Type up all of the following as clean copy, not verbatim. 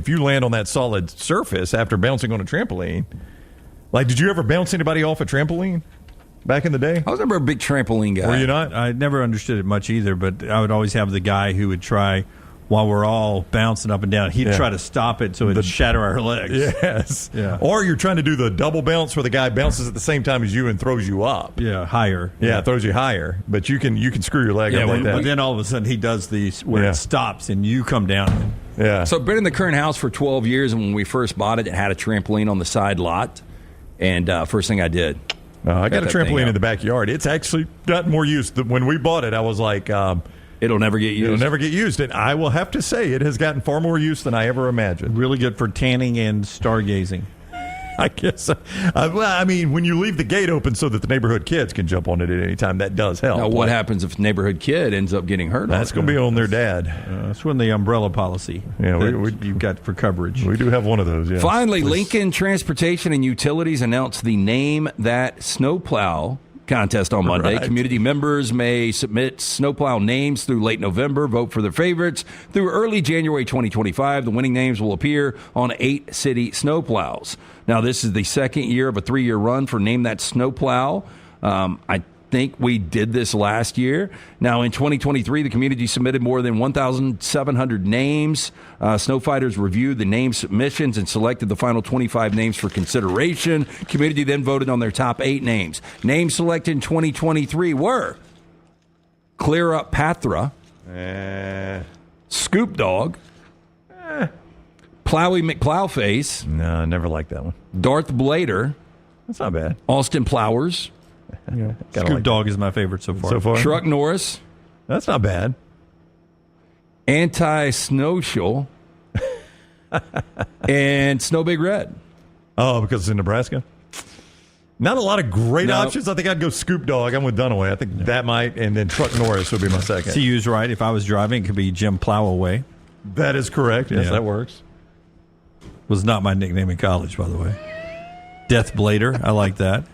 if you land on that solid surface after bouncing on a trampoline. Like, did you ever bounce anybody off a trampoline back in the day? I was never a big trampoline guy. Were you not? I never understood it much either, but I would always have the guy who would try, while we're all bouncing up and down, he'd try to stop it so it'd shatter our legs. Yes. Yeah. Or you're trying to do the double bounce where the guy bounces at the same time as you and throws you up. Yeah, higher. Yeah, throws you higher. But you can screw your leg up like that. But then all of a sudden he does these where it stops and you come down. Yeah. So I've been in the current house for 12 years, and when we first bought it, it had a trampoline on the side lot. And first thing I did. I got a trampoline in the backyard. It's actually got more use. When we bought it, I was like... it'll never get used. It'll never get used. And I will have to say, it has gotten far more use than I ever imagined. Really good for tanning and stargazing. I guess. Well, I mean, when you leave the gate open so that the neighborhood kids can jump on it at any time, that does help. Now, what happens if the neighborhood kid ends up getting hurt? That's going to be on their dad. That's when the umbrella policy you've got for coverage. We do have one of those, yeah. Finally, Lincoln Transportation and Utilities announced the Name That Snowplow contest on Monday. Right. Community members may submit snowplow names through late November, vote for their favorites through early January 2025. The winning names will appear on 8 city snowplows. Now, this is the second year of a 3-year run for Name That Snowplow. I think we did this last year. Now, in 2023, the community submitted more than 1,700 names. Snowfighters reviewed the name submissions and selected the final 25 names for consideration. Community then voted on their top 8 names. Names selected in 2023 were Clear Up Pathra, Scoop Dog, Plowy McPlowface. No, I never liked that one. Darth Blader. That's not bad. Austin Plowers. Scoop Dog is my favorite so far. Truck Norris. That's not bad. Anti-Snowshul. And Snow Big Red. Oh, because it's in Nebraska? Not a lot of great options. I think I'd go Scoop Dog. I'm with Dunaway. I think that might, and then Truck Norris would be my second. CU's right. If I was driving, it could be Jim Plowaway. That is correct. Yes, that works. Was not my nickname in college, by the way. Death Blader. I like that.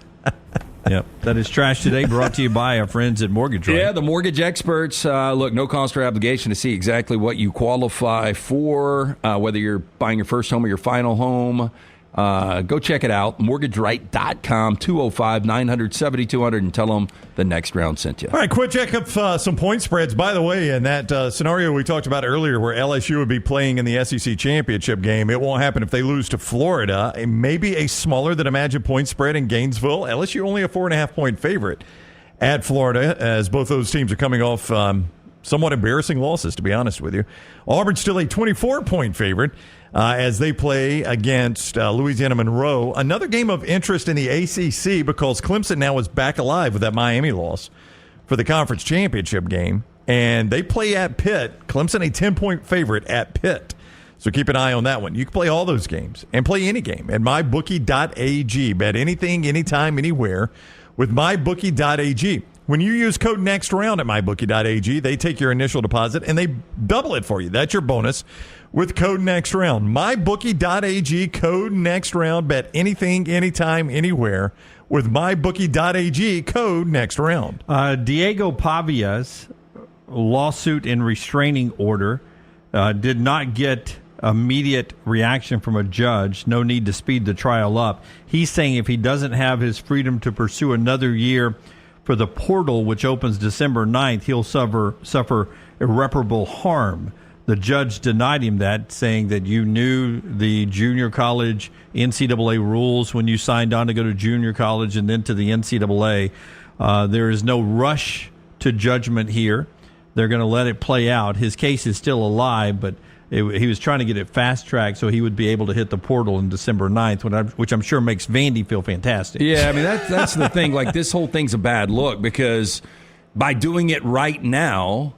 Yep. That is Trash Today, brought to you by our friends at Mortgage Right. Yeah, the mortgage experts. Look, no cost or obligation to see exactly what you qualify for, whether you're buying your first home or your final home. Go check it out, mortgageright.com, 205-900-7200, and tell them the next round sent you. All right, quick check of some point spreads. By the way, in that scenario we talked about earlier where LSU would be playing in the SEC championship game, it won't happen if they lose to Florida. Maybe a smaller than imagined point spread in Gainesville. LSU only a 4.5-point favorite at Florida, as both those teams are coming off somewhat embarrassing losses, to be honest with you. Auburn's still a 24-point favorite as they play against Louisiana Monroe. Another game of interest in the ACC because Clemson now is back alive with that Miami loss for the conference championship game. And they play at Pitt. Clemson a 10-point favorite at Pitt. So keep an eye on that one. You can play all those games and play any game at mybookie.ag. Bet anything, anytime, anywhere with mybookie.ag. When you use code NEXTROUND at mybookie.ag, they take your initial deposit and they double it for you. That's your bonus with code NEXTROUND. mybookie.ag, code NEXTROUND. Bet anything, anytime, anywhere with mybookie.ag, code NEXTROUND. Diego Pavia's lawsuit and restraining order did not get immediate reaction from a judge. No need to speed the trial up. He's saying if he doesn't have his freedom to pursue another year for the portal, which opens December 9th, he'll suffer irreparable harm. The judge denied him that, saying that you knew the junior college NCAA rules when you signed on to go to junior college and then to the NCAA. There is no rush to judgment here. They're going to let it play out. His case is still alive, but he was trying to get it fast-tracked so he would be able to hit the portal on December 9th, which I'm sure makes Vandy feel fantastic. Yeah, I mean, that's the thing. Like, this whole thing's a bad look because by doing it right now,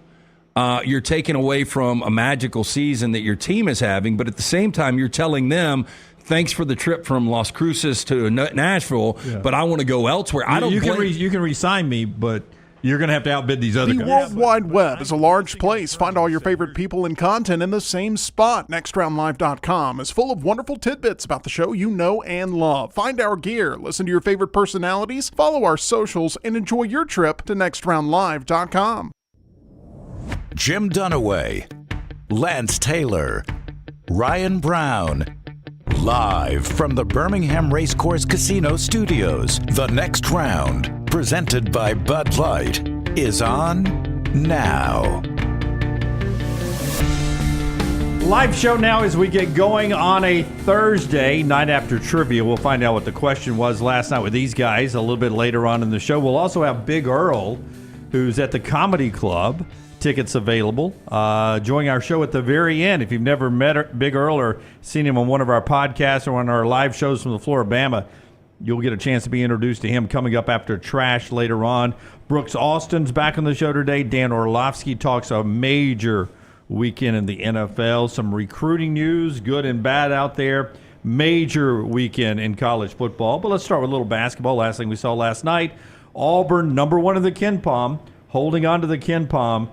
you're taking away from a magical season that your team is having, but at the same time, you're telling them, thanks for the trip from Las Cruces to Nashville, but I want to go elsewhere. You can re-sign me, but you're going to have to outbid these other guys. The World Wide Web is a large place. Find all your favorite people and content in the same spot. NextRoundLive.com is full of wonderful tidbits about the show you know and love. Find our gear, listen to your favorite personalities, follow our socials, and enjoy your trip to NextRoundLive.com. Jim Dunaway, Lance Taylor, Ryan Brown. Live from the Birmingham Racecourse Casino Studios, the next round, presented by Bud Light, is on now. Live show now as we get going on a Thursday night after trivia. We'll find out what the question was last night with these guys a little bit later on in the show. We'll also have Big Earl, who's at the Comedy Club. Tickets available. Joining our show at the very end. If you've never met Big Earl or seen him on one of our podcasts or on our live shows from the floor of Bama, you'll get a chance to be introduced to him coming up after Trash later on. Brooks Austin's back on the show today. Dan Orlovsky talks a major weekend in the NFL. Some recruiting news, good and bad out there. Major weekend in college football. But let's start with a little basketball. Last thing we saw last night, Auburn, number one of the Ken Pom, holding on to the Ken Pom.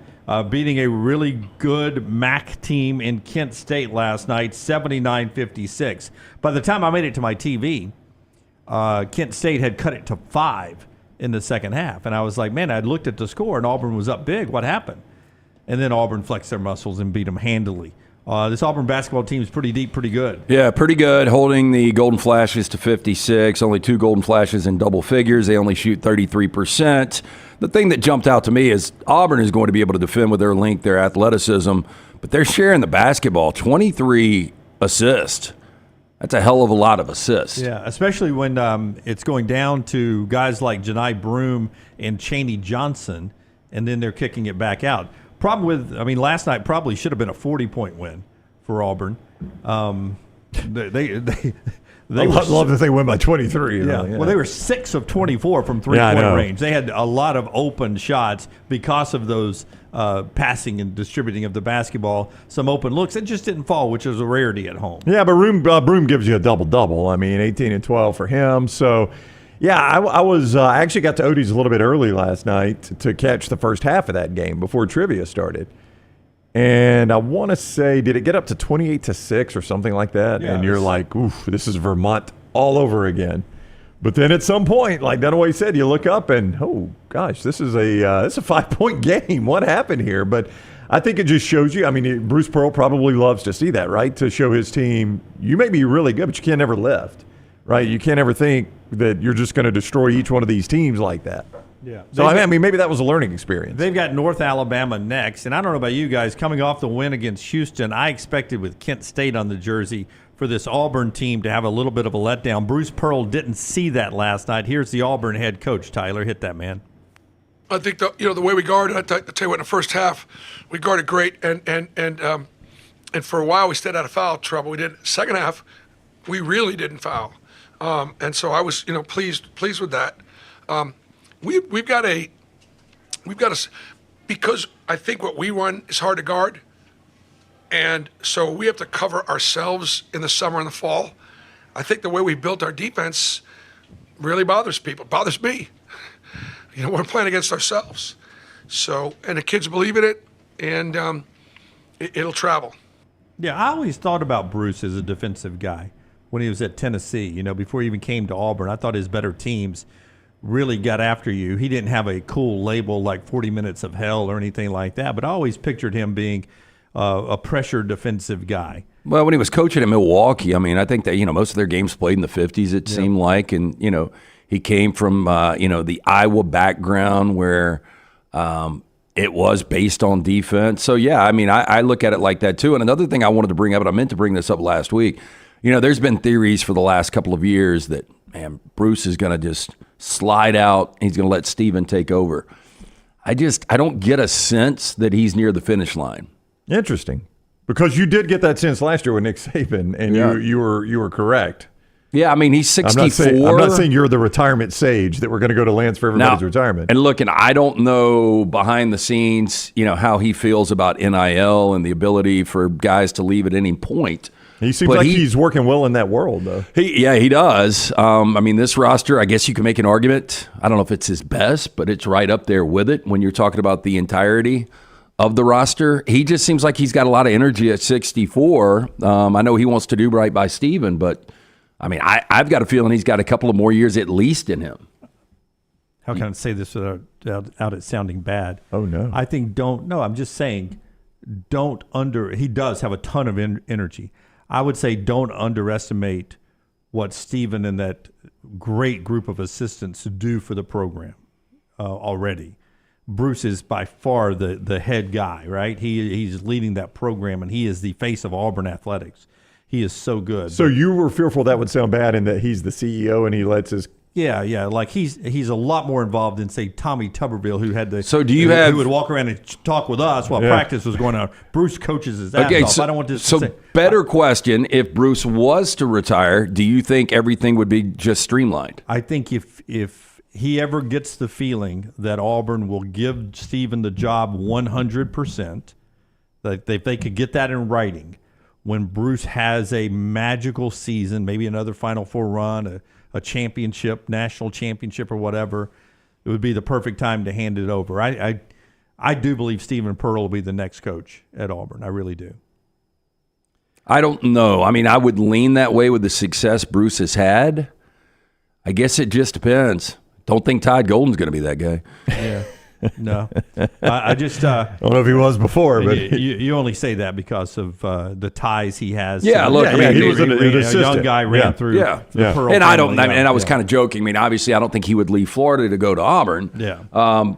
Beating a really good MAC team in Kent State last night, 79-56. By the time I made it to my TV, Kent State had cut it to 5 in the second half. And I was like, man, I looked at the score, and Auburn was up big. What happened? And then Auburn flexed their muscles and beat them handily. This Auburn basketball team is pretty deep, pretty good. Yeah, pretty good, holding the Golden Flashes to 56. Only 2 Golden Flashes in double figures. They only shoot 33%. The thing that jumped out to me is Auburn is going to be able to defend with their length, their athleticism, but they're sharing the basketball. 23 assists. That's a hell of a lot of assists. Yeah, especially when it's going down to guys like Janai Broome and Chaney Johnson, and then they're kicking it back out. Problem with, last night probably should have been a 40-point win for Auburn. I love that they win by 23. Yeah. Well, they were 6 of 24 from three-point range. They had a lot of open shots because of those passing and distributing of the basketball. Some open looks. It just didn't fall, which is a rarity at home. Yeah, but Broome gives you a double-double. 18 and 12 for him. So, yeah, I actually got to Odie's a little bit early last night to catch the first half of that game before trivia started. And I want to say, did it get up to 28-6 or something like that? Yeah, and you're like, oof, this is Vermont all over again. But then at some point, like Dunaway said, you look up and, oh, gosh, this is a 5-point game. What happened here? But I think it just shows you, Bruce Pearl probably loves to see that, right? To show his team, you may be really good, but you can't ever lift, right? You can't ever think that you're just going to destroy each one of these teams like that. Yeah. So, maybe that was a learning experience. They've got North Alabama next. And I don't know about you guys, coming off the win against Houston, I expected with Kent State on the jersey for this Auburn team to have a little bit of a letdown. Bruce Pearl didn't see that last night. Here's the Auburn head coach, Tyler. Hit that, man. I think the way we guarded, I tell you what, in the first half, we guarded great. And for a while, we stayed out of foul trouble. We did. Second half, we really didn't foul. And so I was, pleased with that. We've got a because I think what we run is hard to guard, and so we have to cover ourselves in the summer and the fall. I think the way we built our defense really bothers people. It bothers me. We're playing against ourselves. So, and the kids believe in it, and it'll travel. Yeah, I always thought about Bruce as a defensive guy when he was at Tennessee. Before he even came to Auburn, I thought his better teams really got after you. He didn't have a cool label like 40 Minutes of Hell or anything like that, but I always pictured him being a pressure defensive guy. Well, when he was coaching at Milwaukee, I think that, most of their games played in the 50s, it seemed like. And, he came from, the Iowa background where it was based on defense. So, yeah, I look at it like that, too. And another thing I wanted to bring up, and I meant to bring this up last week, there's been theories for the last couple of years that, man, Bruce is going to just slide out. He's going to let Steven take over. I don't get a sense that he's near the finish line. Interesting. Because you did get that sense last year with Nick Saban, and you were correct. Yeah, he's 64. I'm not saying you're the retirement sage that we're going to go to Lance for everybody's retirement. And look, I don't know behind the scenes, how he feels about NIL and the ability for guys to leave at any point. He seems like he's working well in that world, though. He does. This roster, I guess you can make an argument. I don't know if it's his best, but it's right up there with it when you're talking about the entirety of the roster. He just seems like he's got a lot of energy at 64. I know he wants to do right by Steven, but, I've got a feeling he's got a couple of more years at least in him. How can I say this without it sounding bad? Oh, no. I'm just saying, he does have a ton of energy. I would say don't underestimate what Stephen and that great group of assistants do for the program already. Bruce is by far the head guy, right? He's leading that program, and he is the face of Auburn athletics. He is so good. So you were fearful that would sound bad and that he's the CEO and he lets his Yeah. Like he's a lot more involved than, say, Tommy Tuberville, who had the who would walk around and talk with us while practice was going on. Bruce coaches his ass off. So, I don't want this so to say. Better question: if Bruce was to retire, do you think everything would be just streamlined? I think if he ever gets the feeling that Auburn will give Stephen the job 100%, that if they could get that in writing, when Bruce has a magical season, maybe another Final Four run, a championship, national championship or whatever, it would be the perfect time to hand it over. I do believe Stephen Pearl will be the next coach at Auburn. I really do. I don't know. I mean, I would lean that way with the success Bruce has had. I guess it just depends. Don't think Todd Golden's going to be that guy. Yeah. No, I just I don't know if he was before, but you only say that because of the ties he has. Yeah, look, I mean, he was an a assistant. young guy ran through. Yeah. the Pearl And family. I was kind of joking. I mean, obviously, I don't think he would leave Florida to go to Auburn. Yeah.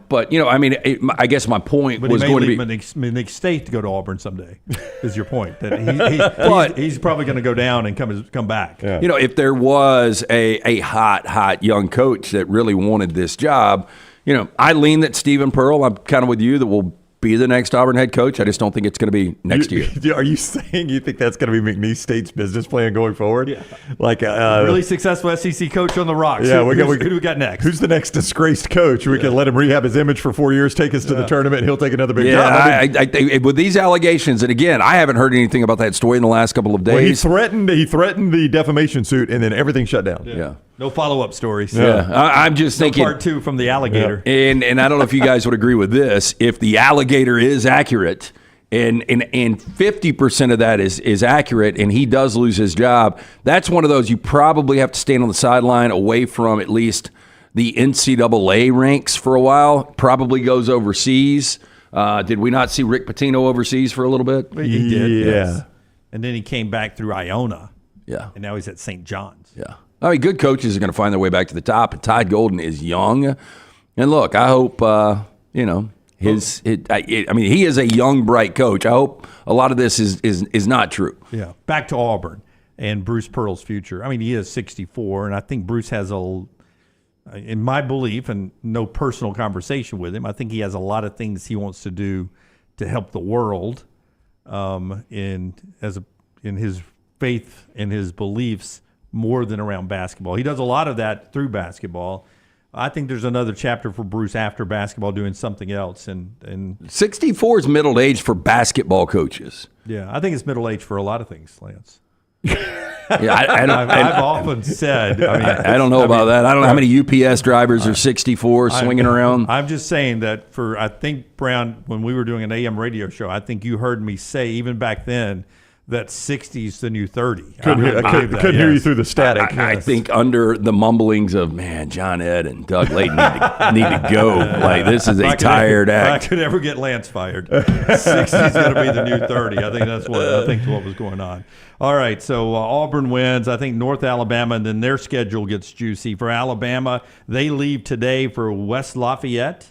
But I mean, I guess my point But was he may going to leave be. Monique State to go to Auburn someday. Is your point that he's probably going to go down and come back? Yeah. If there was a hot young coach that really wanted this job. I lean that Stephen Pearl, I'm kind of with you, that will be the next Auburn head coach. I just don't think it's going to be next year. Are you saying you think that's going to be McNeese State's business plan going forward? Yeah. Like Really successful SEC coach on the rocks. Yeah, who do we got next? Who's the next disgraced coach? We can let him rehab his image for 4 years, take us to the tournament, and he'll take another big job. I think with these allegations, and again, I haven't heard anything about that story in the last couple of days. Well, he threatened the defamation suit, and then everything shut down. Yeah. No follow-up stories. Yeah. I'm just thinking. Part 2 from the alligator. And I don't know if you guys would agree with this. If the alligator is accurate, and 50% of that is accurate, and he does lose his job, that's one of those you probably have to stand on the sideline away from at least the NCAA ranks for a while. Probably goes overseas. Did we not see Rick Pitino overseas for a little bit? He did, Yeah. yes. And then he came back through Iona. Yeah. And now he's at St. John's. Yeah. I mean, good coaches are going to find their way back to the top, and Todd Golden is young. And look, I hope, I mean, he is a young, bright coach. I hope a lot of this is not true. Yeah. Back to Auburn and Bruce Pearl's future. I mean, he is 64, and I think Bruce has in my belief, and no personal conversation with him, I think he has a lot of things he wants to do to help the world in his faith and his beliefs more than around basketball. He does a lot of that through basketball. I think there's another chapter for Bruce after basketball doing something else. And 64 is middle age for basketball coaches. Yeah, I think it's middle age for a lot of things, Lance. Yeah, I've often said. I don't know about that. I don't know how many UPS drivers are 64 swinging around. I'm just saying that I think, Brown, when we were doing an AM radio show, I think you heard me say even back then that 60's the new 30. Couldn't hear you through the static. I think under the mumblings of, man, John Ed and Doug Layton need to go. Like, this is a tired act. If I could ever get Lance fired, 60's going to be the new 30. I think that's what was going on. All right, so Auburn wins. I think North Alabama, and then their schedule gets juicy. For Alabama, they leave today for West Lafayette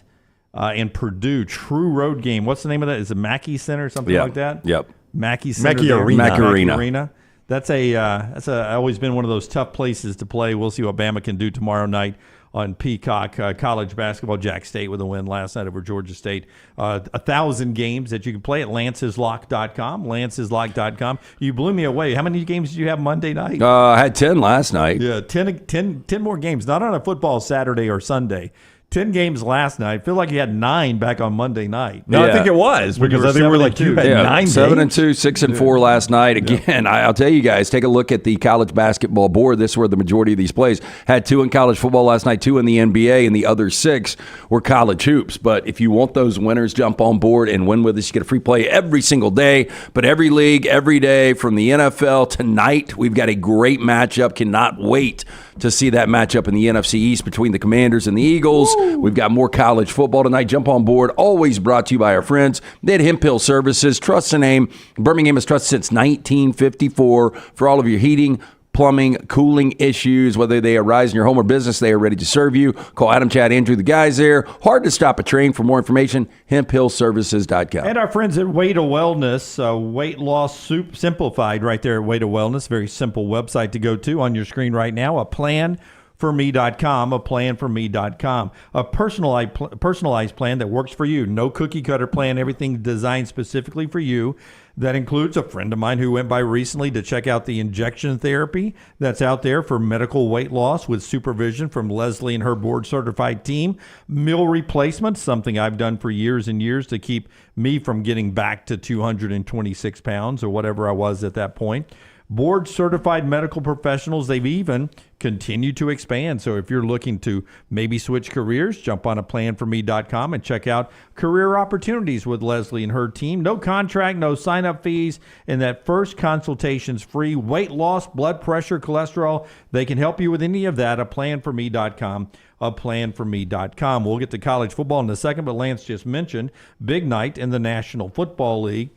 and Purdue. True road game. What's the name of that? Is it Mackey Center or something like that? Yep. Mackey Arena. That's always been one of those tough places to play. We'll see what Bama can do tomorrow night on Peacock. College basketball, Jack State with a win last night over Georgia State. 1,000 games that you can play at lanceslock.com. Lanceslock.com. You blew me away. How many games did you have Monday night? I had 10 last night. Yeah, 10 more games. Not on a football Saturday or Sunday. 10 games last night. I feel like you had 9 back on Monday night. No, I think it was because I think we're like you had 9 7-2, 6-4 last night. Again, I'll tell you guys, take a look at the college basketball board. This is where the majority of these plays. Had 2 in college football last night, 2 in the NBA, and the other 6 were college hoops. But if you want those winners, jump on board and win with us. You get a free play every single day, but every league, every day from the NFL. Tonight, we've got a great matchup. Cannot wait to see that matchup in the NFC East between the Commanders and the Eagles. We've got more college football tonight. Jump on board. Always brought to you by our friends at Hemp Hill Services. Trust the name. Birmingham has trusted since 1954 for all of your heating, plumbing, cooling issues, whether they arise in your home or business, they are ready to serve you. Call Adam, Chad, Andrew, the guys there. Hard to stop a train. For more information, hemphillservices.com. And our friends at Way to Wellness, weight loss soup simplified right there at Way to Wellness. Very simple website to go to on your screen right now. A planforme.com, a planforme.com. A personalized plan that works for you. No cookie cutter plan, everything designed specifically for you. That includes a friend of mine who went by recently to check out the injection therapy that's out there for medical weight loss with supervision from Leslie and her board-certified team. Meal replacement, something I've done for years and years to keep me from getting back to 226 pounds or whatever I was at that point. Board-certified medical professionals, they've even continued to expand. So if you're looking to maybe switch careers, jump on a planforme.com and check out career opportunities with Leslie and her team. No contract, no sign-up fees, and that first consultation's free. Weight loss, blood pressure, cholesterol, they can help you with any of that. A planforme.com, a planforme.com. We'll get to college football in a second, but Lance just mentioned big night in the National Football League.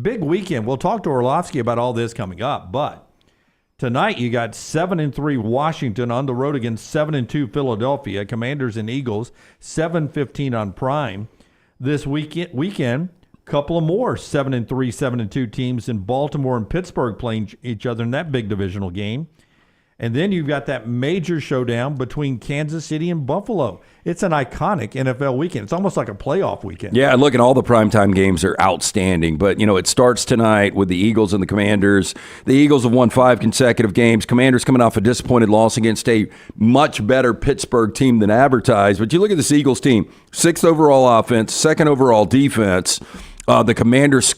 Big weekend. We'll talk to Orlovsky about all this coming up, but tonight you got 7-3 Washington on the road against 7-2 Philadelphia. Commanders and Eagles, 7:15 on Prime. This weekend, couple of more 7-3, 7-2 teams in Baltimore and Pittsburgh playing each other in that big divisional game. And then you've got that major showdown between Kansas City and Buffalo. It's an iconic NFL weekend. It's almost like a playoff weekend. Yeah, look, and all the primetime games are outstanding. But, it starts tonight with the Eagles and the Commanders. The Eagles have won 5 consecutive games. Commanders coming off a disappointed loss against a much better Pittsburgh team than advertised. But you look at this Eagles team, 6th overall offense, 2nd overall defense. The Commanders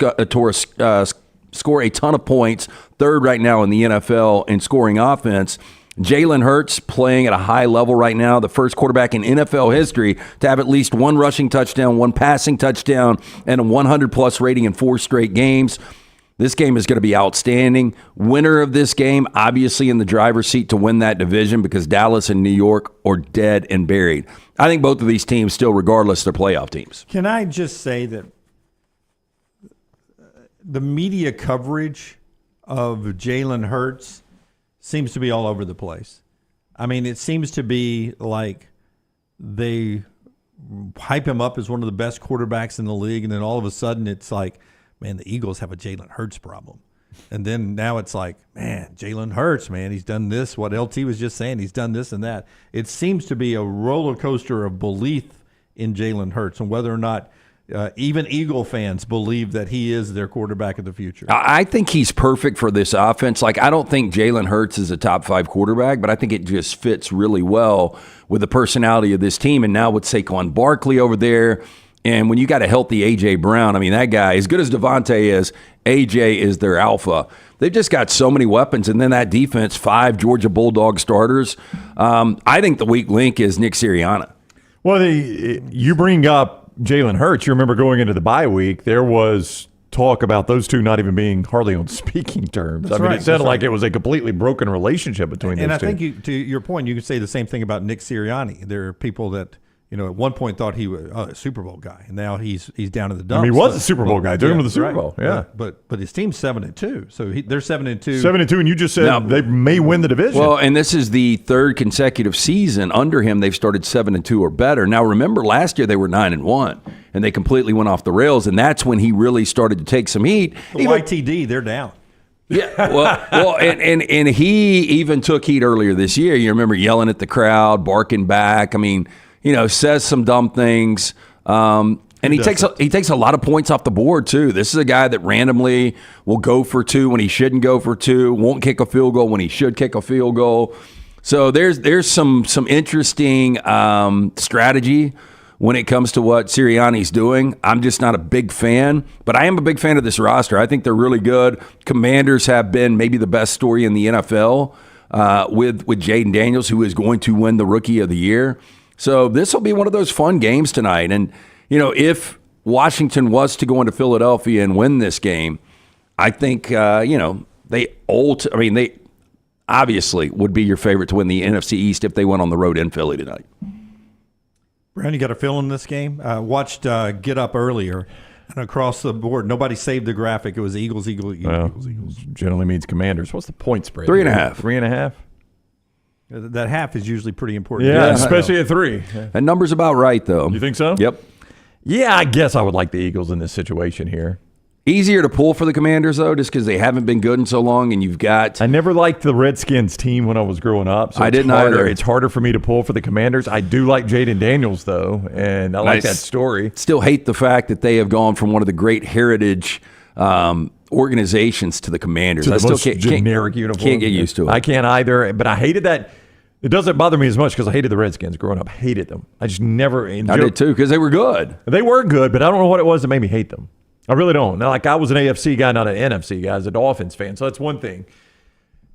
score a ton of points, 3rd right now in the NFL in scoring offense. Jalen Hurts playing at a high level right now, the first quarterback in NFL history to have at least 1 rushing touchdown, 1 passing touchdown, and a 100-plus rating in 4 straight games. This game is going to be outstanding. Winner of this game, obviously in the driver's seat to win that division because Dallas and New York are dead and buried. I think both of these teams still, regardless, they're playoff teams. Can I just say that the media coverage of Jalen Hurts seems to be all over the place. I mean, it seems to be like they hype him up as one of the best quarterbacks in the league, and then all of a sudden it's like, man, the Eagles have a Jalen Hurts problem. And then now it's like, man, Jalen Hurts, man, he's done this, what LT was just saying, he's done this and that. It seems to be a roller coaster of belief in Jalen Hurts and whether or not even Eagle fans believe that he is their quarterback of the future. I think he's perfect for this offense. Like, I don't think Jalen Hurts is a top 5 quarterback, but I think it just fits really well with the personality of this team. And now with Saquon Barkley over there, and when you got a healthy A.J. Brown, I mean, that guy, as good as Devontae is, A.J. is their alpha. They've just got so many weapons. And then that defense, 5 Georgia Bulldog starters. I think the weak link is Nick Sirianni. Well, you bring up Jalen Hurts. You remember going into the bye week, there was talk about those two not even being hardly on speaking terms. That's I mean, right, it sounded like it was a completely broken relationship between those two. And I think, to your point, you could say the same thing about Nick Sirianni. There are people that, at one point thought he was a Super Bowl guy, and now he's down in the dumps. I mean, he was a Super Bowl guy. Took him to the Super Bowl. Yeah. But his team's 7-2, so they're 7-2. 7-2, and you just said they may win the division. Well, and this is the 3rd consecutive season under him. They've started 7-2 or better. Now, remember, last year they were 9-1, and they completely went off the rails, and that's when he really started to take some heat. YTD, they're down. Yeah, well, and he even took heat earlier this year. You remember yelling at the crowd, barking back. I mean, says some dumb things. And he takes a lot of points off the board, too. This is a guy that randomly will go for 2 when he shouldn't go for 2, won't kick a field goal when he should kick a field goal. So there's some interesting strategy when it comes to what Sirianni's doing. I'm just not a big fan, but I am a big fan of this roster. I think they're really good. Commanders have been maybe the best story in the NFL with Jaden Daniels, who is going to win the Rookie of the Year. So this will be one of those fun games tonight. And, if Washington was to go into Philadelphia and win this game, I think, they obviously would be your favorite to win the NFC East if they went on the road in Philly tonight. Brown, you got a feel in this game? Watched Get Up earlier, and across the board, nobody saved the graphic. It was Eagles. Well, Eagles. Generally means Commanders. What's the point spread? 3.5. 3.5. That half is usually pretty important. Yeah, especially at 3. That number's about right, though. You think so? Yep. Yeah, I guess I would like the Eagles in this situation here. Easier to pull for the Commanders, though, just because they haven't been good in so long, and you've got... I never liked the Redskins team when I was growing up. So I didn't harder. either. It's harder for me to pull for the Commanders. I do like Jaden Daniels, though, and I like that story. Still hate the fact that they have gone from one of the great heritage organizations to the Commanders. To the I still most can't generic uniform. Can't get used to it. I can't either, but I hated that. It doesn't bother me as much because I hated the Redskins growing up. Hated them. I just never enjoyed. I did too because they were good. They were good, but I don't know what it was that made me hate them. I really don't. Now, like I was an AFC guy, not an NFC guy. I was a Dolphins fan, so that's one thing.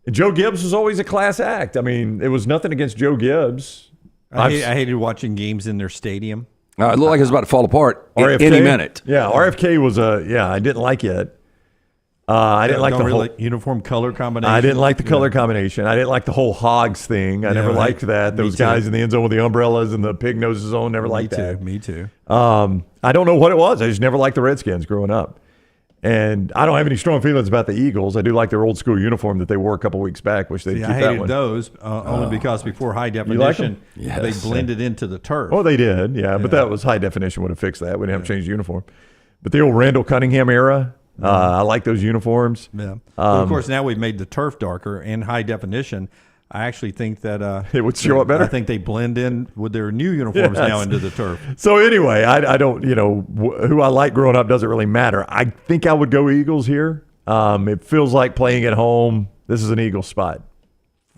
And Joe Gibbs was always a class act. I mean, it was nothing against Joe Gibbs. I hated watching games in their stadium. It looked like it was about to fall apart RFK, any minute. Yeah, RFK was I didn't like it. I didn't like the whole uniform color combination. I didn't like the color combination. I didn't like the whole hogs thing. I never liked that. Those guys in the end zone with the umbrellas and the pig noses on, never liked that. Me too. I don't know what it was. I just never liked the Redskins growing up. And I don't have any strong feelings about the Eagles. I do like their old school uniform that they wore a couple weeks back, which they keep I that hated one. those only because before high like definition, them? they blended into the turf. Oh, they did, yeah. But that was high definition would have fixed that. We didn't have to change the uniform. But the old Randall Cunningham era, I like those uniforms. Yeah. But of course, now we've made the turf darker and high definition. I actually think that it would show up better. I think they blend in with their new uniforms now into the turf. So anyway, I don't, who I like growing up doesn't really matter. I think I would go Eagles here. It feels like playing at home. This is an Eagles spot.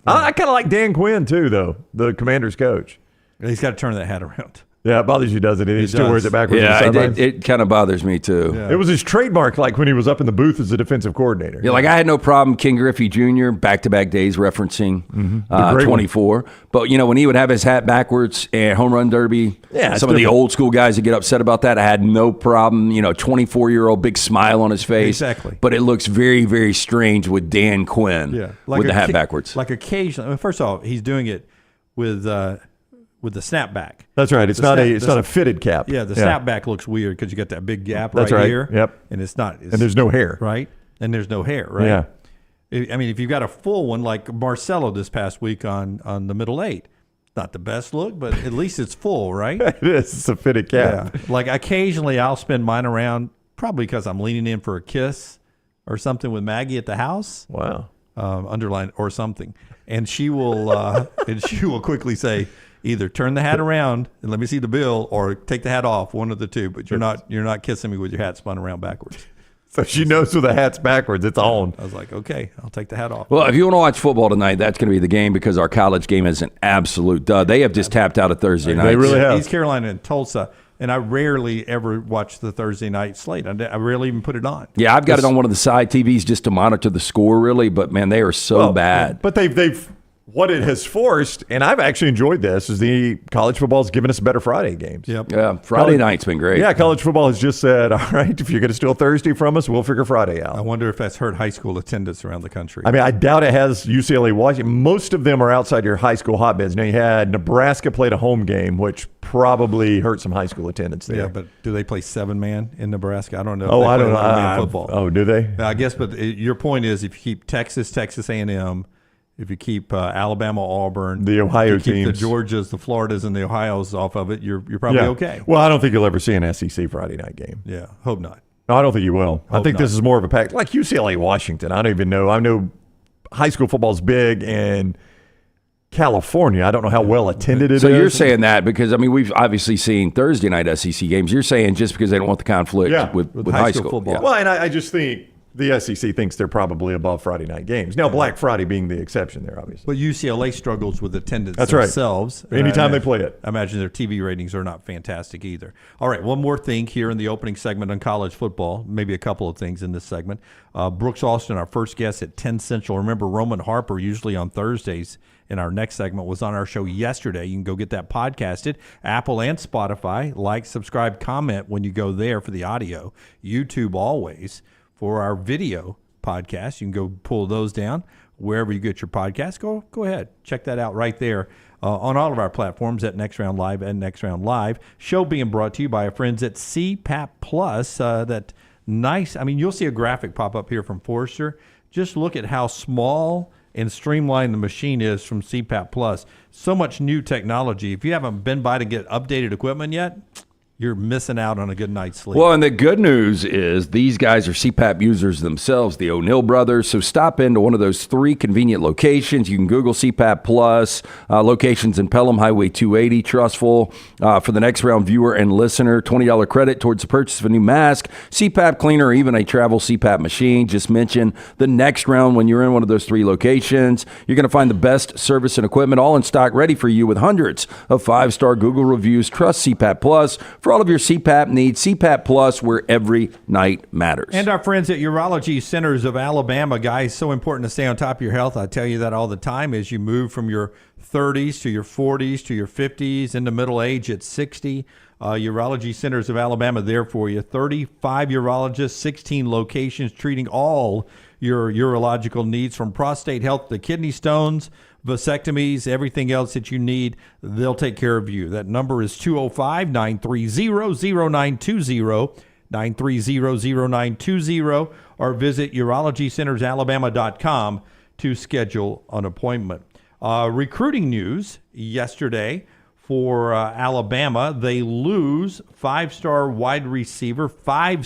I kind of like Dan Quinn too, though, the Commanders coach. He's got to turn that hat around. Yeah, it bothers you, doesn't it? He still wears it backwards. Yeah, it kind of bothers me too. Yeah. It was his trademark, like when he was up in the booth as a defensive coordinator. Yeah, like I had no problem King Griffey Jr. back-to-back days referencing 24. But when he would have his hat backwards and home run derby, some of the old school guys that get upset about that, I had no problem. 24-year-old big smile on his face. Exactly. But it looks very, very strange with Dan Quinn with the hat backwards. Like occasionally, first off, he's doing it with the snapback. That's right. It's not a fitted cap. Yeah, the snapback looks weird because you got that big gap right here. Yep. And it's not. And there's no hair. Right. And there's no hair. Right. Yeah. I mean, if you've got a full one like Marcelo this past week on the middle eight, not the best look, but at least it's full, right? It is. It's a fitted cap. Yeah. Like occasionally I'll spin mine around, probably because I'm leaning in for a kiss or something with Maggie at the house. Wow. Underline or something, and she will quickly say, either turn the hat around and let me see the bill, or take the hat off. One of the two. But you're not kissing me with your hat spun around backwards. So she knows with the hat's backwards. It's on. I was like, okay, I'll take the hat off. Well, if you want to watch football tonight, that's going to be the game because our college game is an absolute dud. They have just tapped out at Thursday night. They really have. East Carolina and Tulsa. And I rarely ever watch the Thursday night slate. I rarely even put it on. Yeah, I've got it on one of the side TVs just to monitor the score, really. But, man, they are so bad. But they've what it has forced, and I've actually enjoyed this, is the college football has given us better Friday games. Yep. Yeah, Friday night's been great. Yeah, college football has just said, all right, if you're going to steal Thursday from us, we'll figure Friday out. I wonder if that's hurt high school attendance around the country. I mean, I doubt it has UCLA, Washington. Most of them are outside your high school hotbeds. Now, you had Nebraska played a home game, which probably hurt some high school attendance there. Yeah, but do they play 7-man in Nebraska? I don't know. Oh, I don't know. Football. Oh, do they? I guess, but your point is if you keep Texas A&M, if you keep Alabama, Auburn, the Ohio if you keep teams, the Georgias, the Floridas, and the Ohio's off of it, you're probably okay. Well, I don't think you'll ever see an SEC Friday night game. Yeah, hope not. No, I don't think you will. I think not. this is more of a pack like UCLA, Washington. I don't even know. I know high school football is big in California. I don't know how well attended it is. So you're saying that because, I mean, we've obviously seen Thursday night SEC games. You're saying just because they don't want the conflict with high school football. Yeah. Well, and I just think the SEC thinks they're probably above Friday night games. Now, Black Friday being the exception there, obviously. But UCLA struggles with attendance themselves. Right. Anytime they play it. I imagine their TV ratings are not fantastic either. All right, one more thing here in the opening segment on college football, maybe a couple of things in this segment. Brooks Austin, our first guest at 10 Central. Remember, Roman Harper, usually on Thursdays in our next segment, was on our show yesterday. You can go get that podcasted. Apple and Spotify. Like, subscribe, comment when you go there for the audio. YouTube always. For our video podcast, you can go pull those down. wherever you get your podcast. Go ahead. Check that out right there on all of our platforms at Next Round Live and Next Round Live. Show being brought to you by our friends at CPAP Plus. That nice, you'll see a graphic pop up here from Forrester. Just look at how small and streamlined the machine is from CPAP Plus. So much new technology. If you haven't been by to get updated equipment yet, you're missing out on a good night's sleep. Well, and the good news is these guys are CPAP users themselves, the O'Neill brothers. So stop into one of those 3 convenient locations. You can Google CPAP Plus, locations in Pelham, Highway 280, Trustful. For the Next Round viewer and listener, $20 credit towards the purchase of a new mask, CPAP cleaner, or even a travel CPAP machine. Just mention the Next Round when you're in one of those 3 locations. You're going to find the best service and equipment all in stock, ready for you with hundreds of 5-star Google reviews. Trust CPAP Plus for all of your CPAP needs. CPAP Plus, where every night matters. And our friends at Urology Centers of Alabama, guys, so important to stay on top of your health. I tell you that all the time as you move from your 30s to your 40s to your 50s, into middle age at 60. Urology Centers of Alabama there for you. 35 urologists, 16 locations treating all your urological needs, from prostate health to kidney stones, vasectomies, everything else that you need. They'll take care of you. That number is 205-930-0920, 930-0920, or visit urologycentersalabama.com to schedule an appointment. Recruiting news yesterday for Alabama. They lose five-star wide receiver from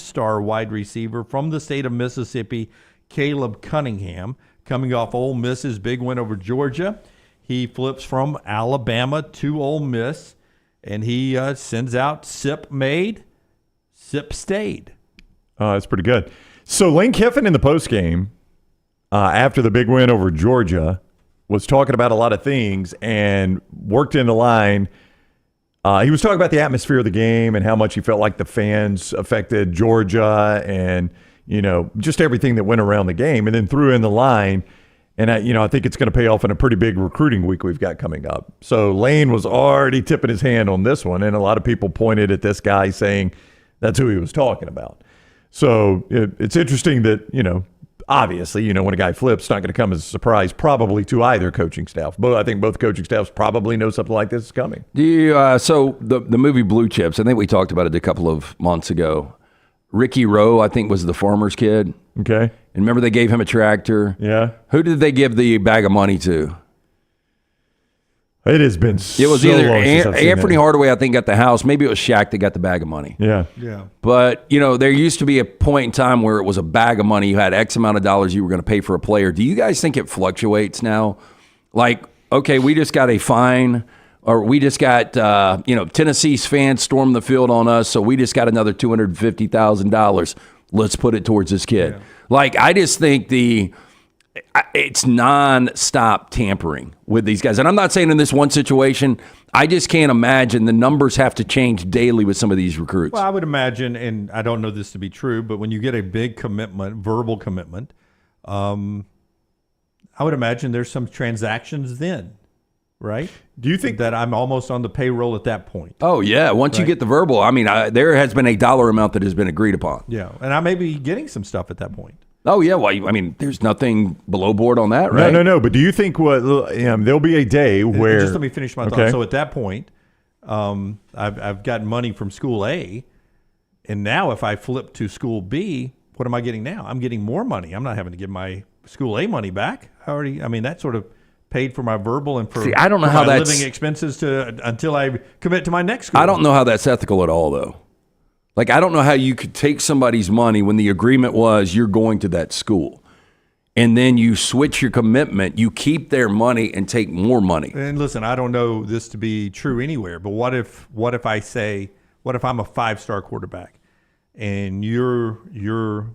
the state of Mississippi, Caleb Cunningham, coming off Ole Miss's big win over Georgia. He flips from Alabama to Ole Miss, and he sends out Sip made, Sip stayed. That's pretty good. So Lane Kiffin in the postgame after the big win over Georgia was talking about a lot of things and worked in the line. He was talking about the atmosphere of the game and how much he felt like the fans affected Georgia and, just everything that went around the game, and then threw in the line. And, I think it's going to pay off in a pretty big recruiting week we've got coming up. So Lane was already tipping his hand on this one, and a lot of people pointed at this guy saying that's who he was talking about. So it's interesting that, obviously, when a guy flips, it's not going to come as a surprise probably to either coaching staff. But I think both coaching staffs probably know something like this is coming. So the movie Blue Chips, I think we talked about it a couple of months ago. Ricky Rowe, I think, was the farmer's kid. Okay. And remember they gave him a tractor? Yeah. Who did they give the bag of money to? It has been It was so either long since I've seen Anthony that. Hardaway, I think, got the house. Maybe it was Shaq that got the bag of money. Yeah. But, there used to be a point in time where it was a bag of money. You had X amount of dollars you were going to pay for a player. Do you guys think it fluctuates now? Like, okay, we just got a fine, or we just got, Tennessee's fans stormed the field on us, so we just got another $250,000. Let's put it towards this kid. Yeah. Like, I just think it's non-stop tampering with these guys. And I'm not saying in this one situation, I just can't imagine the numbers have to change daily with some of these recruits. Well, I would imagine, and I don't know this to be true, but when you get a big commitment, verbal commitment, I would imagine there's some transactions then, right? Do you think that I'm almost on the payroll at that point? Oh, yeah. Once you get the verbal, there has been a dollar amount that has been agreed upon. Yeah, and I may be getting some stuff at that point. Oh, yeah. Well, there's nothing below board on that, right? No. But do you think there'll be a day where... Just let me finish my thought. So at that point, I've gotten money from school A, and now if I flip to school B, what am I getting now? I'm getting more money. I'm not having to give my school A money back. That sort of paid for my verbal and for, I don't know how my that's living expenses until I commit to my next school. I don't know how that's ethical at all, though. Like, I don't know how you could take somebody's money when the agreement was you're going to that school, and then you switch your commitment, you keep their money and take more money. And listen, I don't know this to be true anywhere, but what if I'm a 5-star quarterback and we'll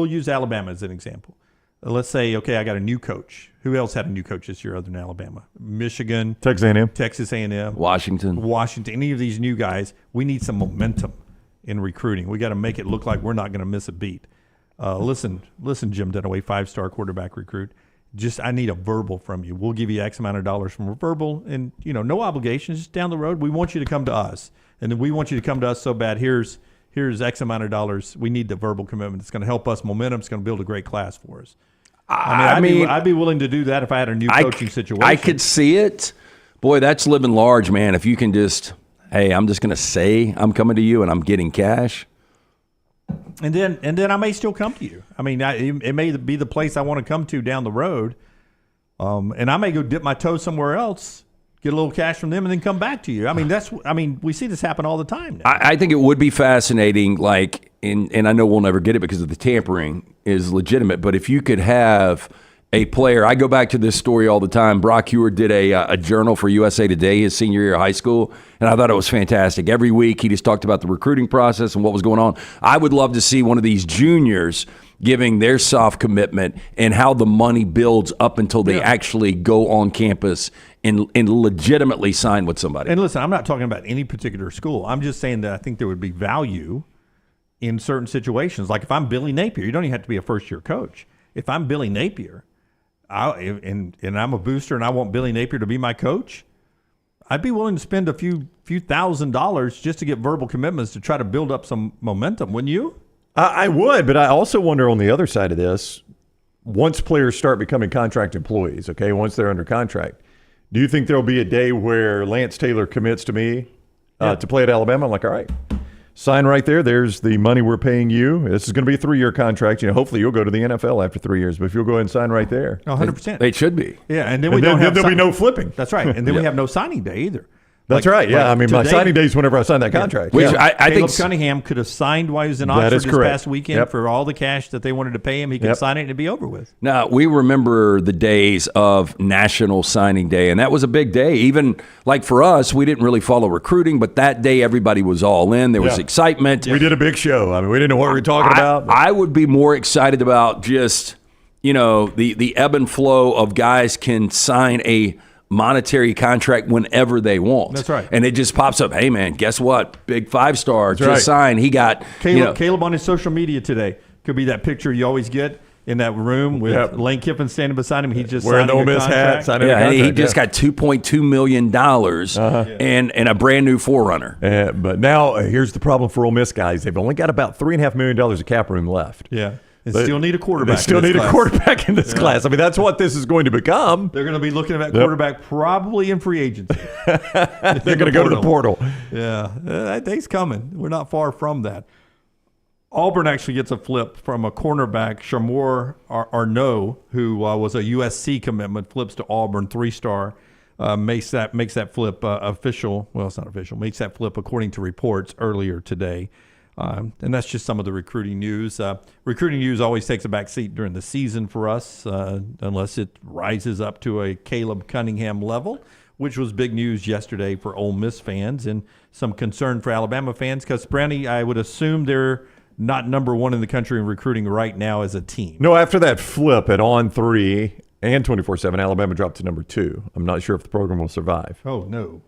use Alabama as an example. Let's say, okay, I got a new coach. Who else had a new coach this year other than Alabama? Michigan, Texas A&M, Washington. Any of these new guys, we need some momentum in recruiting. We got to make it look like we're not going to miss a beat. Listen, Jim Dunaway, 5-star quarterback recruit. I need a verbal from you. We'll give you X amount of dollars from a verbal, and no obligations. Just down the road, we want you to come to us, and then we want you to come to us so bad. Here's X amount of dollars. We need the verbal commitment. It's going to help us momentum. It's going to build a great class for us. I mean, I'd be willing to do that if I had a new coaching situation. I could see it. Boy, that's living large, man. If you can just, hey, I'm just going to say I'm coming to you and I'm getting cash. And then I may still come to you. I mean, it may be the place I want to come to down the road. And I may go dip my toe somewhere else, get a little cash from them, and then come back to you. I mean, we see this happen all the time now. I think it would be fascinating, like, and I know we'll never get it because of the tampering is legitimate, but if you could have a player, I go back to this story all the time. Brock Huard did a journal for USA Today his senior year of high school, and I thought it was fantastic. Every week he just talked about the recruiting process and what was going on. I would love to see one of these juniors giving their soft commitment and how the money builds up until they actually go on campus and legitimately sign with somebody. And listen, I'm not talking about any particular school. I'm just saying that I think there would be value in certain situations. Like if I'm Billy Napier, you don't even have to be a first-year coach. If I'm Billy Napier, and I'm a booster and I want Billy Napier to be my coach, I'd be willing to spend a few $1,000s just to get verbal commitments to try to build up some momentum, wouldn't you? I would, but I also wonder on the other side of this, once players start becoming contract employees, okay, once they're under contract, do you think there'll be a day where Lance Taylor commits to me to play at Alabama? I'm like, all right, sign right there. There's the money we're paying you. This is going to be a 3-year contract. Hopefully you'll go to the NFL after 3 years, but if you'll go ahead and sign right there. 100%. They should be. Yeah, and then there'll be no flipping. That's right. And then we have no signing day either. That's right. Yeah, I mean, my signing day is whenever I sign that contract. Which I Caleb think Cunningham could have signed while he was in Oxford this correct. past weekend for all the cash that they wanted to pay him. He could sign it and it'd be over with. Now, we remember the days of National Signing Day, and that was a big day. Even like for us, we didn't really follow recruiting, but that day everybody was all in. There was excitement. We did a big show. I mean, we didn't know what we were talking about. I would be more excited about just, the ebb and flow of guys can sign a monetary contract whenever they want. That's right. And it just pops up, hey, man, guess what? Big 5-star just signed. He got Caleb on his social media today. Could be that picture you always get in that room with Lane Kiffin standing beside him. He just wearing an Ole Miss hat. He just got $2.2 million and a brand new Forerunner. But now here's the problem for Ole Miss guys. They've only got about $3.5 million of cap room left. Yeah. They still need a quarterback. They still need a quarterback in this class. I mean, that's what this is going to become. They're going to be looking at that quarterback probably in free agency. They're going to go to the portal. Yeah, that day's coming. We're not far from that. Auburn actually gets a flip from a cornerback, Shamor Arnaud, who was a USC commitment, flips to Auburn, 3-star, makes that flip official. Well, it's not official. Makes that flip according to reports earlier today. And that's just some of the recruiting news. Recruiting news always takes a back seat during the season for us, unless it rises up to a Caleb Cunningham level, which was big news yesterday for Ole Miss fans and some concern for Alabama fans because, Brownie, I would assume they're not number one in the country in recruiting right now as a team. No, after that flip at On 3 and 24/7, Alabama dropped to number 2. I'm not sure if the program will survive. Oh, no.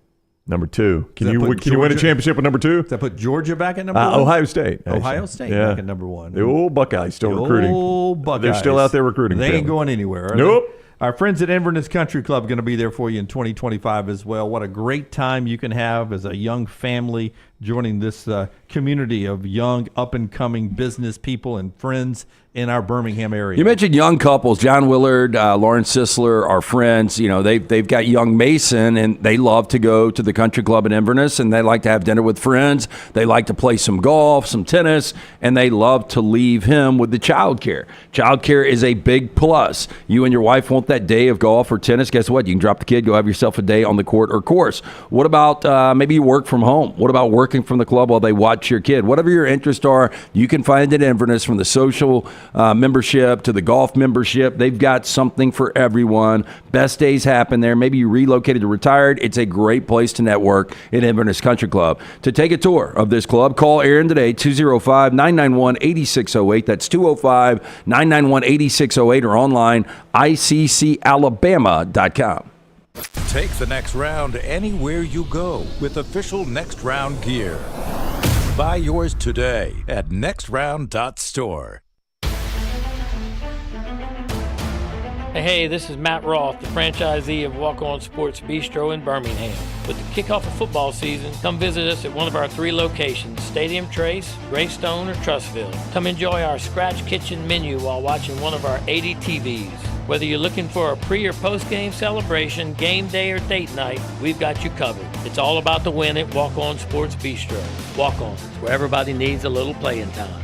Number 2. Can you win a championship with number 2? Does that put Georgia back at number 1? Ohio State. Actually. Ohio State back at number 1. The old Buckeyes still recruiting. Old Buckeyes. They're still out there recruiting. They ain't going anywhere. Nope. Our friends at Inverness Country Club are going to be there for you in 2025 as well. What a great time you can have as a young family joining this community of young, up-and-coming business people and friends in our Birmingham area. You mentioned young couples, John Willard, Lauren Sisler, our friends. They've got young Mason, and they love to go to the country club in Inverness, and they like to have dinner with friends. They like to play some golf, some tennis, and they love to leave him with the child care. Child care is a big plus. You and your wife want that day of golf or tennis. Guess what? You can drop the kid, go have yourself a day on the court or course. What about maybe you work from home? What about working from the club while they watch your kid? Whatever your interests are, you can find it at Inverness, from the social membership to the golf membership. They've got something for everyone. Best days happen there. Maybe you relocated or retired. It's a great place to network at Inverness Country Club. To take a tour of this club, call Aaron today, 205-991-8608. That's 205-991-8608 or online, iccalabama.com. Take the next round anywhere you go with official Next Round gear. Buy yours today at nextround.store. Hey, this is Matt Roth, the franchisee of Walk On Sports Bistro in Birmingham. With the kickoff of football season, come visit us at one of our 3 locations, Stadium Trace, Greystone, or Trussville. Come enjoy our scratch kitchen menu while watching one of our 80 TVs. Whether you're looking for a pre- or post-game celebration, game day, or date night, we've got you covered. It's all about the win at Walk On Sports Bistro. Walk On, where everybody needs a little playing time.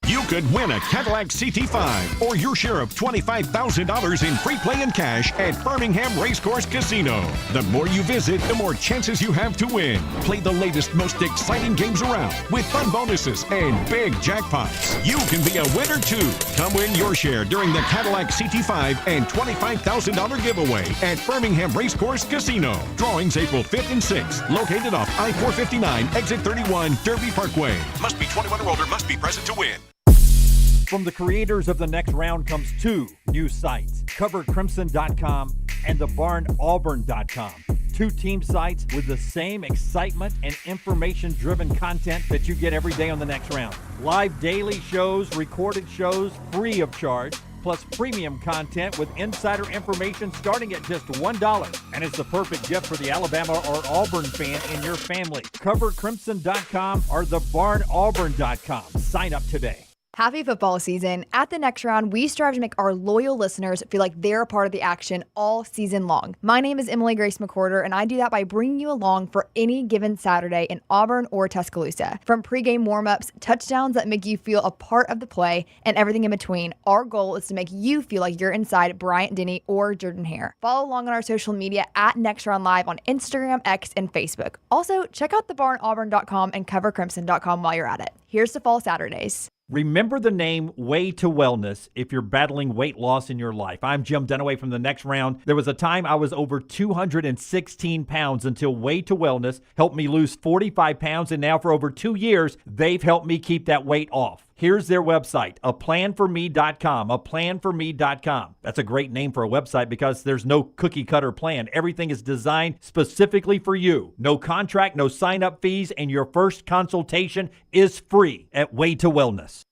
You could win a Cadillac CT5 or your share of $25,000 in free play and cash at Birmingham Racecourse Casino. The more you visit, the more chances you have to win. Play the latest, most exciting games around with fun bonuses and big jackpots. You can be a winner too. Come win your share during the Cadillac CT5 and $25,000 giveaway at Birmingham Racecourse Casino. Drawings April 5th and 6th. Located off I-459, exit 31, Derby Parkway. Must be 21 or older. Must be present to win. From the creators of The Next Round comes 2 new sites, CoverCrimson.com and TheBarnAuburn.com. 2 team sites with the same excitement and information-driven content that you get every day on The Next Round. Live daily shows, recorded shows, free of charge, plus premium content with insider information starting at just $1. And it's the perfect gift for the Alabama or Auburn fan in your family. CoverCrimson.com or TheBarnAuburn.com. Sign up today. Happy football season. At The Next Round, we strive to make our loyal listeners feel like they're a part of the action all season long. My name is Emily Grace McWhorter, and I do that by bringing you along for any given Saturday in Auburn or Tuscaloosa. From pregame warm-ups, touchdowns that make you feel a part of the play, and everything in between, our goal is to make you feel like you're inside Bryant Denny or Jordan Hare. Follow along on our social media at Next Round Live on Instagram, X, and Facebook. Also, check out thebarnauburn.com and covercrimson.com while you're at it. Here's to fall Saturdays. Remember the name Way to Wellness if you're battling weight loss in your life. I'm Jim Dunaway from The Next Round. There was a time I was over 216 pounds until Way to Wellness helped me lose 45 pounds, and now for over 2 years, they've helped me keep that weight off. Here's their website, aplanforme.com, aplanforme.com. That's a great name for a website because there's no cookie-cutter plan. Everything is designed specifically for you. No contract, no sign-up fees, and your first consultation is free at Way to Wellness.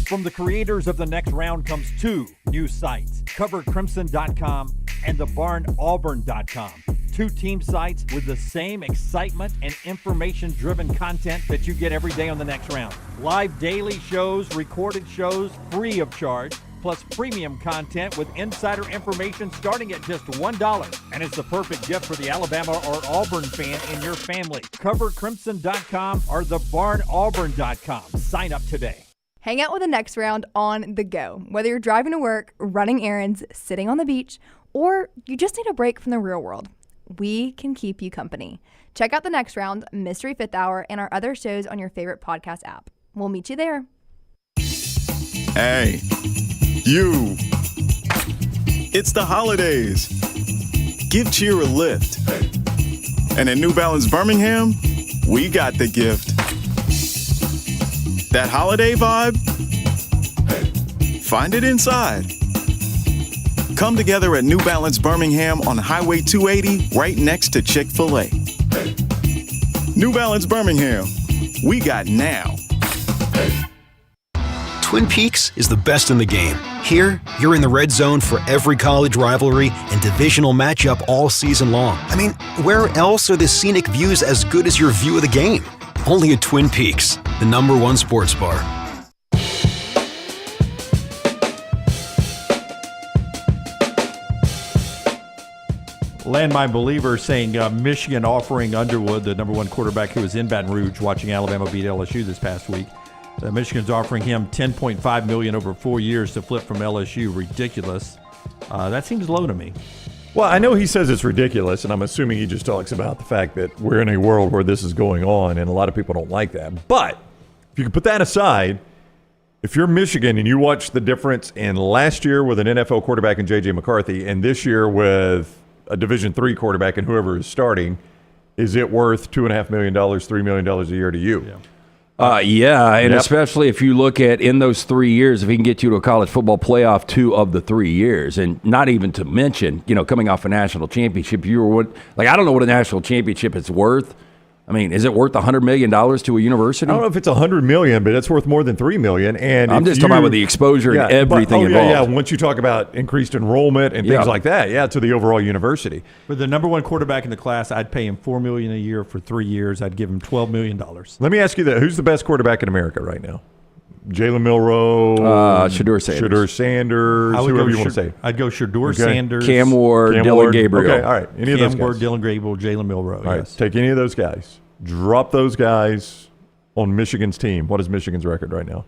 From the creators of The Next Round comes 2 new sites, CoverCrimson.com and TheBarnAuburn.com. 2 team sites with the same excitement and information-driven content that you get every day on The Next Round. Live daily shows, recorded shows, free of charge, plus premium content with insider information starting at just $1. And it's the perfect gift for the Alabama or Auburn fan in your family. CoverCrimson.com or TheBarnAuburn.com. Sign up today. Hang out with The Next Round on the go. Whether you're driving to work, running errands, sitting on the beach, or you just need a break from the real world, we can keep you company. Check out The Next Round, Mystery Fifth Hour, and our other shows on your favorite podcast app. We'll meet you there. Hey, you. It's the holidays. Give cheer a lift. And at New Balance Birmingham, we got the gift. That holiday vibe? Find it inside. Come together at New Balance Birmingham on Highway 280, right next to Chick-fil-A. New Balance Birmingham, we got now. Twin Peaks is the best in the game. Here, you're in the red zone for every college rivalry and divisional matchup all season long. I mean, where else are the scenic views as good as your view of the game? Only at Twin Peaks, the #1 sports bar. Landmine Believer saying Michigan offering Underwood, the #1 quarterback who was in Baton Rouge watching Alabama beat LSU this past week. Michigan's offering him $10.5 million over 4 years to flip from LSU. Ridiculous. That seems low to me. Well, I know he says it's ridiculous, and I'm assuming he just talks about the fact that we're in a world where this is going on, and a lot of people don't like that. But if you can put that aside, if you're Michigan and you watch the difference in last year with an NFL quarterback in J.J. McCarthy and this year with a Division III quarterback and whoever is starting, is it worth $2.5 million, $3 million a year to you? And especially if you look at in those 3 years, if he can get you to a college football playoff 2 of the 3 years, and not even to mention, coming off a national championship, I don't know what a national championship is worth, I mean, is it worth $100 million to a university? I don't know if it's $100 million, but it's worth more than $3 million. And I'm just talking about with the exposure and everything involved. Yeah. Once you talk about increased enrollment and things like that, to the overall university. For the number one quarterback in the class, I'd pay him $4 million a year for 3 years. I'd give him $12 million. Let me ask you that: who's the best quarterback in America right now? Jalen Milroe, Shedeur Sanders, whoever you want to say. I'd go Shedeur Sanders, Cam Ward, Dylan Gabriel. Okay, all right. Any of those guys? Cam Ward, Dylan Gabriel, Jalen Milroe. All right, take any of those guys. Drop those guys on Michigan's team. What is Michigan's record right now?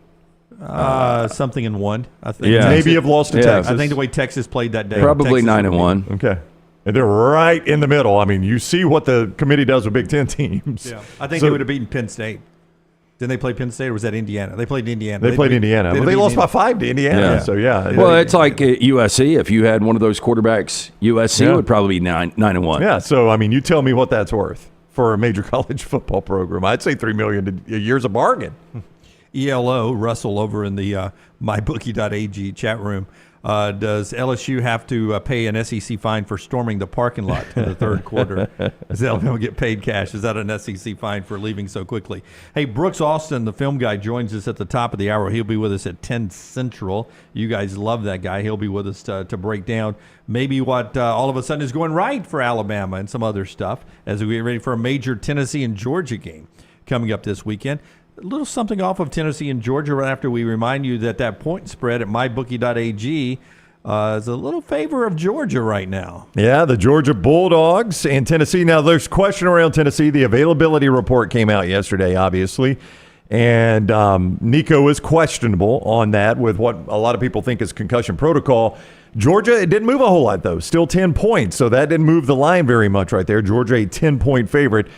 Something in 1, I think. Yeah. Maybe have lost to Texas. I think the way Texas played that day. Probably Texas 9-1. Okay. And they're right in the middle. I mean, you see what the committee does with Big Ten teams. Yeah. I think they would have beaten Penn State. Didn't they play Penn State, or was that Indiana? They played Indiana. They played Indiana. Well, they lost by 5 to Indiana. Yeah. So, yeah. Well, it's like USC. If you had one of those quarterbacks, USC would probably be 9-1. Yeah. So, I mean, you tell me what that's worth for a major college football program. I'd say $3 million a year's a bargain. ELO, Russell, over in the mybookie.ag chat room. Does LSU have to pay an SEC fine for storming the parking lot in the third quarter? Does Alabama get paid cash? Is that an SEC fine for leaving so quickly? Hey, Brooks Austin, the film guy, joins us at the top of the hour. He'll be with us at 10 Central. You guys love that guy. He'll be with us to break down maybe what all of a sudden is going right for Alabama and some other stuff as we get ready for a major Tennessee and Georgia game coming up this weekend. A little something off of Tennessee and Georgia right after we remind you that point spread at mybookie.ag is a little favor of Georgia right now. Yeah, the Georgia Bulldogs and Tennessee. Now, there's question around Tennessee. The availability report came out yesterday, obviously, and Nico is questionable on that with what a lot of people think is concussion protocol. Georgia, it didn't move a whole lot, though. Still 10 points, so that didn't move the line very much right there. Georgia, a 10-point favorite.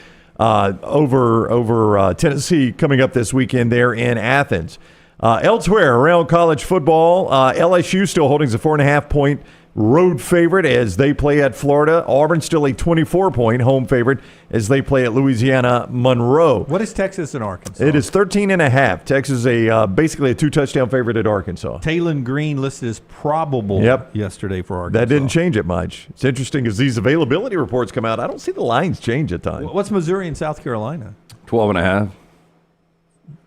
Over Tennessee coming up this weekend there in Athens. Elsewhere around college football, LSU still holding a 4.5-point road favorite as they play at Florida. Auburn still a 24-point home favorite as they play at Louisiana Monroe. What is Texas and Arkansas? It is 13.5. Texas is basically a 2-touchdown favorite at Arkansas. Talon Green listed as probable yesterday for Arkansas. That didn't change it much. It's interesting as these availability reports come out. I don't see the lines change at times. What's Missouri and South Carolina? 12.5.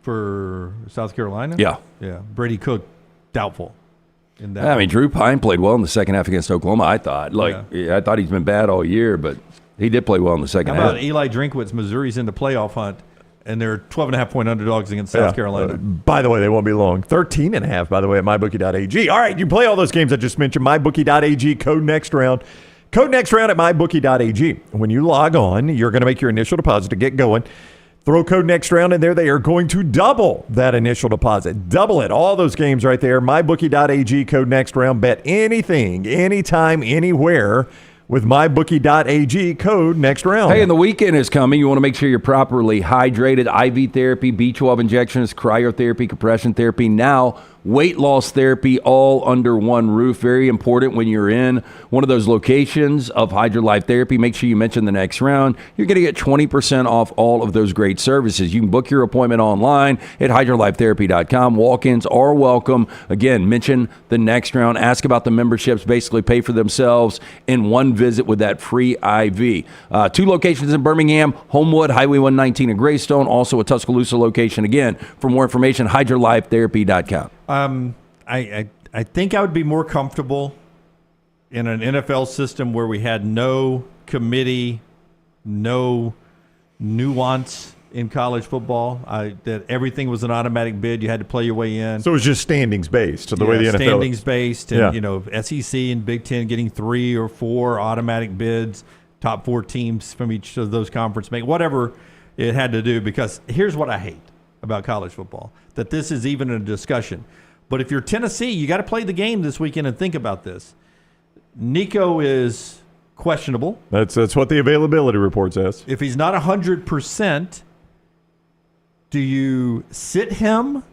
For South Carolina? Yeah. Yeah. Brady Cook, doubtful. I mean, Drew Pine played well in the second half against Oklahoma, I thought. I thought he's been bad all year, but he did play well in the second half. How about Eli Drinkwitz? Missouri's in the playoff hunt, and they're 12.5-point underdogs against South Carolina. By the way, they won't be long. 13.5, by the way, at mybookie.ag. All right, you play all those games I just mentioned. Mybookie.ag, code next round. Code next round at mybookie.ag. When you log on, you're going to make your initial deposit to get going. Throw code next round in there. They are going to double that initial deposit. Double it. All those games right there. MyBookie.ag, code next round. Bet anything, anytime, anywhere with MyBookie.ag, code next round. Hey, and the weekend is coming. You want to make sure you're properly hydrated. IV therapy, B12 injections, cryotherapy, compression therapy. Now, weight loss therapy all under one roof. Very important when you're in one of those locations of HydroLife Therapy. Make sure you mention the next round. You're going to get 20% off all of those great services. You can book your appointment online at hydrolifetherapy.com. Walk-ins are welcome. Again, mention the next round. Ask about the memberships. Basically pay for themselves in one visit with that free IV. 2 locations in Birmingham, Homewood, Highway 119 in Greystone. Also a Tuscaloosa location. Again, for more information, hydrolifetherapy.com. I think I would be more comfortable in an NFL system where we had no committee, no nuance in college football. That everything was an automatic bid. You had to play your way in. So it was just standings based to the way the NFL standings based, and SEC and Big Ten getting 3 or 4 automatic bids. Top 4 teams from each of those conference make whatever it had to do. Because here's what I hate about college football, that this is even a discussion. But if you're Tennessee, you got to play the game this weekend and think about this. Nico is questionable. That's what the availability report says. If he's not 100%, do you sit him,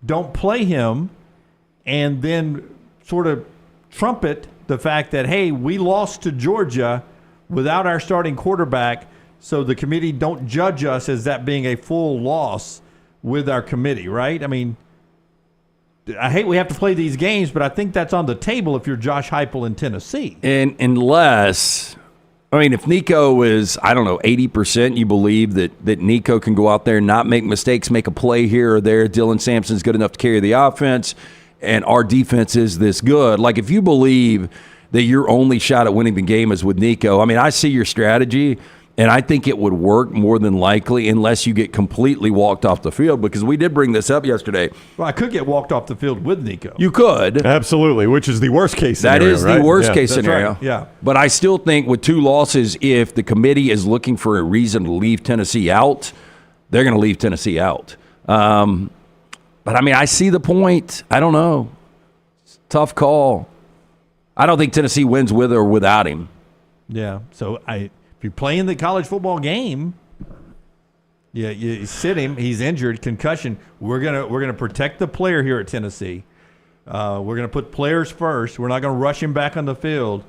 don't play him, and then sort of trumpet the fact that, hey, we lost to Georgia without our starting quarterback, so the committee don't judge us as that being a full loss with our committee, right? I mean, I hate we have to play these games, but I think that's on the table if you're Josh Heupel in Tennessee. And unless, I mean, if Nico is, 80%, you believe that Nico can go out there and not make mistakes, make a play here or there. Dylan Sampson's good enough to carry the offense, and our defense is this good. Like, if you believe that your only shot at winning the game is with Nico, I mean, I see your strategy, and I think it would work more than likely unless you get completely walked off the field, because we did bring this up yesterday. Well, I could get walked off the field with Nico. You could. Absolutely, which is the worst case scenario. That is right? the worst Yeah. case That's scenario. right. Yeah. But I still think with 2 losses, if the committee is looking for a reason to leave Tennessee out, they're going to leave Tennessee out. But, I mean, I see the point. I don't know. It's a tough call. I don't think Tennessee wins with or without him. Yeah. So if you're playing the college football game, yeah, you sit him. He's injured, concussion. We're gonna protect the player here at Tennessee. We're gonna put players first. We're not gonna rush him back on the field.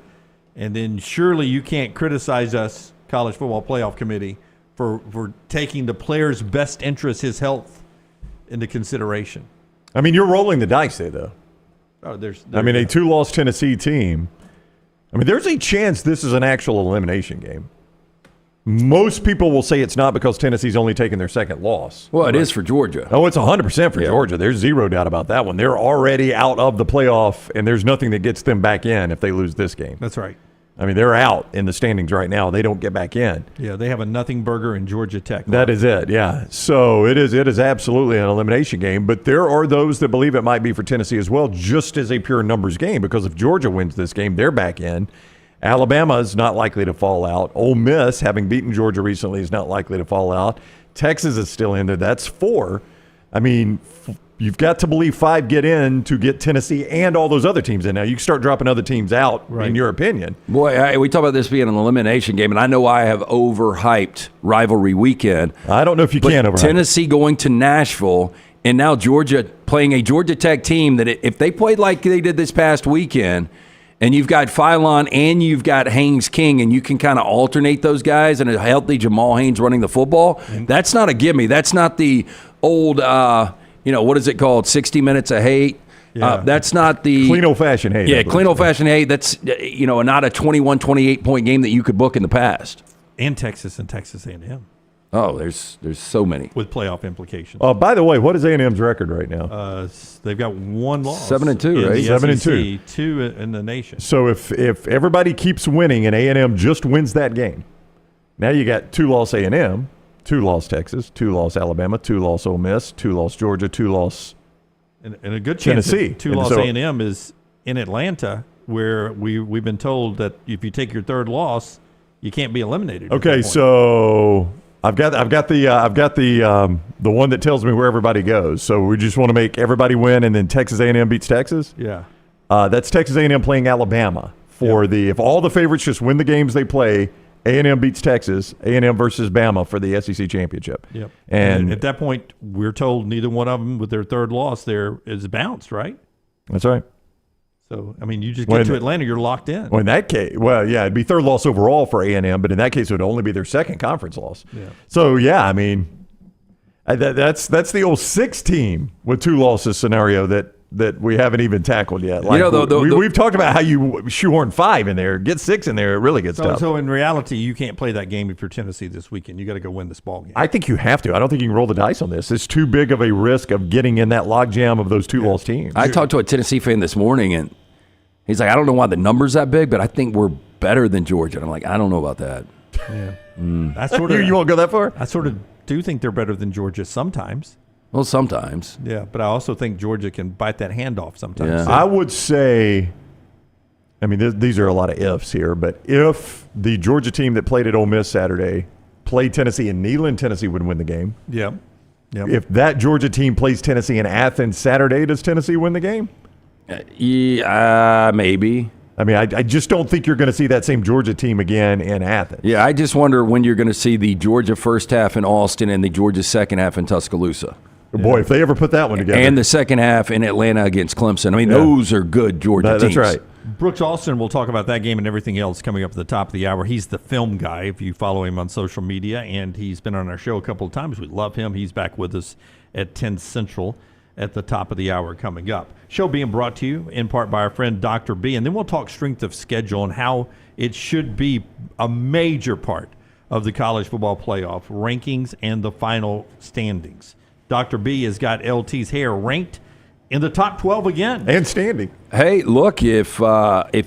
And then surely you can't criticize us, College Football Playoff Committee, for taking the player's best interest, his health, into consideration. I mean, you're rolling the dice there, though. Oh, a 2-loss Tennessee team. I mean, there's a chance this is an actual elimination game. Most people will say it's not because Tennessee's only taken their second loss. Well, it is for Georgia. Oh, it's 100% for Georgia. There's zero doubt about that one. They're already out of the playoff, and there's nothing that gets them back in if they lose this game. That's right. I mean, they're out in the standings right now. They don't get back in. Yeah, they have a nothing burger in Georgia Tech. That is it, yeah. So it is absolutely an elimination game, but there are those that believe it might be for Tennessee as well, just as a pure numbers game, because if Georgia wins this game, they're back in. Alabama is not likely to fall out. Ole Miss, having beaten Georgia recently, is not likely to fall out. Texas is still in there. That's 4. I mean, you've got to believe 5 get in to get Tennessee and all those other teams in. Now, you can start dropping other teams out, in your opinion. Boy, we talk about this being an elimination game, and I know I have overhyped rivalry weekend. I don't know if you can overhype. Tennessee going to Nashville, and now Georgia playing a Georgia Tech team that if they played like they did this past weekend, and you've got Philon and you've got Haynes King, and you can kind of alternate those guys, and a healthy Jamal Haynes running the football, that's not a gimme. That's not the old what is it called? 60 Minutes of Hate. Yeah. That's not the clean old-fashioned hate. Yeah, clean old-fashioned hate. That's not a 21, 28-point game that you could book in the past. And Texas A&M. Oh, there's so many with playoff implications. By the way, what is A&M's record right now? They've got 1 loss. 7-2, right? 7-2. 2 in the nation. So if everybody keeps winning and A&M just wins that game, now you got 2-loss A&M, 2-loss Texas, 2-loss Alabama, 2-loss Ole Miss, 2-loss Georgia, 2-loss and a good chance Tennessee. 2-loss A&M is in Atlanta, where we've been told that if you take your 3rd loss, you can't be eliminated. Okay, so I've got the one that tells me where everybody goes. So we just want to make everybody win, and then Texas A&M beats Texas. Yeah, that's Texas A&M playing Alabama for if all the favorites just win the games they play. A&M beats Texas, A&M versus Bama for the SEC championship. Yep. And at that point, we're told neither one of them with their 3rd loss there is bounced, right? That's right. So, I mean, you just get to Atlanta, you're locked in. Well, in that case, it'd be 3rd loss overall for A&M, but in that case, it would only be their 2nd conference loss. Yeah. So, I mean, that's the 06 team with 2 losses scenario that we haven't even tackled yet. Like, we've talked about how you shoehorn 5 in there, get 6 in there, it really gets tough. So in reality, you can't play that game if you're Tennessee this weekend. You got to go win this ball game. I think you have to. I don't think you can roll the dice on this. It's too big of a risk of getting in that logjam of those 2-loss teams. I talked to a Tennessee fan this morning, and he's like, I don't know why the number's that big, but I think we're better than Georgia. And I'm like, I don't know about that. Yeah. That's sort of you won't go that far? I sort of do think they're better than Georgia sometimes. Well, sometimes. Yeah, but I also think Georgia can bite that hand off sometimes. Yeah. I would say, I mean, these are a lot of ifs here, but if the Georgia team that played at Ole Miss Saturday played Tennessee in Neyland, Tennessee would win the game. Yep. If that Georgia team plays Tennessee in Athens Saturday, does Tennessee win the game? Maybe. I mean, I just don't think you're going to see that same Georgia team again in Athens. Yeah, I just wonder when you're going to see the Georgia first half in Austin and the Georgia second half in Tuscaloosa. Boy, if they ever put that one together. And the second half in Atlanta against Clemson. I mean, those are good Georgia teams. That's right. Brooks Austin will talk about that game and everything else coming up at the top of the hour. He's the film guy if you follow him on social media, and he's been on our show a couple of times. We love him. He's back with us at 10 Central. at the top of the hour coming up. Show being brought to you in part by our friend Dr. B, and then we'll talk strength of schedule and how it should be a major part of the college football playoff rankings and the final standings. Dr. B has got LT's hair ranked in the top 12 again. And standing. Hey, look, if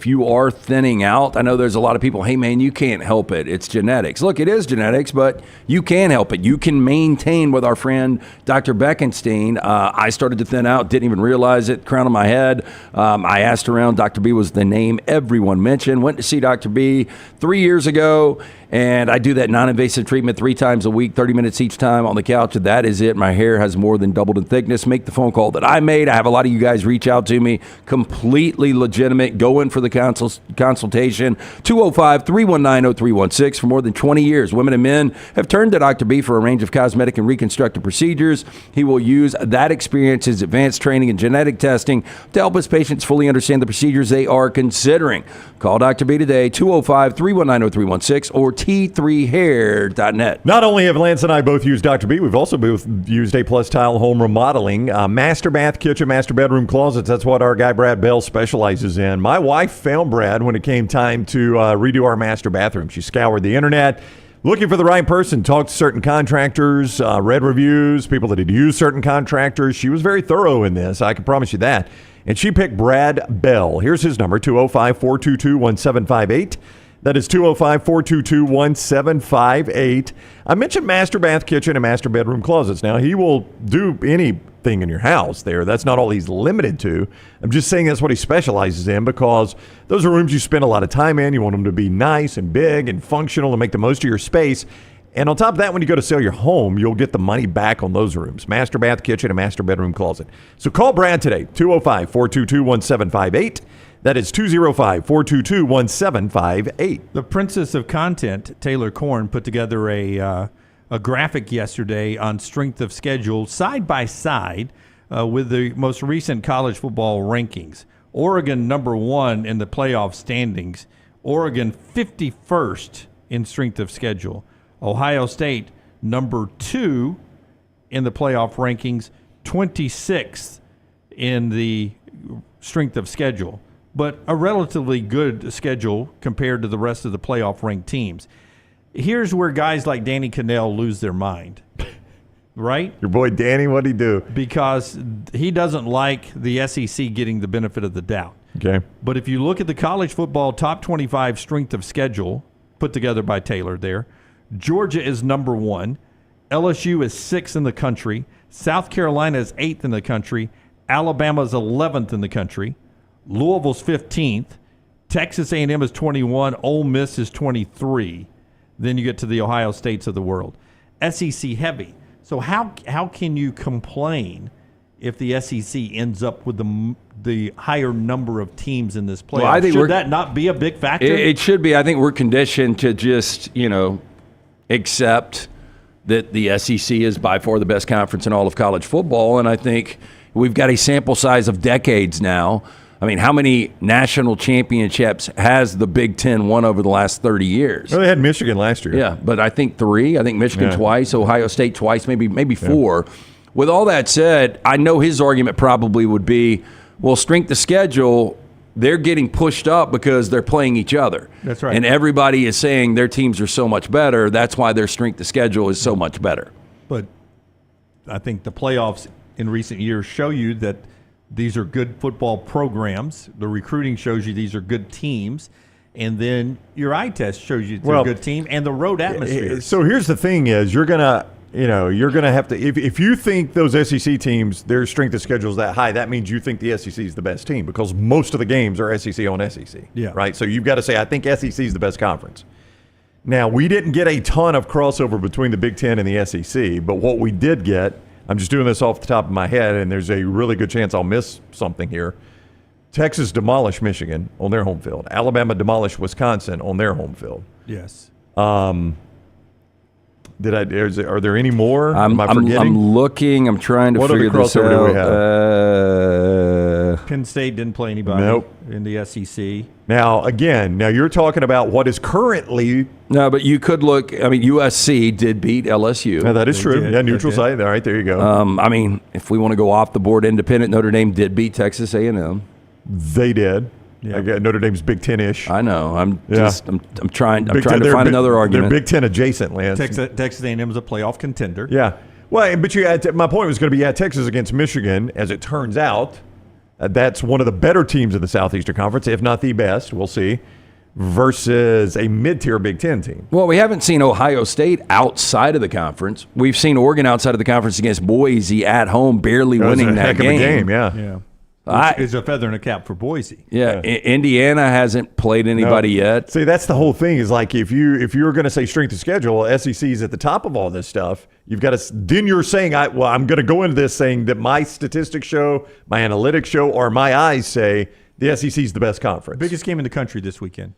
you are thinning out, I know there's a lot of people, hey, man, you can't help it. It's genetics. Look, it is genetics, but you can help it. You can maintain with our friend Dr. Beckenstein. I started to thin out, didn't even realize it, crown of my head. I asked around. Dr. B was the name everyone mentioned. Went to see Dr. B 3 years ago, and I do that non-invasive treatment 3 times a week, 30 minutes each time on the couch. That is it. My hair has more than doubled in thickness. Make the phone call that I made. I have a lot of you guys reach out to me. Completely legitimate. Go in for the consultation. 205-319-0316. For more than 20 years, women and men have turned to Dr. B for a range of cosmetic and reconstructive procedures. He will use that experience, his advanced training and genetic testing to help his patients fully understand the procedures they are considering. Call Dr. B today, 205-319-0316 or t3hair.net. Not only have Lance and I both used Dr. B, we've also both used A-Plus Tile Home Remodeling. Master bath, kitchen, master bedroom closets. That's what our guy Brad Bell specializes in. My wife found Brad when it came time to redo our master bathroom. She scoured the internet looking for the right person, talked to certain contractors, read reviews, people that had used certain contractors. She was very thorough in this, I can promise you that. And she picked Brad Bell. Here's his number, 205-422-1758. That is 205-422-1758. I mentioned master bath, kitchen, and master bedroom closets. Now, he will do anything in your house there. That's not all he's limited to. I'm just saying that's what he specializes in because those are rooms you spend a lot of time in. You want them to be nice and big and functional and make the most of your space. And on top of that, when you go to sell your home, you'll get the money back on those rooms. Master bath, kitchen, and master bedroom closet. So call Brad today, 205-422-1758. That is 205-422-1758. The princess of content, Taylor Korn, put together a graphic yesterday on strength of schedule side by side with the most recent college football rankings. Oregon number 1 in the playoff standings. Oregon 51st in strength of schedule. Ohio State number 2 in the playoff rankings, 26th in the strength of schedule. But a relatively good schedule compared to the rest of the playoff ranked teams. Here's where guys like Danny Cannell lose their mind, right? Your boy Danny, what'd he do? Because he doesn't like the SEC getting the benefit of the doubt. Okay. But if you look at the college football top 25 strength of schedule put together by Taylor there, Georgia is number 1. LSU is 6th in the country. South Carolina is 8th in the country. Alabama is 11th in the country. Louisville's 15th. Texas A&M is 21. Ole Miss is 23. Then you get to the Ohio States of the world. SEC heavy. So how can you complain if the SEC ends up with the higher number of teams in this playoff? Well, I think should that not be a big factor? It should be. I think we're conditioned to just, accept that the SEC is by far the best conference in all of college football. And I think we've got a sample size of decades now. I mean, how many national championships has the Big Ten won over the last 30 years? Well, they had Michigan last year. Yeah, but I think 3. I think Michigan twice, Ohio State twice, maybe 4. Yeah. With all that said, I know his argument probably would be, well, strength of schedule, they're getting pushed up because they're playing each other. That's right. And everybody is saying their teams are so much better. That's why their strength of schedule is so much better. But I think the playoffs in recent years show you that these are good football programs. The recruiting shows you these are good teams. And then your eye test shows you they're a good team and the road atmosphere. So here's the thing is you're going to have to, if you think those SEC teams, their strength of schedule is that high, that means you think the SEC is the best team because most of the games are SEC on SEC. Yeah. Right? So you've got to say, I think SEC is the best conference. Now, we didn't get a ton of crossover between the Big Ten and the SEC, but what we did get, I'm just doing this off the top of my head, and there's a really good chance I'll miss something here. Texas demolished Michigan on their home field. Alabama demolished Wisconsin on their home field. Yes. Are there any more? Am I forgetting? I'm looking. I'm trying to figure this out. What other crossover do we have? Penn State didn't play anybody in the SEC. Now, again, you're talking about what is currently. No, but you could look. I mean, USC did beat LSU. Yeah, that is true. Neutral site. All right, there you go. I mean, if we want to go off the board, independent, Notre Dame did beat Texas A&M. They did. Yeah. Notre Dame's Big Ten-ish. I know. I'm trying to find another argument. They're Big Ten adjacent, Lance. Texas A&M is a playoff contender. Yeah. Well, but my point was going to be Texas against Michigan. As it turns out, that's one of the better teams in the Southeastern Conference, if not the best. We'll see. Versus a mid-tier Big Ten team. Well, we haven't seen Ohio State outside of the conference. We've seen Oregon outside of the conference against Boise at home, barely winning that heck game. Of a game, yeah. It's a feather in a cap for Boise. Yeah. Indiana hasn't played anybody yet. See, that's the whole thing. Is like if you're going to say strength of schedule, SEC's at the top of all this stuff. You've got to. Then you're saying, I'm going to go into this saying that my statistics show, my analytics show, or my eyes say the SEC's the best conference. Biggest game in the country this weekend.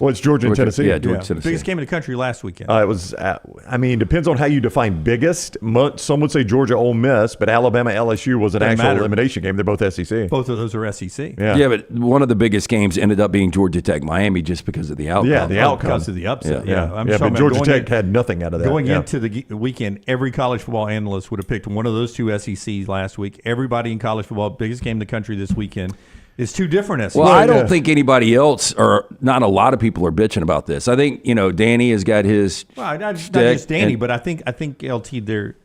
Well, it's Georgia and Tennessee. Yeah, Tennessee. Biggest game in the country last weekend. It was, depends on how you define biggest. Some would say Georgia, Ole Miss, but Alabama, LSU was an actual elimination game. They're both SEC. Both of those are SEC. Yeah, but one of the biggest games ended up being Georgia Tech, Miami, just because of the outcome. Yeah, the outcome. Because of the upset. But Georgia Tech had nothing out of that. Going into the weekend, every college football analyst would have picked one of those two SECs last week. Everybody in college football, biggest game in the country this weekend. It's two different SECs. Well, I don't think anybody else, or not a lot of people, are bitching about this. I think Danny has got his. Well, not just Danny, but I think LT there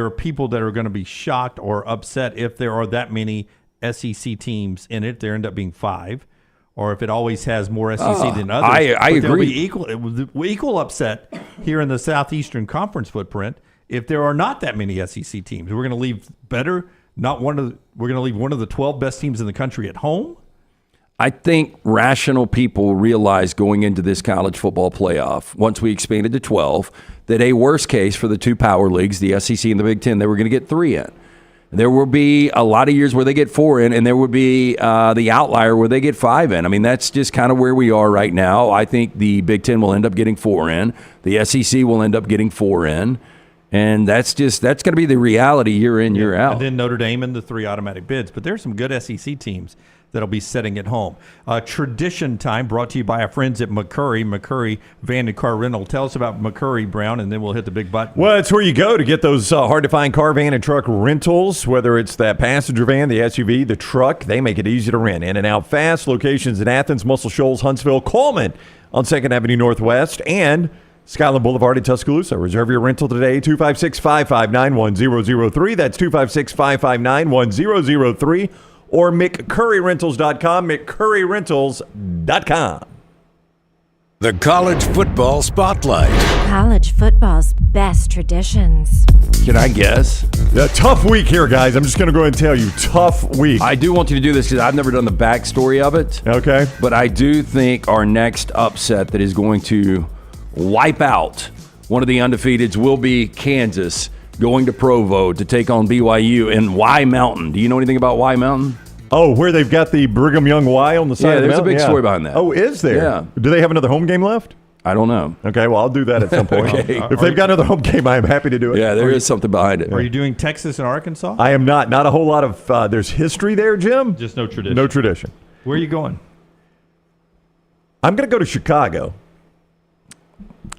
are people that are going to be shocked or upset if there are that many SEC teams in it. There end up being 5, or if it always has more SEC than others. I agree. Equal upset here in the Southeastern Conference footprint if there are not that many SEC teams. We're going to leave better. We're going to leave one of the 12 best teams in the country at home. I think rational people realize going into this college football playoff, once we expanded to 12, that a worst case for the two power leagues, the SEC and the Big Ten, they were going to get 3 in. There will be a lot of years where they get 4 in, and there would be the outlier where they get 5 in. I mean, that's just kind of where we are right now. I think the Big Ten will end up getting 4 in. The SEC will end up getting 4 in. And that's going to be the reality year in, year out. And then Notre Dame and the 3 automatic bids. But there's some good SEC teams that'll be setting at home. Tradition time brought to you by our friends at McCurry Van and Car Rental. Tell us about McCurry, Brown, and then we'll hit the big button. Well, it's where you go to get those hard-to-find car, van, and truck rentals, whether it's that passenger van, the SUV, the truck. They make it easy to rent. In and out fast. Locations in Athens, Muscle Shoals, Huntsville, Coleman on 2nd Avenue Northwest, and Skyland Boulevard in Tuscaloosa. Reserve your rental today, 256-559-1003. That's 256-559-1003. Or McCurryRentals.com, McCurryRentals.com. The College Football Spotlight. College football's best traditions. Can I guess? A tough week here, guys. I'm just going to go ahead and tell you. Tough week. I do want you to do this because I've never done the backstory of it. Okay. But I do think our next upset that is going to wipe out one of the undefeateds will be Kansas going to Provo to take on BYU in Y Mountain. Do you know anything about Y Mountain? Oh, where they've got the Brigham Young Y on the side of the mountain? Yeah, there's a big story behind that. Oh, is there? Yeah. Do they have another home game left? I don't know. Okay, well, I'll do that at some point. Okay. If they've got another home game, I am happy to do it. Yeah, there is something behind it. Are you doing Texas and Arkansas? I am not. Not a whole lot of there's history there, Jim. Just no tradition. No tradition. Where are you going? I'm going to go to Chicago.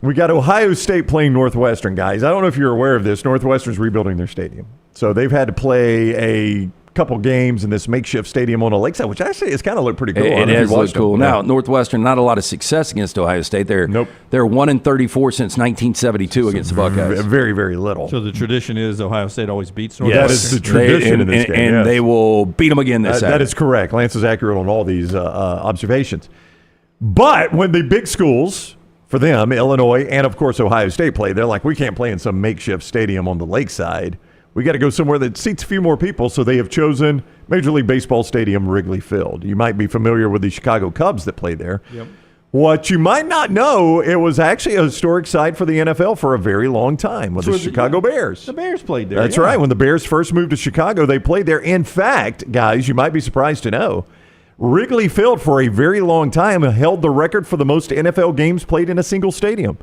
We got Ohio State playing Northwestern, guys. I don't know if you're aware of this. Northwestern's rebuilding their stadium. So they've had to play a couple games in this makeshift stadium on a lakeside, which actually has kind of looked pretty cool. It has looked cool. Yeah. Now, Northwestern, not a lot of success against Ohio State. They're 1-34 since 1972 against the Buckeyes. Very, very little. So the tradition is Ohio State always beats Northwestern? That is the tradition in this game. And they will beat them again this Saturday. That is correct. Lance is accurate on all these observations. But when the big schools, for them, Illinois and, of course, Ohio State play, they're like, we can't play in some makeshift stadium on the lakeside. We got to go somewhere that seats a few more people, so they have chosen Major League Baseball Stadium, Wrigley Field. You might be familiar with the Chicago Cubs that play there. Yep. What you might not know, it was actually a historic site for the NFL for a very long time with the Chicago Bears. The Bears played there. That's right. When the Bears first moved to Chicago, they played there. In fact, guys, you might be surprised to know, Wrigley Field for a very long time held the record for the most NFL games played in a single stadium.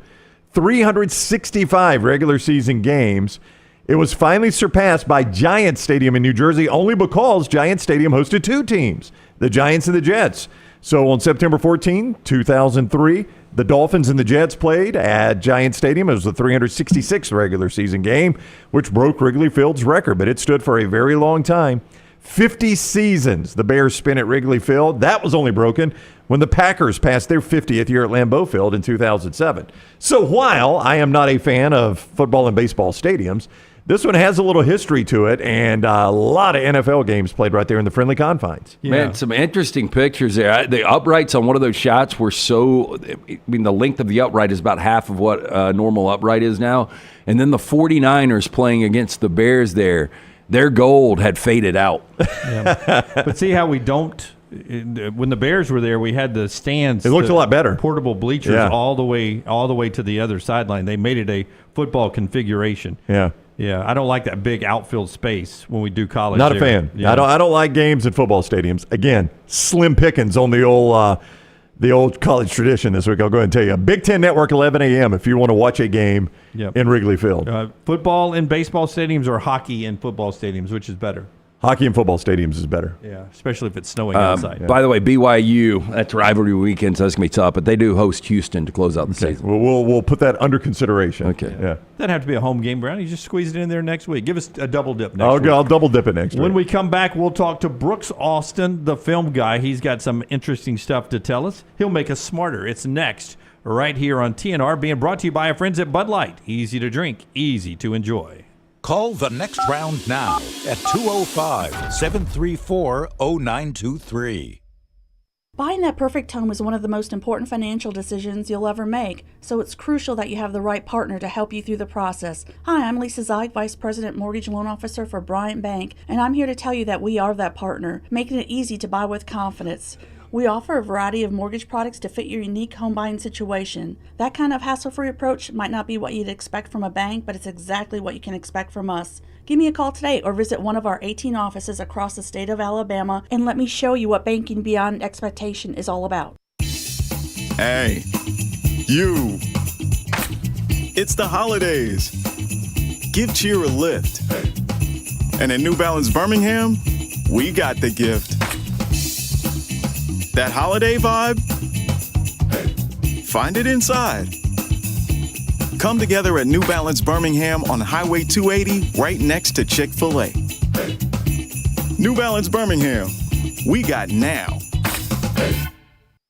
365 regular season games. It was finally surpassed by Giants Stadium in New Jersey only because Giants Stadium hosted two teams, the Giants and the Jets. So on September 14, 2003, the Dolphins and the Jets played at Giants Stadium. It was the 366th regular season game, which broke Wrigley Field's record, but it stood for a very long time. 50 seasons the Bears spent at Wrigley Field. That was only broken when the Packers passed their 50th year at Lambeau Field in 2007. So while I am not a fan of football and baseball stadiums, this one has a little history to it, and a lot of NFL games played right there in the friendly confines. Yeah. Man, some interesting pictures there. The uprights on one of those shots were the length of the upright is about half of what a normal upright is now. And then the 49ers playing against the Bears there, their gold had faded out. Yeah. But see how we don't – when the Bears were there, we had the stands. It looked a lot better. Portable bleachers all the way to the other sideline. They made it a football configuration. Yeah. Yeah, I don't like that big outfield space when we do college. Not a fan. Yeah. I don't like games in football stadiums. Again, slim pickings on the old college tradition this week. I'll go ahead and tell you. Big Ten Network, 11 a.m. if you want to watch a game in Wrigley Field. Football in baseball stadiums or hockey in football stadiums, which is better? Hockey in football stadiums is better. Yeah, especially if it's snowing outside. By the way, BYU, that's rivalry weekend, so that's going to be tough, but they do host Houston to close out the season. We'll put that under consideration. Okay. Yeah. Doesn't have to be a home game, Brown. You just squeeze it in there next week. Give us a double dip next week. I'll double dip it next week. When we come back, we'll talk to Brooks Austin, the film guy. He's got some interesting stuff to tell us. He'll make us smarter. It's next, right here on TNR, being brought to you by our friends at Bud Light. Easy to drink, easy to enjoy. Call the next round now at 205-734-0923. Buying that perfect home is one of the most important financial decisions you'll ever make, so it's crucial that you have the right partner to help you through the process. Hi, I'm Lisa Zeig, Vice President Mortgage Loan Officer for Bryant Bank, and I'm here to tell you that we are that partner, making it easy to buy with confidence. We offer a variety of mortgage products to fit your unique home buying situation. That kind of hassle-free approach might not be what you'd expect from a bank, but it's exactly what you can expect from us. Give me a call today or visit one of our 18 offices across the state of Alabama and let me show you what banking beyond expectation is all about. Hey, you. It's the holidays. Give cheer a lift. And at New Balance Birmingham, we got the gift. That holiday vibe? Find it inside. Come together at New Balance Birmingham on Highway 280 right next to Chick-fil-A. New Balance Birmingham. We got now.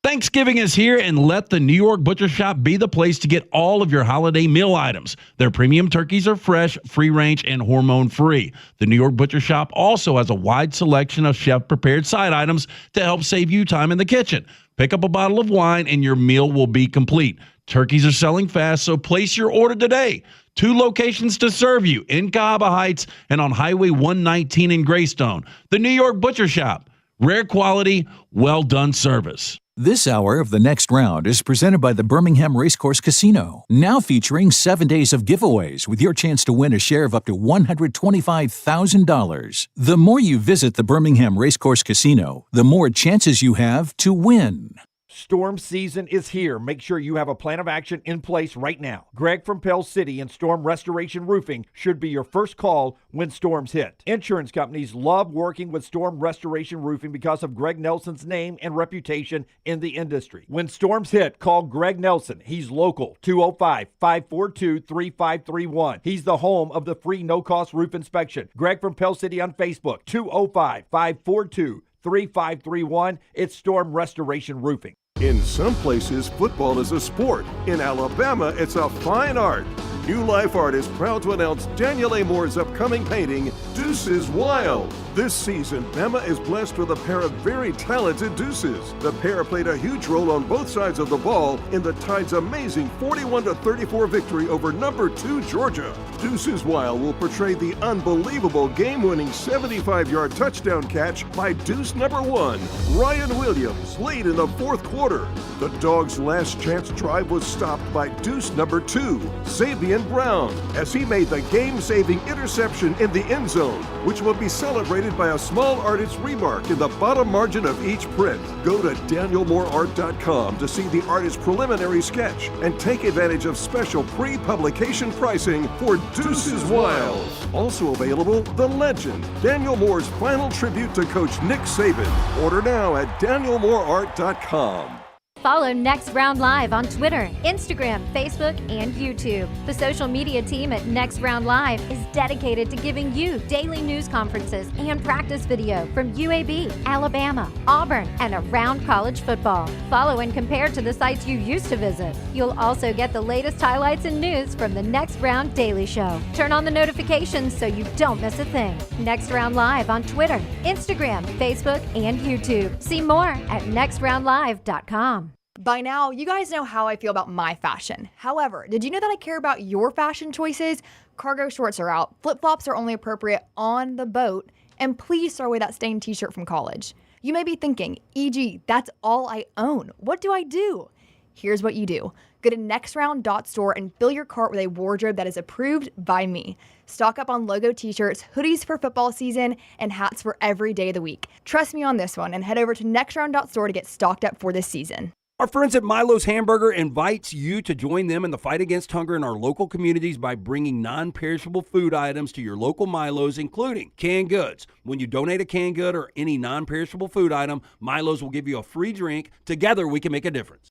Thanksgiving is here, and let the New York Butcher Shop be the place to get all of your holiday meal items. Their premium turkeys are fresh, free-range, and hormone-free. The New York Butcher Shop also has a wide selection of chef-prepared side items to help save you time in the kitchen. Pick up a bottle of wine, and your meal will be complete. Turkeys are selling fast, so place your order today. 2 locations to serve you, in Cahaba Heights and on Highway 119 in Greystone. The New York Butcher Shop. Rare quality, well-done service. This hour of The Next Round is presented by the Birmingham Racecourse Casino, now featuring 7 days of giveaways with your chance to win a share of up to $125,000. The more you visit the Birmingham Racecourse Casino, the more chances you have to win. Storm season is here. Make sure you have a plan of action in place right now. Greg from Pell City and Storm Restoration Roofing should be your first call when storms hit. Insurance companies love working with Storm Restoration Roofing because of Greg Nelson's name and reputation in the industry. When storms hit, call Greg Nelson. He's local, 205-542-3531. He's the home of the free no-cost roof inspection. Greg from Pell City on Facebook, 205-542-3531. It's Storm Restoration Roofing. In some places, football is a sport. In Alabama, it's a fine art. New Life Art is proud to announce Daniel A. Moore's upcoming painting, Deuces Wild. This season, Bama is blessed with a pair of very talented deuces. The pair played a huge role on both sides of the ball in the Tide's amazing 41-34 victory over number 2 Georgia. Deuces Wild will portray the unbelievable game-winning 75-yard touchdown catch by deuce number 1, Ryan Williams, late in the fourth quarter. The Dogs' last chance drive was stopped by deuce number 2, Xavier Ryan Brown as he made the game-saving interception in the end zone, which will be celebrated by a small artist's remark in the bottom margin of each print. Go to danielmooreart.com to see the artist's preliminary sketch and take advantage of special pre-publication pricing for Deuces Wild. Also available, The Legend, Daniel Moore's final tribute to Coach Nick Saban. Order now at danielmooreart.com. Follow Next Round Live on Twitter, Instagram, Facebook, and YouTube. The social media team at Next Round Live is dedicated to giving you daily news conferences and practice video from UAB, Alabama, Auburn, and around college football. Follow and compare to the sites you used to visit. You'll also get the latest highlights and news from the Next Round Daily Show. Turn on the notifications so you don't miss a thing. Next Round Live on Twitter, Instagram, Facebook, and YouTube. See more at nextroundlive.com. By now, you guys know how I feel about my fashion. However, did you know that I care about your fashion choices? Cargo shorts are out, flip-flops are only appropriate on the boat, and please throw away that stained t-shirt from college. You may be thinking, EG, that's all I own. What do I do? Here's what you do. Go to nextround.store and fill your cart with a wardrobe that is approved by me. Stock up on logo t-shirts, hoodies for football season, and hats for every day of the week. Trust me on this one and head over to nextround.store to get stocked up for this season. Our friends at Milo's Hamburger invites you to join them in the fight against hunger in our local communities by bringing non-perishable food items to your local Milo's, including canned goods. When you donate a canned good or any non-perishable food item, Milo's will give you a free drink. Together, we can make a difference.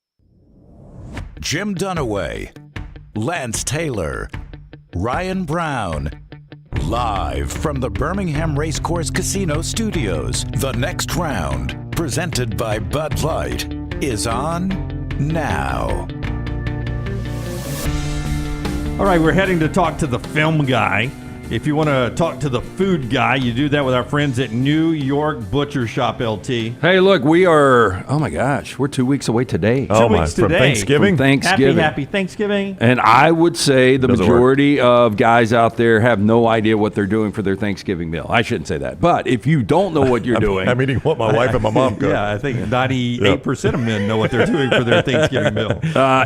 Jim Dunaway, Lance Taylor, Ryan Brown. Live from the Birmingham Racecourse Casino Studios, the next round, presented by Bud Light, is on now. All right, we're heading to talk to the film guy. If you want to talk to the food guy, you do that with our friends at New York Butcher Shop, LT. Hey, look, we are, oh my gosh, we're 2 weeks away today. From Thanksgiving? From Thanksgiving. Happy Thanksgiving. And I would say the majority of guys out there have no idea what they're doing for their Thanksgiving meal. I shouldn't say that. But if you don't know what you're doing. I'm eating what my wife and my mom cook. Yeah, I think 98% of men know what they're doing for their Thanksgiving meal.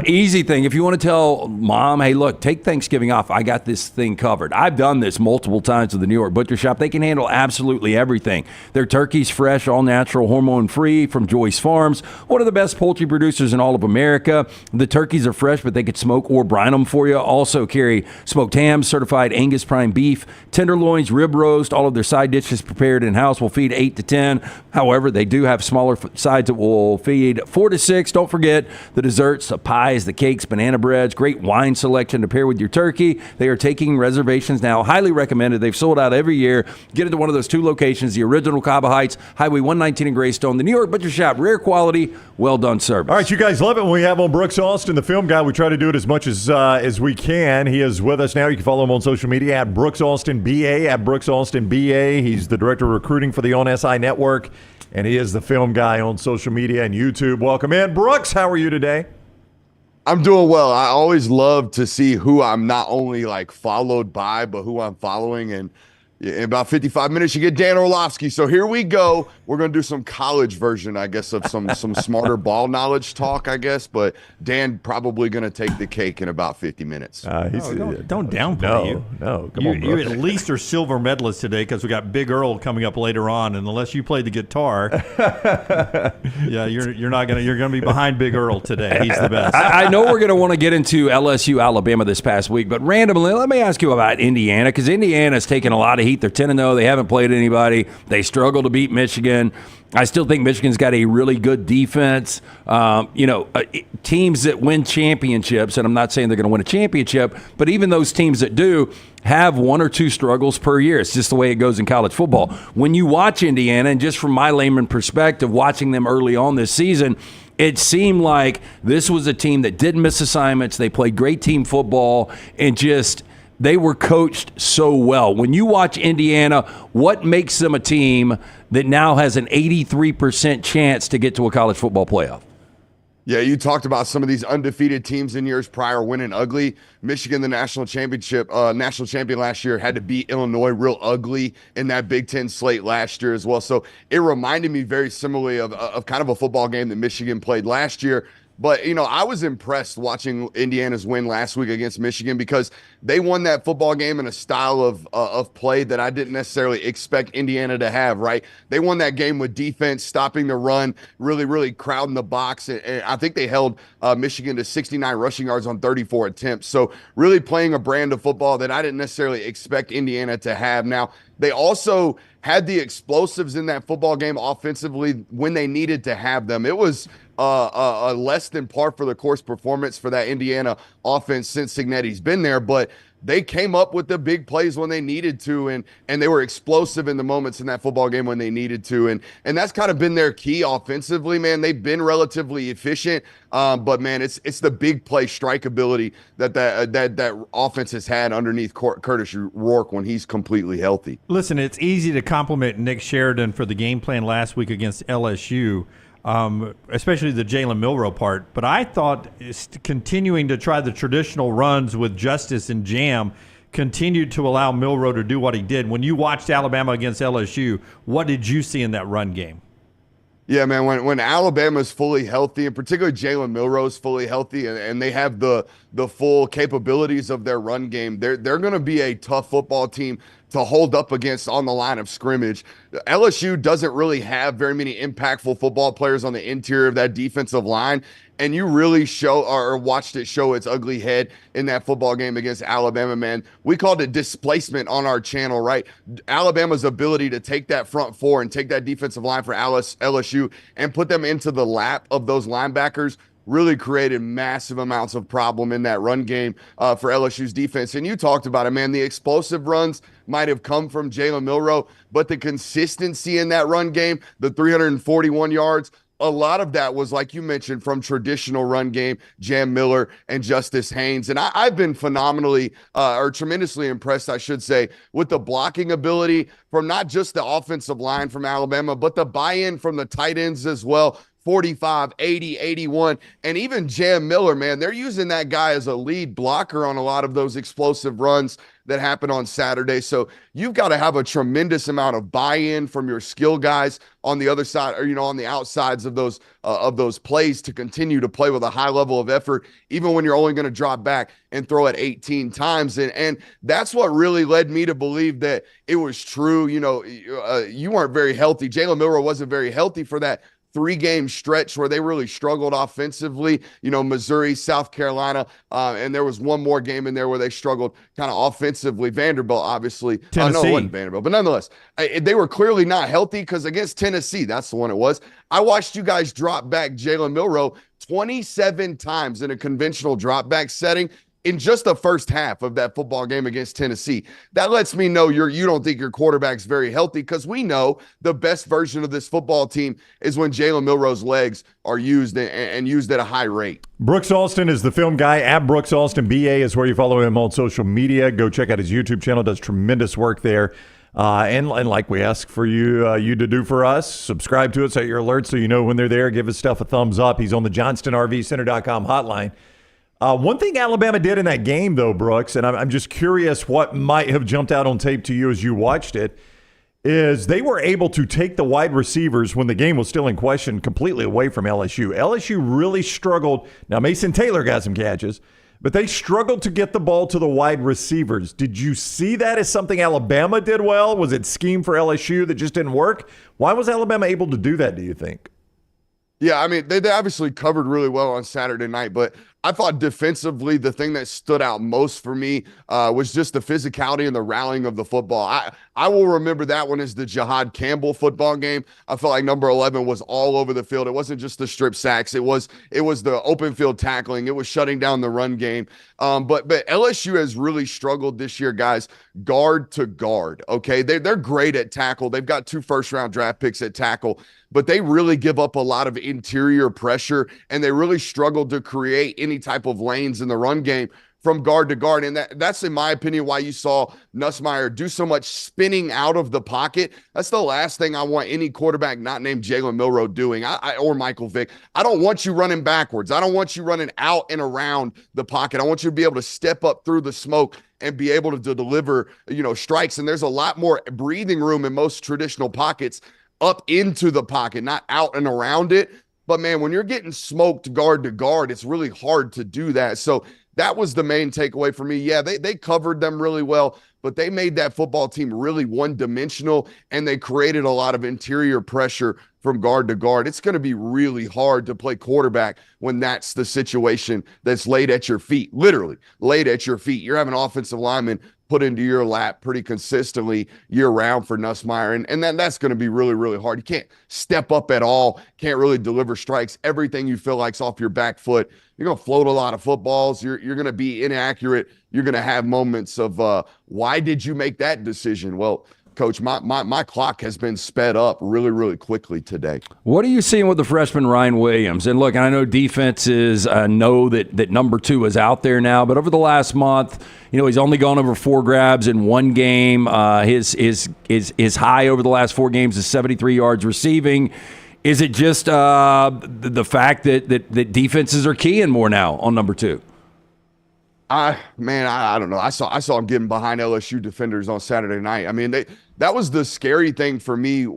Easy thing. If you want to tell mom, hey, look, take Thanksgiving off. I got this thing covered. I've done this multiple times with the New York Butcher Shop. They can handle absolutely everything. Their turkey's fresh, all natural, hormone free from Joyce Farms, one of the best poultry producers in all of America. The turkeys are fresh, but they could smoke or brine them for you. Also carry smoked ham, certified Angus prime beef, tenderloins, rib roast. All of their side dishes prepared in-house will feed 8 to 10. However, they do have smaller sides that will feed 4 to 6. Don't forget the desserts, the pies, the cakes, banana breads, great wine selection to pair with your turkey. They are taking reservations now. Highly recommended. They've sold out every year. Get into one of those two locations, the original Cabo Heights, Highway 119 in Greystone. The New York Butcher Shop, rare quality, well done service. All right, you guys love it when we have on Brooks Austin, the film guy. We try to do it as much as we can. He is with us now. You can follow him on social media at Brooks Austin BA, at Brooks Austin BA. He's the director of recruiting for the On SI Network, and he is the film guy on social media and YouTube. Welcome in. Brooks, how are you today? I'm doing well. I always love to see who I'm not only like followed by, but who I'm following. And in about 55 minutes, you get Dan Orlovsky. So here we go. We're going to do some college version, I guess, of some smarter ball knowledge talk, I guess. But Dan probably going to take the cake in about 50 minutes. Don't downplay you. No, come you, on, you at least are silver medalists today because we got Big Earl coming up later on, and unless you play the guitar, yeah, you're not gonna. You're gonna be behind Big Earl today. He's the best. I know we're going to want to get into LSU, Alabama this past week, but randomly, let me ask you about Indiana, because Indiana's taken a lot of heat. They're 10-0. They haven't played anybody. They struggle to beat Michigan. I still think Michigan's got a really good defense. Teams that win championships, and I'm not saying they're going to win a championship, but even those teams that do have one or two struggles per year. It's just the way it goes in college football. When you watch Indiana, and just from my layman perspective, watching them early on this season, it seemed like this was a team that didn't miss assignments. They played great team football, and just they were coached so well. When you watch Indiana, what makes them a team that now has an 83% chance to get to a college football playoff? Yeah, you talked about some of these undefeated teams in years prior winning ugly. Michigan, the national champion last year, had to beat Illinois real ugly in that Big Ten slate last year as well. So it reminded me very similarly of kind of a football game that Michigan played last year. But, I was impressed watching Indiana's win last week against Michigan because they won that football game in a style of play that I didn't necessarily expect Indiana to have, right? They won that game with defense, stopping the run, really, really crowding the box. And I think they held Michigan to 69 rushing yards on 34 attempts. So really playing a brand of football that I didn't necessarily expect Indiana to have. Now, they also had the explosives in that football game offensively when they needed to have them. It was a less than par for the course performance for that Indiana offense since Cignetti's been there, but they came up with the big plays when they needed to, and they were explosive in the moments in that football game when they needed to, and that's kind of been their key offensively, man. They've been relatively efficient, but man, it's the big play strike ability that offense has had underneath Curtis Rourke when he's completely healthy. Listen, it's easy to compliment Nick Sheridan for the game plan last week against LSU. Especially the Jalen Milroe part. But I thought continuing to try the traditional runs with Justice and Jam continued to allow Milroe to do what he did. When you watched Alabama against LSU, what did you see in that run game? Yeah, man, when Alabama's fully healthy, and particularly Jalen Milroe's fully healthy, and they have the full capabilities of their run game, they're going to be a tough football team to hold up against on the line of scrimmage. LSU doesn't really have very many impactful football players on the interior of that defensive line, and you really watched it show its ugly head in that football game against Alabama, man. We called it displacement on our channel, right? Alabama's ability to take that front four and take that defensive line for LSU and put them into the lap of those linebackers really created massive amounts of problem in that run game for LSU's defense. And you talked about it, man. The explosive runs might have come from Jalen Milroe, but the consistency in that run game, the 341 yards, a lot of that was, like you mentioned, from traditional run game, Jam Miller and Justice Haynes. And I've been tremendously impressed, I should say, with the blocking ability from not just the offensive line from Alabama, but the buy-in from the tight ends as well. 45, 80, 81, and even Jam Miller, man, they're using that guy as a lead blocker on a lot of those explosive runs that happen on Saturday. So you've got to have a tremendous amount of buy-in from your skill guys on the other side, or on the outsides of those plays to continue to play with a high level of effort, even when you're only going to drop back and throw it 18 times. And that's what really led me to believe that it was true. You weren't very healthy. Jalen Milroe wasn't very healthy for that 3-game stretch where they really struggled offensively, Missouri, South Carolina, and there was one more game in there where they struggled kind of offensively. Vanderbilt, obviously. Tennessee. No, it wasn't Vanderbilt, but nonetheless, they were clearly not healthy because against Tennessee, that's the one it was. I watched you guys drop back Jalen Milroe 27 times in a conventional drop back setting in just the first half of that football game against Tennessee. That lets me know you don't think your quarterback's very healthy, because we know the best version of this football team is when Jalen Milroe's legs are used and used at a high rate. Brooks Alston is the film guy. At Brooks Alston BA is where you follow him on social media. Go check out his YouTube channel. Does tremendous work there. And like we ask for you to do for us, subscribe to it, set your alerts so you know when they're there. Give his stuff a thumbs up. He's on the JohnstonRVCenter.com hotline. One thing Alabama did in that game, though, Brooks, and I'm just curious what might have jumped out on tape to you as you watched it, is they were able to take the wide receivers when the game was still in question completely away from LSU. LSU really struggled. Now, Mason Taylor got some catches, but they struggled to get the ball to the wide receivers. Did you see that as something Alabama did well? Was it scheme for LSU that just didn't work? Why was Alabama able to do that, do you think? Yeah, I mean, they obviously covered really well on Saturday night, but I thought defensively the thing that stood out most for me was just the physicality and the rallying of the football. I will remember that one as the Jahad Campbell football game. I felt like number 11 was all over the field. It wasn't just the strip sacks. It was the open field tackling. It was shutting down the run game. But LSU has really struggled this year, guys, guard to guard. Okay, they're great at tackle. They've got 2 first-round draft picks at tackle, but they really give up a lot of interior pressure, and they really struggle to create any type of lanes in the run game from guard to guard. And that's, in my opinion, why you saw Nussmeier do so much spinning out of the pocket. That's the last thing I want any quarterback not named Jalen Milroe doing, or Michael Vick. I don't want you running backwards. I don't want you running out and around the pocket. I want you to be able to step up through the smoke and be able to deliver, strikes. And there's a lot more breathing room in most traditional pockets up into the pocket, not out and around it. But, man, when you're getting smoked guard to guard, it's really hard to do that. So that was the main takeaway for me. Yeah, they covered them really well, but they made that football team really one-dimensional, and they created a lot of interior pressure from guard to guard. It's going to be really hard to play quarterback when that's the situation that's laid at your feet, literally laid at your feet. You're having offensive linemen put into your lap pretty consistently year-round for Nussmeier, and that's going to be really, really hard. You can't step up at all, can't really deliver strikes. Everything you feel like's off your back foot. You're going to float a lot of footballs. You're going to be inaccurate. You're going to have moments of, why did you make that decision? Well, Coach, my clock has been sped up really, really quickly today. What are you seeing with the freshman Ryan Williams? And look, I know defenses know that number 2 is out there now, but over the last month, he's only gone over 4 grabs in one game. His high over the last 4 games is 73 yards receiving. Is it just the fact that defenses are keying more now on number 2? I don't know. I saw him getting behind LSU defenders on Saturday night. I mean, that was the scary thing for me.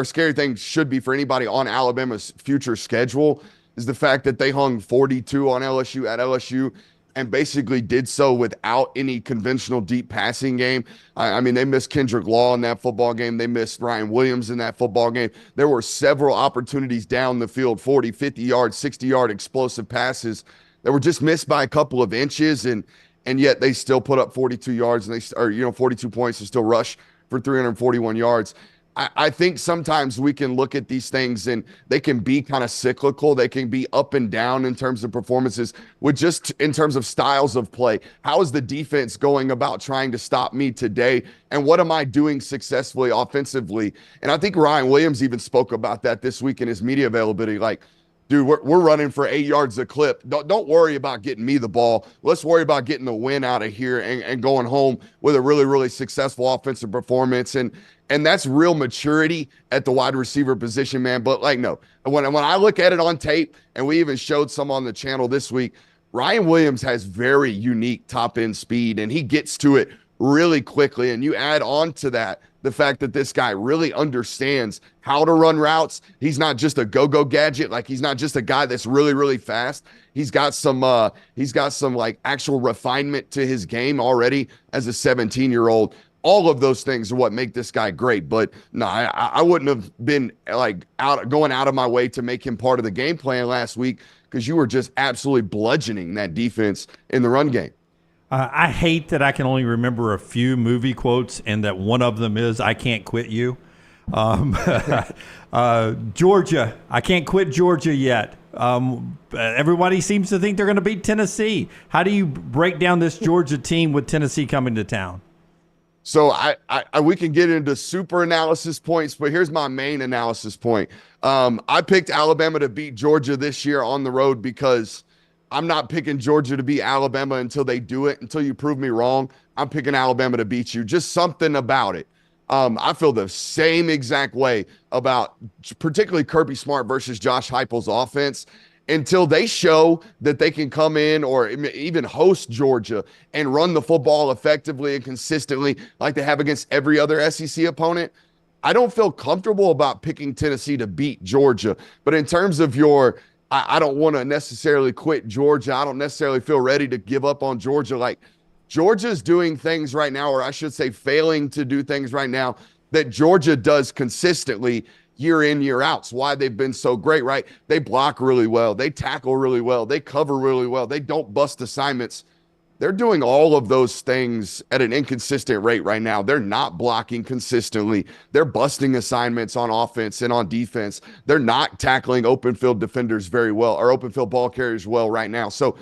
Scary thing should be for anybody on Alabama's future schedule is the fact that they hung 42 on LSU at LSU and basically did so without any conventional deep passing game. I mean, they missed Kendrick Law in that football game. They missed Ryan Williams in that football game. There were several opportunities down the field, 40, 50-yard, 60-yard explosive passes that were just missed by a couple of inches, and yet they still put up 42 yards and 42 points and still rush for 341 yards. I think sometimes we can look at these things and they can be kind of cyclical. They can be up and down in terms of performances with just in terms of styles of play. How is the defense going about trying to stop me today? And what am I doing successfully offensively? And I think Ryan Williams even spoke about that this week in his media availability. Like, dude, we're running for 8 yards a clip. Don't worry about getting me the ball. Let's worry about getting the win out of here and going home with a really, really successful offensive performance. And that's real maturity at the wide receiver position, man. But, no, when I look at it on tape, and we even showed some on the channel this week, Ryan Williams has very unique top-end speed, and he gets to it really quickly. And you add on to that the fact that this guy really understands how to run routes. He's not just a go-go gadget. Like, he's not just a guy that's really, really fast. He's got some actual refinement to his game already as a 17-year-old. All of those things are what make this guy great. But no, I wouldn't have been going out of my way to make him part of the game plan last week because you were just absolutely bludgeoning that defense in the run game. I hate that I can only remember a few movie quotes and that one of them is, "I can't quit you." Georgia, I can't quit Georgia yet. Everybody seems to think they're going to beat Tennessee. How do you break down this Georgia team with Tennessee coming to town? So we can get into super analysis points, but here's my main analysis point. I picked Alabama to beat Georgia this year on the road because I'm not picking Georgia to beat Alabama until they do it, until you prove me wrong. I'm picking Alabama to beat you. Just something about it. I feel the same exact way about particularly Kirby Smart versus Josh Heupel's offense until they show that they can come in or even host Georgia and run the football effectively and consistently like they have against every other SEC opponent. I don't feel comfortable about picking Tennessee to beat Georgia. But in terms of I don't want to necessarily quit Georgia. I don't necessarily feel ready to give up on Georgia. Like, Georgia's doing things right now, or I should say failing to do things right now that Georgia does consistently year in, year out. It's why they've been so great, right? They block really well. They tackle really well. They cover really well. They don't bust assignments. They're doing all of those things at an inconsistent rate right now. They're not blocking consistently. They're busting assignments on offense and on defense. They're not tackling open field defenders very well or open field ball carriers well right now. So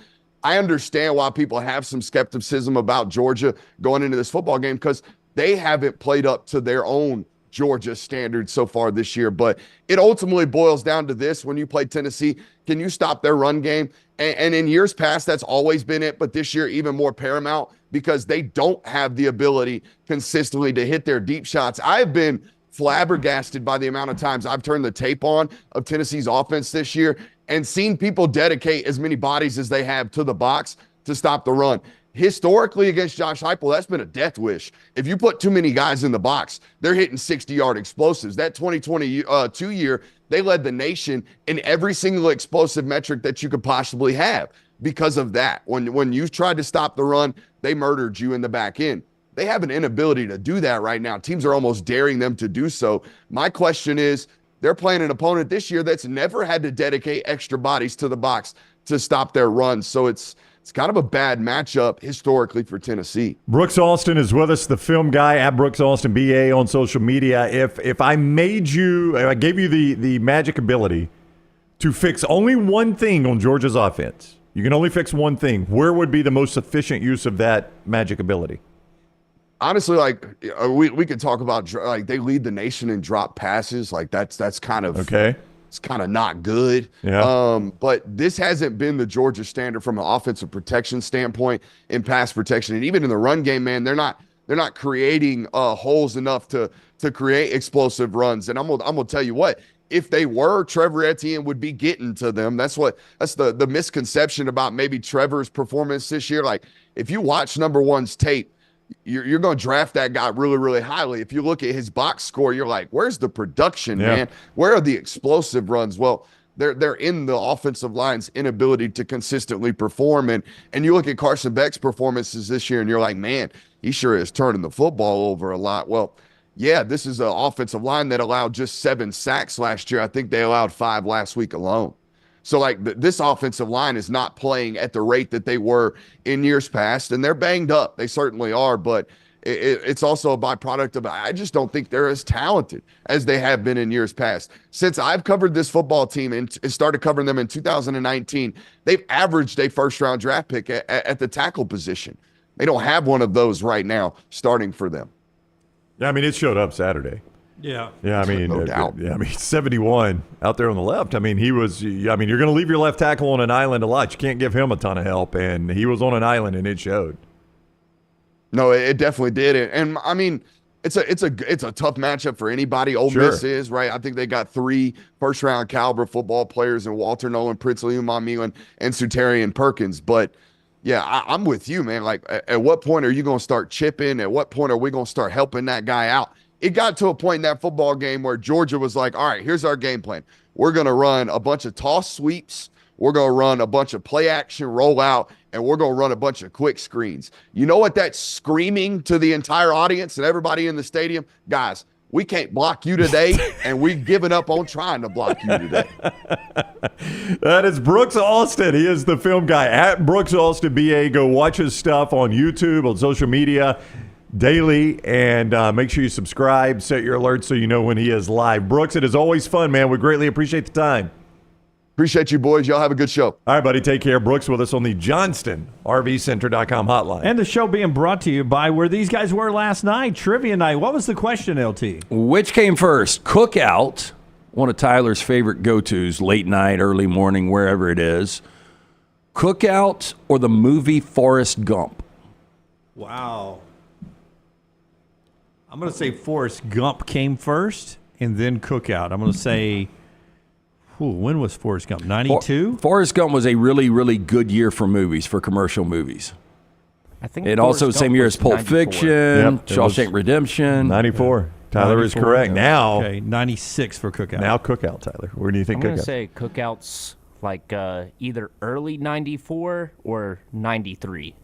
I understand why people have some skepticism about Georgia going into this football game because they haven't played up to their own Georgia standards so far this year. But it ultimately boils down to this. When you play Tennessee, can you stop their run game? And in years past, that's always been it. But this year, even more paramount because they don't have the ability consistently to hit their deep shots. I've been flabbergasted by the amount of times I've turned the tape on of Tennessee's offense this year and seen people dedicate as many bodies as they have to the box to stop the run. historically against Josh Heupel, that's been a death wish. If you put too many guys in the box, they're hitting 60-yard explosives. That 2022 year, they led the nation in every single explosive metric that you could possibly have because of that. When you tried to stop the run, they murdered you in the back end. They have an inability to do that right now. Teams are almost daring them to do so. My question is, they're playing an opponent this year that's never had to dedicate extra bodies to the box to stop their runs. So it's kind of a bad matchup historically for Tennessee. Brooks Austin is with us, the film guy at Brooks Austin BA on social media. If I gave you the magic ability to fix only one thing on Georgia's offense, you can only fix one thing, where would be the most efficient use of that magic ability? Honestly, like we could talk about, like, they lead the nation in drop passes. Like that's kind of okay. It's kind of not good. Yeah. But this hasn't been the Georgia standard from an offensive protection standpoint in pass protection, and even in the run game, man, they're not creating holes enough to create explosive runs. And I'm gonna tell you what. If they were, Trevor Etienne would be getting to them. That's the misconception about maybe Trevor's performance this year. Like, if you watch number one's tape, you're going to draft that guy really, really highly. If you look at his box score, you're like, where's the production, man? Where are the explosive runs? Well, they're in the offensive line's inability to consistently perform. And you look at Carson Beck's performances this year, and you're like, man, he sure is turning the football over a lot. Well, yeah, this is an offensive line that allowed just 7 sacks last year. I think they allowed 5 last week alone. So, like, this offensive line is not playing at the rate that they were in years past, and they're banged up. They certainly are, but it's also a byproduct of, I just don't think they're as talented as they have been in years past. Since I've covered this football team and started covering them in 2019, they've averaged a first-round draft pick at the tackle position. They don't have one of those right now starting for them. Yeah, I mean, it showed up Saturday. Yeah. Yeah, I mean, no doubt. Yeah, I mean, 71 out there on the left. I mean, you're going to leave your left tackle on an island a lot. You can't give him a ton of help, and he was on an island, and it showed. No, it definitely did. And I mean, it's a tough matchup for anybody. Ole Miss is, right? I think they got 3 first-round caliber football players in Walter Nolan, Princely Umar-Milan, and Sutarian Perkins. But, yeah, I'm with you, man. Like, at what point are you going to start chipping? At what point are we going to start helping that guy out? It got to a point in that football game where Georgia was like, all right, here's our game plan. We're going to run a bunch of toss sweeps. We're going to run a bunch of play action rollout, and we're going to run a bunch of quick screens. You know what that's screaming to the entire audience and everybody in the stadium? Guys, we can't block you today, and we've given up on trying to block you today. That is Brooks Austin. He is the film guy at Brooks Austin BA. Go watch his stuff on YouTube, on social media daily, and make sure you subscribe, set your alerts so you know when he is live. Brooks, it is always fun, man. We greatly appreciate the time. Appreciate you, boys. Y'all have a good show. All right, buddy. Take care. Brooks with us on the JohnstonRVCenter.com hotline. And the show being brought to you by where these guys were last night, Trivia Night. What was the question, LT? Which came first? Cookout, one of Tyler's favorite go-tos, late night, early morning, wherever it is. Cookout or the movie Forrest Gump? Wow. I'm going to say Forrest Gump came first and then Cookout. I'm going to say, when was Forrest Gump? 92? Forrest Gump was a really, really good year for movies, for commercial movies. I think it also same year as Pulp Fiction, Shawshank Redemption. 94. Tyler is correct. Now, okay, 96 for Cookout. Now Cookout, Tyler. Where do you think I'm going Cookout? to say Cookout's like either early 94 or 93.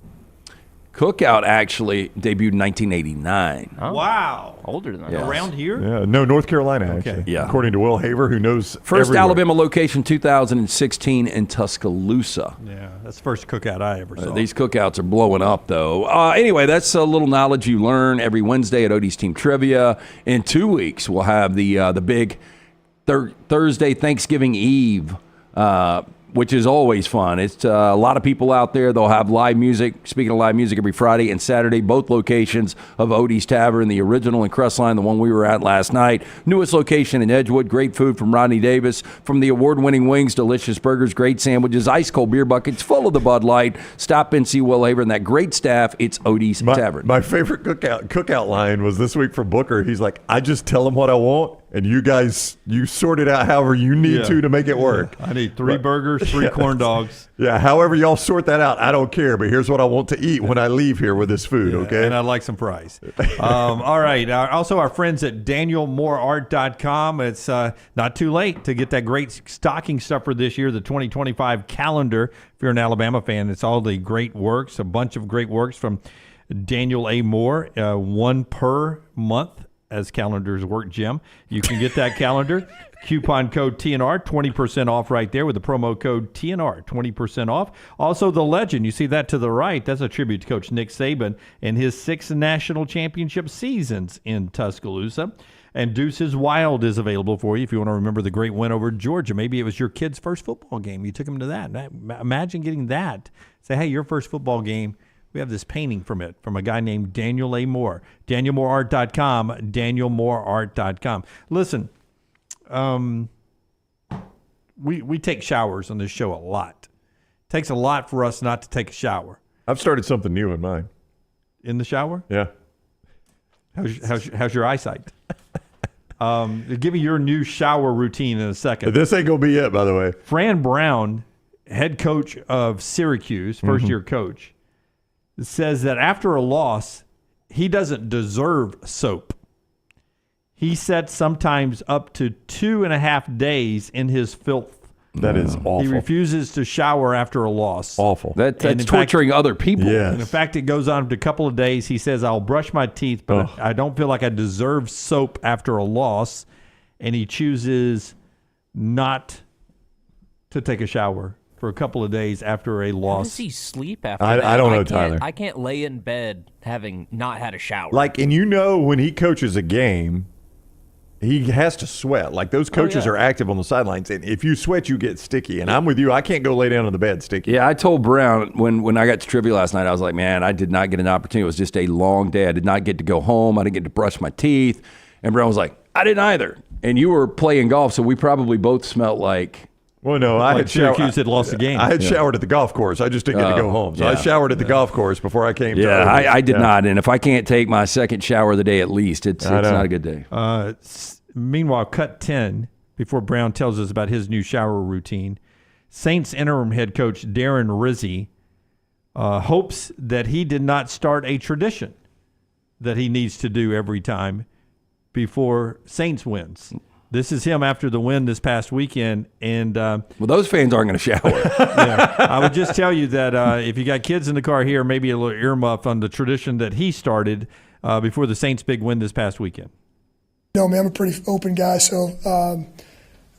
Cookout actually debuted in 1989. Oh, wow. Older than that. Yes. Around here? Yeah, no, North Carolina, actually. Yeah. According to Will Haver, who knows First everywhere. Alabama location, 2016 in Tuscaloosa. Yeah, that's the first Cookout I ever saw. These cookouts are blowing up, though. Anyway, that's a little knowledge you learn every Wednesday at Odie's Team Trivia. In 2 weeks, we'll have the big Thursday Thanksgiving Eve, which is always fun. It's a lot of people out there. They'll have live music. Speaking of live music, every Friday and Saturday, both locations of Odie's Tavern, the original in Crestline, the one we were at last night. Newest location in Edgewood. Great food from Rodney Davis. From the award-winning wings, delicious burgers, great sandwiches, ice-cold beer buckets, full of the Bud Light. Stop and see Will Haver and that great staff. It's Odie's Tavern. My favorite cookout line was this week from Booker. He's like, I just tell them what I want, And you guys, you sort it out however you need to make it work. I need 3 burgers, 3 corn dogs. Yeah, however y'all sort that out, I don't care. But here's what I want to eat when I leave here with this food, okay? And I'd like some fries. All right. Also, our friends at danielmoreart.com. It's not too late to get that great stocking stuffer this year, the 2025 calendar. If you're an Alabama fan, it's all the great works, a bunch of great works from Daniel A. Moore, one per month. As calendars work, Jim. You can get that calendar. Coupon code TNR, 20% off right there with the promo code TNR, 20% off. Also, the legend, you see that to the right, that's a tribute to Coach Nick Saban and his 6 national championship seasons in Tuscaloosa. And Deuces Wild is available for you if you want to remember the great win over Georgia. Maybe it was your kid's first football game. You took him to that. Imagine getting that. Say, hey, your first football game. We have this painting from it, from a guy named Daniel A. Moore. DanielMoreArt.com, DanielMoreArt.com. Listen, we take showers on this show a lot. It takes a lot for us not to take a shower. I've started something new in mine. In the shower? Yeah. How's your eyesight? Give me your new shower routine in a second. This ain't going to be it, by the way. Fran Brown, head coach of Syracuse, first-year coach, says that after a loss, he doesn't deserve soap. He sets sometimes up to 2.5 days in his filth. That is awful. He refuses to shower after a loss. Awful. That's torturing other people. Yes. And in fact, it goes on to a couple of days. He says, I'll brush my teeth, but I don't feel like I deserve soap after a loss. And he chooses not to take a shower for a couple of days after a loss. How does he sleep after I that? don't know, Tyler. I can't lay in bed having not had a shower. And when he coaches a game, he has to sweat. Like, those coaches are active on the sidelines, and if you sweat, you get sticky. And I'm with you. I can't go lay down in the bed sticky. Yeah, I told Brown when I got to trivia last night, I was like, man, I did not get an opportunity. It was just a long day. I did not get to go home. I didn't get to brush my teeth. And Brown was like, I didn't either. And you were playing golf, so we probably both smelled like... Well, no, I had Syracuse had lost the game. I had showered at the golf course. I just didn't get to go home. So I showered at the golf course before I came. Yeah, I did not. And if I can't take my second shower of the day at least, it's not a good day. Meanwhile, cut 10, before Brown tells us about his new shower routine, Saints interim head coach Darren Rizzi hopes that he did not start a tradition that he needs to do every time before Saints wins. This is him after the win this past weekend. And well, those fans aren't going to shower. Yeah, I would just tell you that if you got kids in the car here, maybe a little earmuff on the tradition that he started before the Saints' big win this past weekend. No, man, I'm a pretty open guy, so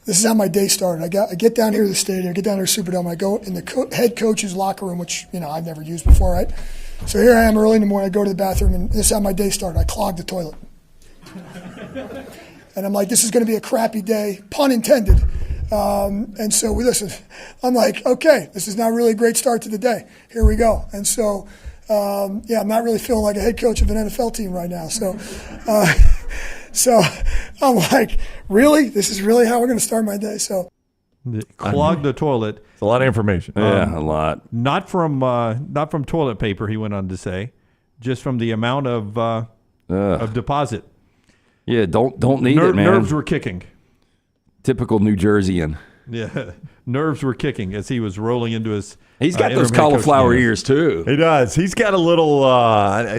this is how my day started. I get down here to the stadium, I get down here to Superdome, I go in the head coach's locker room, which I've never used before, right? So here I am early in the morning, I go to the bathroom, and this is how my day started. I clog the toilet. And I'm like, this is going to be a crappy day, pun intended. And so listen, I'm like, okay, this is not really a great start to the day. Here we go. And so, I'm not really feeling like a head coach of an NFL team right now. So, so I'm like, really? This is really how we're going to start my day? So, clog the toilet. It's a lot of information. Yeah, a lot. Not from toilet paper, he went on to say, just from the amount of deposit. Yeah, don't need it, man. Nerves were kicking. Typical New Jerseyan. Yeah, nerves were kicking as he was rolling into his. He's got those cauliflower ears too. He does. He's got a little.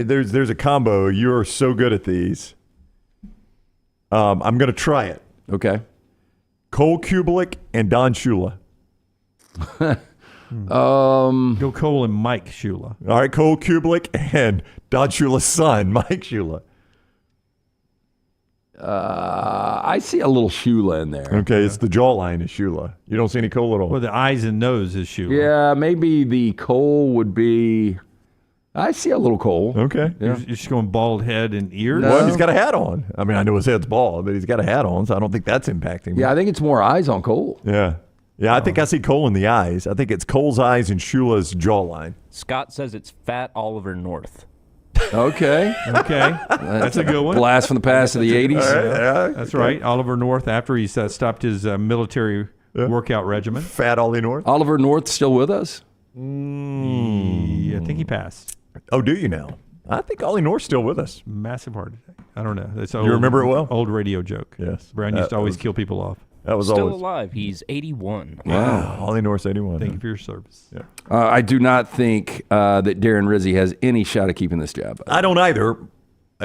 There's a combo. You're so good at these. I'm going to try it. Okay. Cole Kubelik and Don Shula. Go Cole and Mike Shula. All right, Cole Kubelik and Don Shula's son, Mike Shula. I see a little Shula in there. Okay, it's the jawline is Shula. You don't see any Cole at all. Well, the eyes and nose is Shula. Yeah, maybe the Cole would be. I see a little Cole. Okay. Yeah. You're just going bald head and ears? No. Well, he's got a hat on. I mean, I know his head's bald, but he's got a hat on, so I don't think that's impacting me. Yeah, I think it's more eyes on Cole. Yeah. Yeah, I think I see Cole in the eyes. I think it's Cole's eyes and Shula's jawline. Scott says it's Fat Oliver North. Okay. That's a good one. Blast from the past of the 80s. Yeah, that's right. Oliver North, after he's stopped his military workout regimen. Fat Ollie North. Oliver North still with us? I think he passed. Oh, do you now? I think Ollie North's still with us. Massive heart attack. I don't know. It's You remember it well? Old radio joke. Yes. Brown used to always kill people off. That was Still always alive. He's 81. Wow. Ollie North's 81. Thank you for your service. Yeah. I do not think that Darren Rizzi has any shot at keeping this job. I don't either.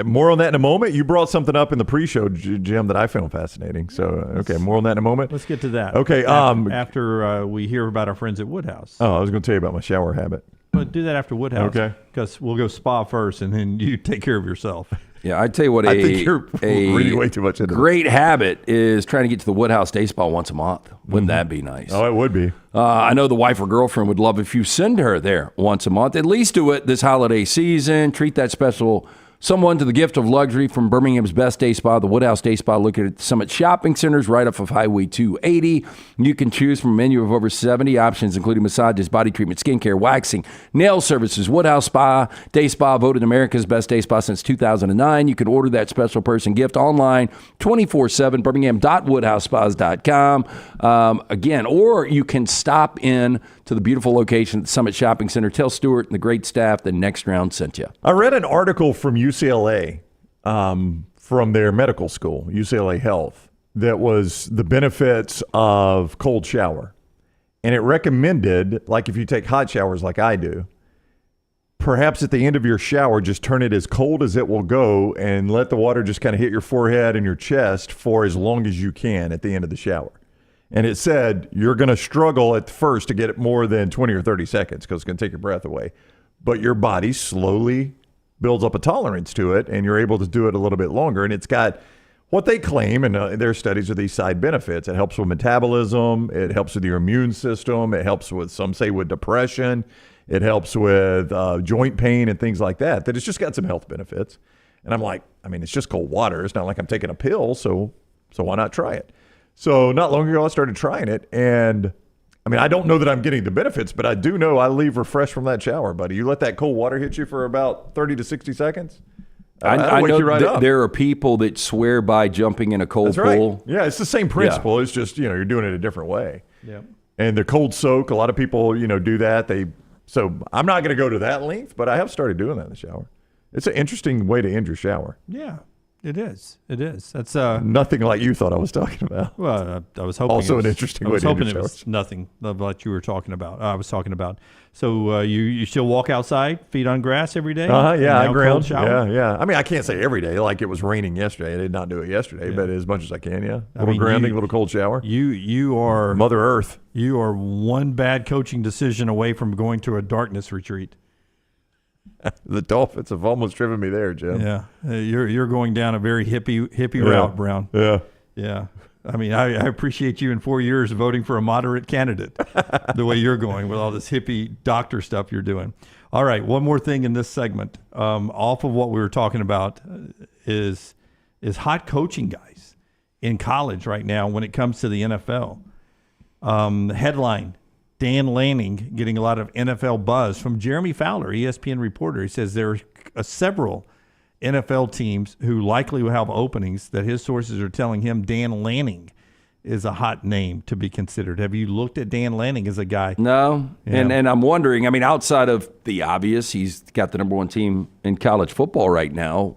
More on that in a moment. You brought something up in the pre-show, Jim, that I found fascinating. So, okay, more on that in a moment. Let's get to that. Okay. After we hear about our friends at Woodhouse. Oh, I was going to tell you about my shower habit. But do that after Woodhouse. Okay. Because we'll go spa first, and then you take care of yourself. Yeah, I tell you what, I think you're reading way too much into great habit is trying to get to the Woodhouse Day Spa once a month. Wouldn't that be nice? Oh, it would be. I know the wife or girlfriend would love if you send her there once a month. At least do it this holiday season. Treat that special someone to the gift of luxury from Birmingham's best day spa, the Woodhouse Day Spa, located at the Summit Shopping Centers right off of Highway 280. You can choose from a menu of over 70 options, including massages, body treatment, skincare, waxing, nail services. Woodhouse Spa Day Spa, voted America's best day spa since 2009. You can order that special person gift online 24/7, birmingham.woodhousespas.com. Again, or you can stop in to the beautiful location at the Summit Shopping Center. Tell Stuart and the great staff the Next Round sent you. I read an article from UCLA, from their medical school, UCLA Health, that was the benefits of cold shower. And it recommended, like if you take hot showers like I do, perhaps at the end of your shower, just turn it as cold as it will go and let the water just kind of hit your forehead and your chest for as long as you can at the end of the shower. And it said you're going to struggle at first to get it more than 20 or 30 seconds because it's going to take your breath away. But your body slowly builds up a tolerance to it, and you're able to do it a little bit longer. And it's got what they claim, and their studies are these side benefits. It helps with metabolism. It helps with your immune system. It helps with, some say, with depression. It helps with joint pain and things like that. That it's just got some health benefits. And I'm like, I mean, it's just cold water. It's not like I'm taking a pill, so why not try it? So not long ago, I started trying it, and I mean, I don't know that I'm getting the benefits, but I do know I leave refreshed from that shower, buddy. You let that cold water hit you for about 30 to 60 seconds. I wake know you right up. there are people that swear by jumping in a cold That's right. pool. Yeah, it's the same principle. It's just, you're doing it a different way. Yeah. And the cold soak, a lot of people, do that. So I'm not going to go to that length, but I have started doing that in the shower. It's an interesting way to end your shower. Yeah. It is. That's nothing like you thought I was talking about. Well, I was hoping. Also, an interesting way to end your shower. I was hoping it was nothing of what you were talking about. I was talking about. So you still walk outside, feet on grass every day? Yeah, I ground. Shower? Yeah. I mean, I can't say every day. Like it was raining yesterday. I did not do it yesterday, but as much as I can. Yeah, a little grounding, a little cold shower. You are Mother Earth. You are one bad coaching decision away from going to a darkness retreat. The Dolphins have almost driven me there, Jim. Yeah, you're going down a very hippie route, Brown. Yeah. I mean, I appreciate you in 4 years voting for a moderate candidate, the way you're going with all this hippie doctor stuff you're doing. All right, one more thing in this segment, off of what we were talking about, is hot coaching guys in college right now when it comes to the NFL. The headline. Dan Lanning getting a lot of NFL buzz from Jeremy Fowler, ESPN reporter. He says there are several NFL teams who likely will have openings that his sources are telling him Dan Lanning is a hot name to be considered. Have you looked at Dan Lanning as a guy? No, Yeah. and I'm wondering, I mean, outside of the obvious, he's got the number one team in college football right now.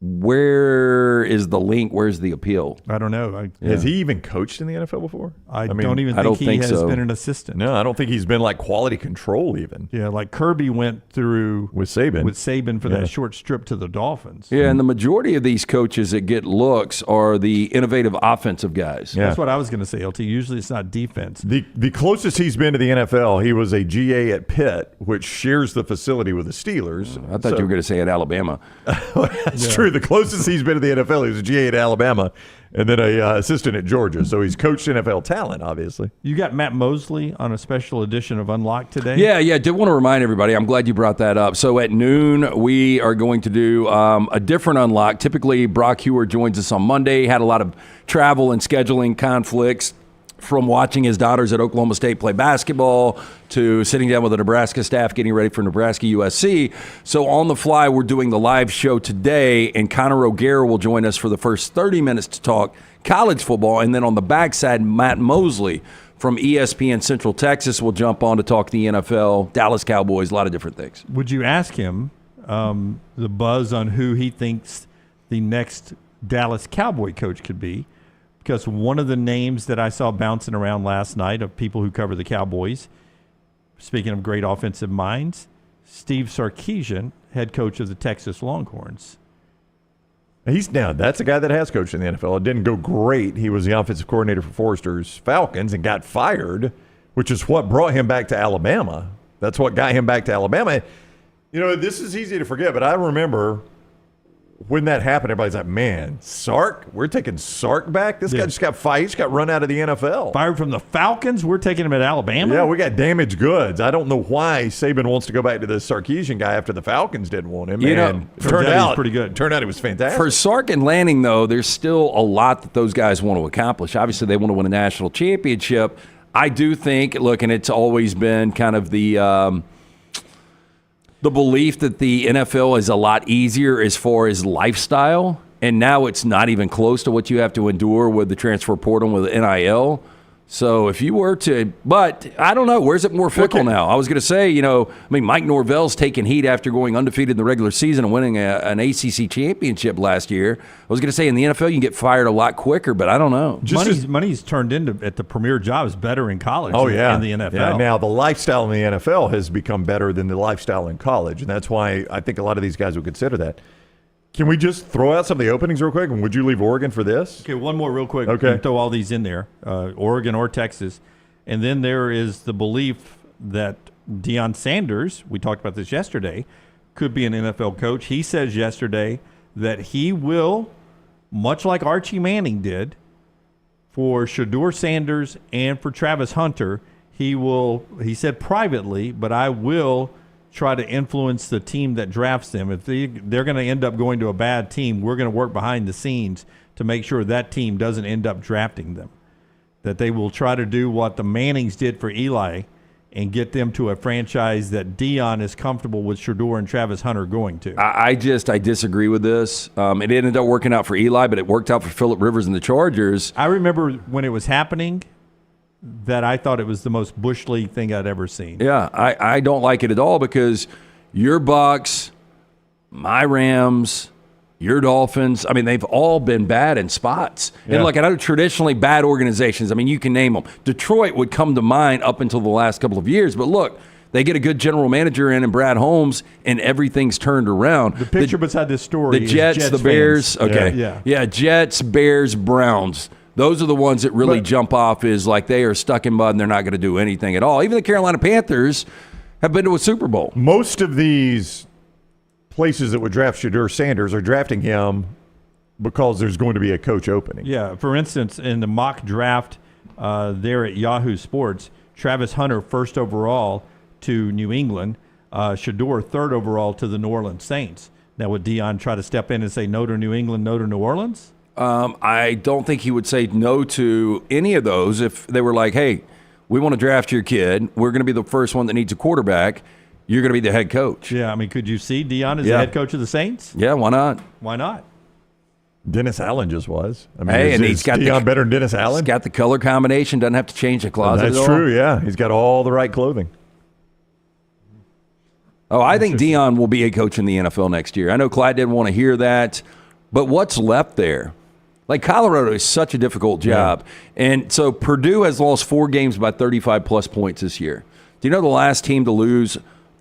Where is the link? Where's the appeal? I don't know. Has he even coached in the NFL before? I don't even think he has been an assistant. No, I don't think he's been like quality control even. Yeah, like Kirby went through with Saban for that short strip to the Dolphins. Yeah, and the majority of these coaches that get looks are the innovative offensive guys. That's what I was going to say, LT. Usually it's not defense. The closest he's been to the NFL, he was a GA at Pitt, which shares the facility with the Steelers. I thought you were going to say at Alabama. That's true. The closest he's been to the NFL, he was a GA at Alabama, and then a assistant at Georgia. So he's coached NFL talent, obviously. You got Matt Mosley on a special edition of Unlocked today? Yeah. Did want to remind everybody, I'm glad you brought that up. So at noon, we are going to do a different Unlock. Typically, Brock Hewer joins us on Monday. Had a lot of travel and scheduling conflicts, from watching his daughters at Oklahoma State play basketball to sitting down with the Nebraska staff getting ready for Nebraska USC. So on the fly, we're doing the live show today, and Connor O'Gara will join us for the first 30 minutes to talk college football. And then on the backside, Matt Mosley from ESPN Central Texas will jump on to talk the NFL, Dallas Cowboys, a lot of different things. Would you ask him the buzz on who he thinks the next Dallas Cowboy coach could be, because one of the names that I saw bouncing around last night of people who cover the Cowboys, speaking of great offensive minds, Steve Sarkisian, head coach of the Texas Longhorns. That's a guy that has coached in the NFL. It didn't go great. He was the offensive coordinator for Forrester's Falcons and got fired, which is what brought him back to Alabama. That's what got him back to Alabama. This is easy to forget, but I remember when that happened, everybody's like, man, Sark? We're taking Sark back? This guy just got fired. He just got run out of the NFL. Fired from the Falcons? We're taking him at Alabama? Yeah, we got damaged goods. I don't know why Saban wants to go back to the Sarkisian guy after the Falcons didn't want him. Turned out pretty good. Turned out he was fantastic. For Sark and Lanning, though, there's still a lot that those guys want to accomplish. Obviously, they want to win a national championship. I do think, look, and it's always been kind of the belief that the NFL is a lot easier as far as lifestyle, and now it's not even close to what you have to endure with the transfer portal with NIL. So if you were to, but I don't know, where's it more fickle now? I was going to say, Mike Norvell's taking heat after going undefeated in the regular season and winning an ACC championship last year. I was going to say in the NFL you can get fired a lot quicker, but I don't know. Money's turned into at the premier jobs better in college in the NFL. Yeah, now the lifestyle in the NFL has become better than the lifestyle in college, and that's why I think a lot of these guys would consider that. Can we just throw out some of the openings real quick? And would you leave Oregon for this? Okay, one more real quick. Okay. Throw all these in there, Oregon or Texas. And then there is the belief that Deion Sanders, we talked about this yesterday, could be an NFL coach. He says yesterday that he will, much like Archie Manning did, for Shedeur Sanders and for Travis Hunter, he said privately, but I will try to influence the team that drafts them. If they're going to end up going to a bad team, we're going to work behind the scenes to make sure that team doesn't end up drafting them. That they will try to do what the Mannings did for Eli and get them to a franchise that Deion is comfortable with Shedeur and Travis Hunter going to. I disagree with this. It ended up working out for Eli, but it worked out for Phillip Rivers and the Chargers. I remember when it was happening that I thought it was the most Bush League thing I'd ever seen. Yeah, I don't like it at all because your Bucks, my Rams, your Dolphins, they've all been bad in spots. Yeah. And look, I know traditionally bad organizations, you can name them. Detroit would come to mind up until the last couple of years, but look, they get a good general manager in Brad Holmes, and everything's turned around. The picture beside this story the Jets, is Jets the Bears, fans. okay. Yeah, Jets, Bears, Browns. Those are the ones that really jump off is like they are stuck in mud and they're not going to do anything at all. Even the Carolina Panthers have been to a Super Bowl. Most of these places that would draft Shedeur Sanders are drafting him because there's going to be a coach opening. Yeah, for instance, in the mock draft there at Yahoo Sports, Travis Hunter first overall to New England, Shedeur third overall to the New Orleans Saints. Now, would Deion try to step in and say no to New England, no to New Orleans? I don't think he would say no to any of those if they were like, hey, we want to draft your kid. We're going to be the first one that needs a quarterback. You're going to be the head coach. Yeah, could you see Deion as the head coach of the Saints? Yeah, why not? Why not? Dennis Allen just was. He's got Deion better than Dennis Allen? He's got the color combination, doesn't have to change the closet That's at all. true, yeah. He's got all the right clothing. Oh, I think Deion will be a coach in the NFL next year. I know Clyde didn't want to hear that, but what's left there? Like, Colorado is such a difficult job. Yeah. And so Purdue has lost 4 games by 35-plus points this year. Do you know the last team to lose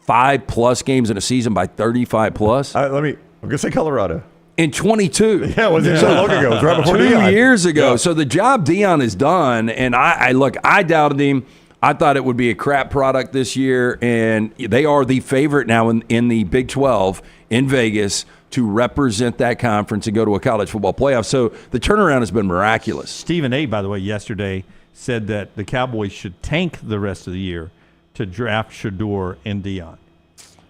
5-plus games in a season by 35-plus? I'm going to say Colorado. In 22. Yeah, it wasn't so long ago. It was right before 2 Deion. years ago. Yeah. So the job Deion has done, and I doubted him. I thought it would be a crap product this year, and they are the favorite now in the Big 12 in Vegas to represent that conference and go to a college football playoff. So the turnaround has been miraculous. Stephen A., by the way, yesterday said that the Cowboys should tank the rest of the year to draft Shedeur and Deion.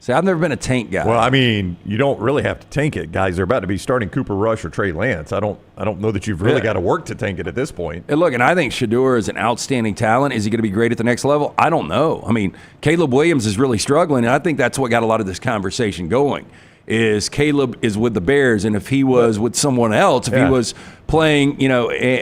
See, I've never been a tank guy. Well, you don't really have to tank it, guys. They're about to be starting Cooper Rush or Trey Lance. I don't know that you've really got to work to tank it at this point. And look, and I think Shedeur is an outstanding talent. Is he going to be great at the next level? I don't know. Caleb Williams is really struggling, and I think that's what got a lot of this conversation going. Is Caleb is with the Bears, and if he was with someone else, if he was playing,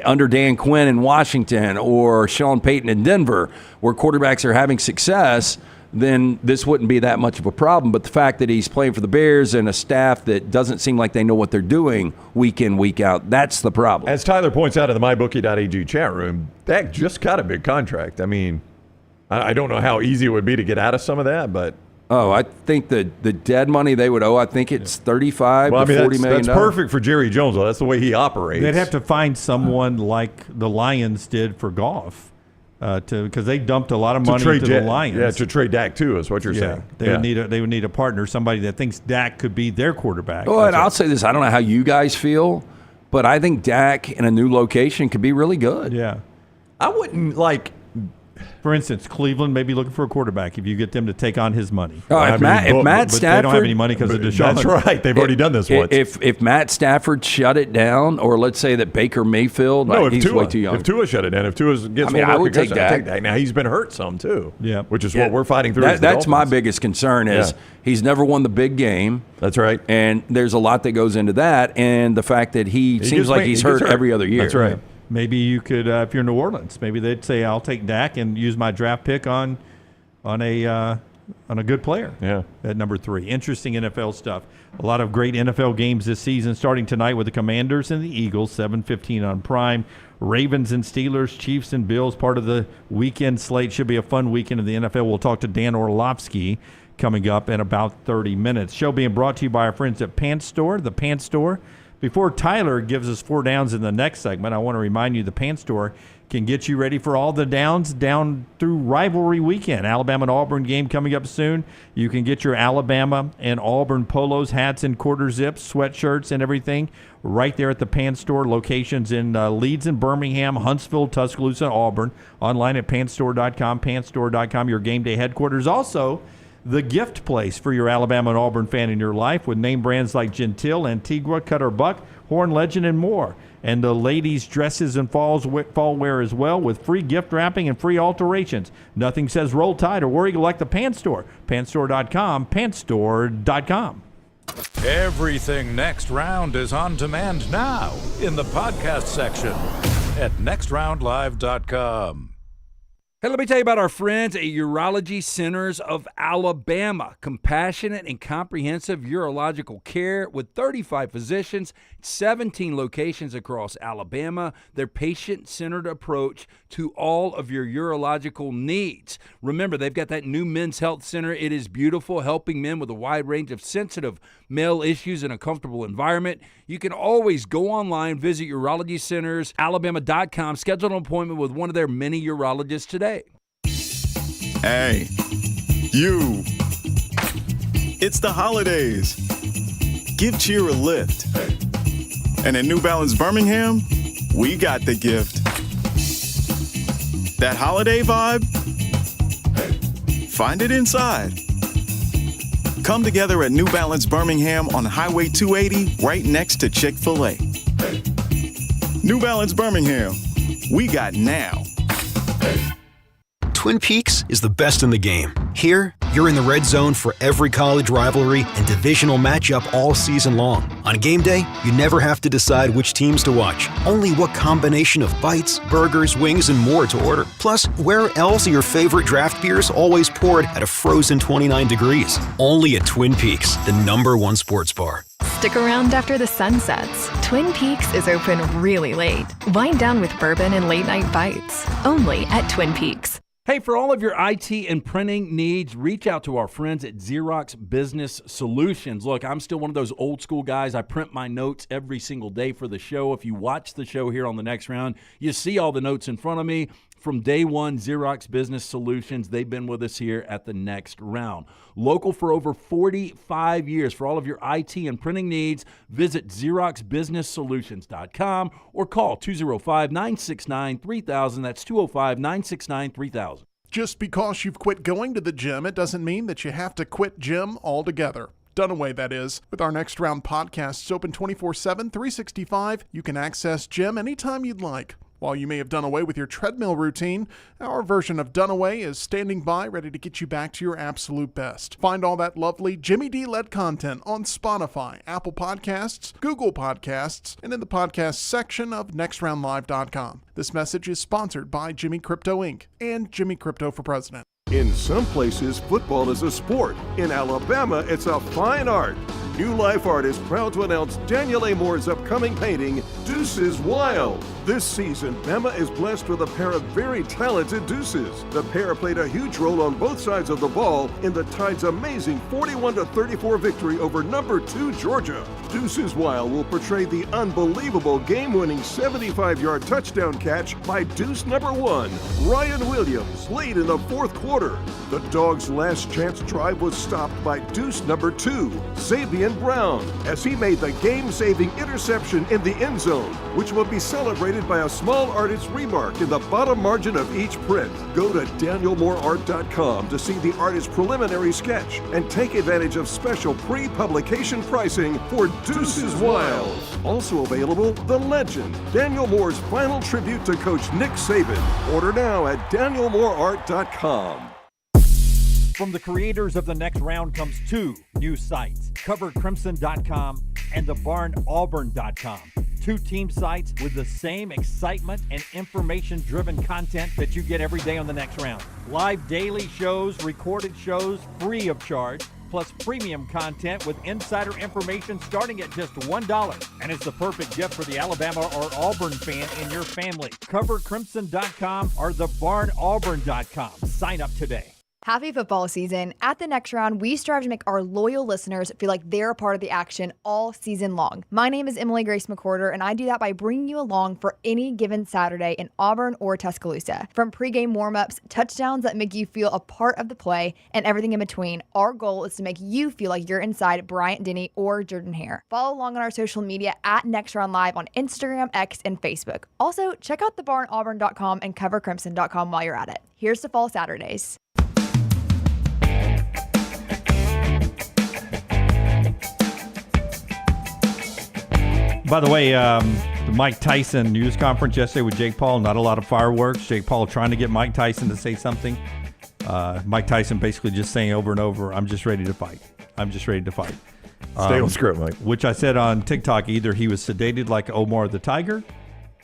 under Dan Quinn in Washington or Sean Payton in Denver, where quarterbacks are having success, then this wouldn't be that much of a problem. But the fact that he's playing for the Bears and a staff that doesn't seem like they know what they're doing week in, week out, that's the problem. As Tyler points out in the MyBookie.ag chat room, Dak just got a big contract. I mean, I don't know how easy it would be to get out of some of that, but I think the dead money they would owe, I think it's $35 to $40 million. That's perfect for Jerry Jones, though. That's the way he operates. They'd have to find someone like the Lions did for Goff, because they dumped a lot of money to the Lions. Yeah, to trade Dak too, is what you're saying. They would need a partner, somebody that thinks Dak could be their quarterback. Oh, and I'll say this: I don't know how you guys feel, but I think Dak in a new location could be really good. Yeah, I wouldn't like. For instance, Cleveland may be looking for a quarterback if you get them to take on his money. If Matt Stafford, they don't have any money because of Deshaun. That's right. They've already done this once. If Matt Stafford shut it down, or let's say that Baker Mayfield, he's way too young. If Tua shut it down, if Tua gets I would take Dak. Now he's been hurt some too. Yeah, which is what we're fighting through. That's my biggest concern is he's never won the big game. That's right. And there's a lot that goes into that, and the fact that he seems like he's hurt every other year. That's right. Maybe you could, if you're New Orleans, maybe they'd say, "I'll take Dak and use my draft pick on a good player." Yeah, at number 3. Interesting NFL stuff. A lot of great NFL games this season, starting tonight with the Commanders and the Eagles, 7:15 on Prime. Ravens and Steelers, Chiefs and Bills, part of the weekend slate. Should be a fun weekend in the NFL. We'll talk to Dan Orlovsky coming up in about 30 minutes. Show being brought to you by our friends at Pants Store, the Pants Store. Before Tyler gives us 4 downs in the next segment, I want to remind you the Pants Store can get you ready for all the downs down through rivalry weekend. Alabama and Auburn game coming up soon. You can get your Alabama and Auburn polos, hats, and quarter zips, sweatshirts, and everything right there at the Pants Store. Locations in Leeds and Birmingham, Huntsville, Tuscaloosa, and Auburn. Online at pantstore.com, pantstore.com, your game day headquarters. Also, the gift place for your Alabama and Auburn fan in your life with name brands like Gentile, Antigua, Cutter Buck, Horn Legend, and more. And the ladies' dresses and fall wear as well with free gift wrapping and free alterations. Nothing says roll tide or worry like the Pants Store. Pantstore.com, pantstore.com. Everything Next Round is on demand now in the podcast section at nextroundlive.com. Hey, let me tell you about our friends at Urology Centers of Alabama. Compassionate and comprehensive urological care with 35 physicians, 17 locations across Alabama. Their patient-centered approach to all of your urological needs. Remember, they've got that new men's health center. It is beautiful, helping men with a wide range of sensitive male issues in a comfortable environment. You can always go online, visit urologycentersalabama.com, schedule an appointment with one of their many urologists today. Hey, you. It's the holidays. Give cheer a lift. And at New Balance Birmingham, we got the gift. That holiday vibe? Find it inside. Come together at New Balance Birmingham on Highway 280, right next to Chick-fil-A. New Balance Birmingham, we got now. Twin Peaks is the best in the game. Here, you're in the red zone for every college rivalry and divisional matchup all season long. On game day, you never have to decide which teams to watch, only what combination of bites, burgers, wings, and more to order. Plus, where else are your favorite draft beers always poured at a frozen 29 degrees? Only at Twin Peaks, the #1 sports bar. Stick around after the sun sets. Twin Peaks is open really late. Wind down with bourbon and late night bites. Only at Twin Peaks. Hey, for all of your IT and printing needs, reach out to our friends at Xerox Business Solutions. Look, I'm still one of those old school guys. I print my notes every single day for the show. If you watch the show here on the Next Round, you see all the notes in front of me. From day one, Xerox Business Solutions, they've been with us here at the Next Round. Local for over 45 years. For all of your IT and printing needs, visit XeroxBusinessSolutions.com or call 205-969-3000. That's 205-969-3000. Just because you've quit going to the gym, it doesn't mean that you have to quit gym altogether. Dunaway, that is. With our Next Round podcasts open 24/7, 365, you can access gym anytime you'd like. While you may have done away with your treadmill routine, our version of Dunaway is standing by ready to get you back to your absolute best. Find all that lovely Jimmy D-led content on Spotify, Apple Podcasts, Google Podcasts, and in the podcast section of nextroundlive.com. This message is sponsored by Jimmy Crypto Inc. and Jimmy Crypto for President. In some places, football is a sport. In Alabama, it's a fine art. New Life Art is proud to announce Daniel A. Moore's upcoming painting, Deuces Wild. This season, Bama is blessed with a pair of very talented deuces. The pair played a huge role on both sides of the ball in the Tide's amazing 41-34 victory over number 2 Georgia. Deuces Wild will portray the unbelievable game-winning 75-yard touchdown catch by deuce number 1, Ryan Williams, late in the fourth quarter. The Dogs' last chance drive was stopped by deuce number 2, Xavier Brown, as he made the game-saving interception in the end zone, which will be celebrated by a small artist's remark in the bottom margin of each print. Go to danielmooreart.com to see the artist's preliminary sketch and take advantage of special pre-publication pricing for Deuces Wild. Also available, The Legend, Daniel Moore's final tribute to Coach Nick Saban. Order now at danielmooreart.com. From the creators of The Next Round comes 2 new sites, covercrimson.com and thebarnauburn.com. 2 team sites with the same excitement and information-driven content that you get every day on The Next Round. Live daily shows, recorded shows, free of charge, plus premium content with insider information starting at just $1. And it's the perfect gift for the Alabama or Auburn fan in your family. Covercrimson.com or thebarnauburn.com. Sign up today. Happy football season. At the Next Round, we strive to make our loyal listeners feel like they're a part of the action all season long. My name is Emily Grace McWhorter, and I do that by bringing you along for any given Saturday in Auburn or Tuscaloosa. From pregame warm-ups, touchdowns that make you feel a part of the play, and everything in between, our goal is to make you feel like you're inside Bryant-Denny or Jordan-Hare. Follow along on our social media at Next Round Live on Instagram, X, and Facebook. Also, check out thebarnauburn.com and covercrimson.com while you're at it. Here's to fall Saturdays. By the way, the Mike Tyson news conference yesterday with Jake Paul, not a lot of fireworks. Jake Paul trying to get Mike Tyson to say something. Mike Tyson basically just saying over and over, I'm just ready to fight. I'm just ready to fight. Stay on script, Mike. Which I said on TikTok, either he was sedated like Omar the Tiger,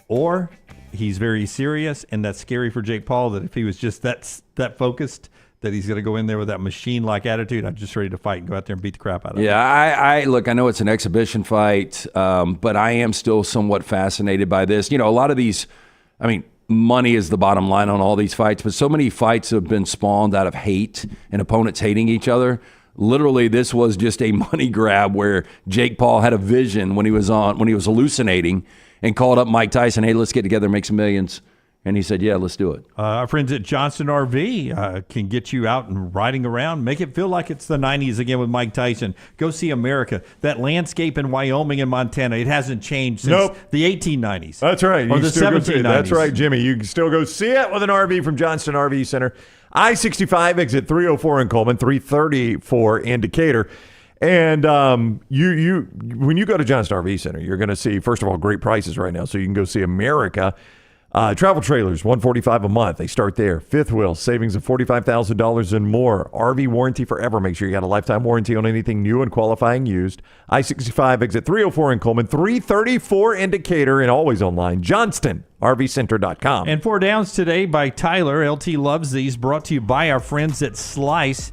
or he's very serious, and that's scary for Jake Paul, that if he was just that focused, that he's going to go in there with that machine-like attitude. I'm just ready to fight and go out there and beat the crap out of him. Yeah, I look, I know it's an exhibition fight, but I am still somewhat fascinated by this. You know, a lot of these, I mean, money is the bottom line on all these fights, but so many fights have been spawned out of hate and opponents hating each other. Literally, this was just a money grab where Jake Paul had a vision when he was hallucinating and called up Mike Tyson, hey, let's get together and make some millions. And he said, yeah, let's do it. Our friends at Johnston RV can get you out and riding around. Make it feel like it's the 90s again with Mike Tyson. Go see America. That landscape in Wyoming and Montana, it hasn't changed since the 1890s. That's right. Or the 1790s. That's right, Jimmy. You can still go see it with an RV from Johnston RV Center. I-65 exit 304 in Coleman, 334 in Decatur. And you when you go to Johnston RV Center, you're going to see, first of all, great prices right now. So you can go see America. Travel trailers, $145 a month. They start there. Fifth wheel, savings of $45,000 and more. RV warranty forever. Make sure you got a lifetime warranty on anything new and qualifying used. I-65 exit 304 in Coleman, 334 in Decatur, and always online. JohnstonRVCenter.com. And 4 Downs today by Tyler. LT loves these. Brought to you by our friends at Slice.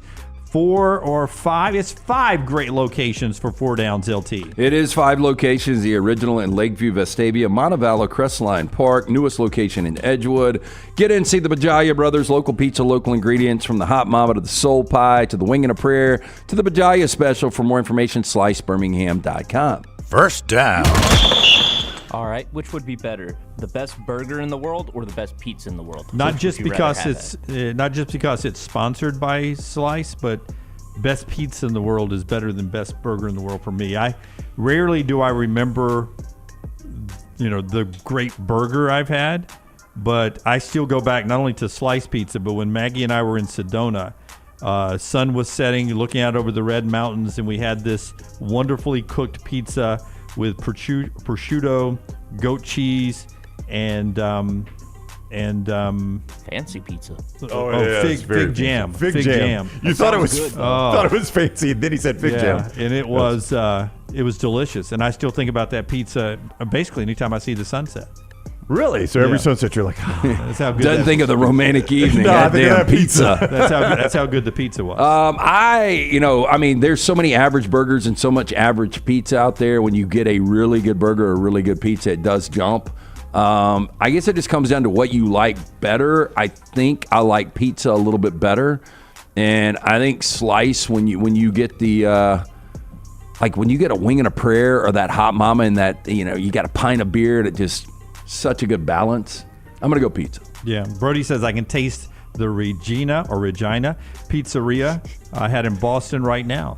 4 or 5. It's 5 great locations for 4 Downs LT. It is 5 locations, the original in Lakeview, Vestavia, Montevallo, Crestline Park, newest location in Edgewood. Get in, see the Bajaya Brothers, local pizza, local ingredients, from the hot mama to the soul pie to the wing and a prayer to the Bajaya special. For more information, slicebirmingham.com. First down. All right, which would be better, the best burger in the world or the best pizza in the world? Not just because it's sponsored by Slice, but best pizza in the world is better than best burger in the world for me. I rarely do I remember, the great burger I've had, but I still go back not only to Slice Pizza, but when Maggie and I were in Sedona, sun was setting, looking out over the Red Mountains, and we had this wonderfully cooked pizza with prosciutto, goat cheese, and fancy pizza. Fig jam. Fig jam. You thought it was fancy, and then he said fig jam. And it was delicious. And I still think about that pizza basically anytime I see the sunset. Really? So every sunset you're like, that's how good. Doesn't think of the romantic evening. No, I think Damn of that pizza. That's how good the pizza was. There's so many average burgers and so much average pizza out there. When you get a really good burger or a really good pizza, it does jump. I guess it just comes down to what you like better. I think I like pizza a little bit better, and I think slice when you get the when you get a wing and a prayer or that hot mama and that you got a pint of beer and it just such a good balance. I'm gonna go pizza. Yeah, Brody says I can taste the Regina Pizzeria I had in Boston right now.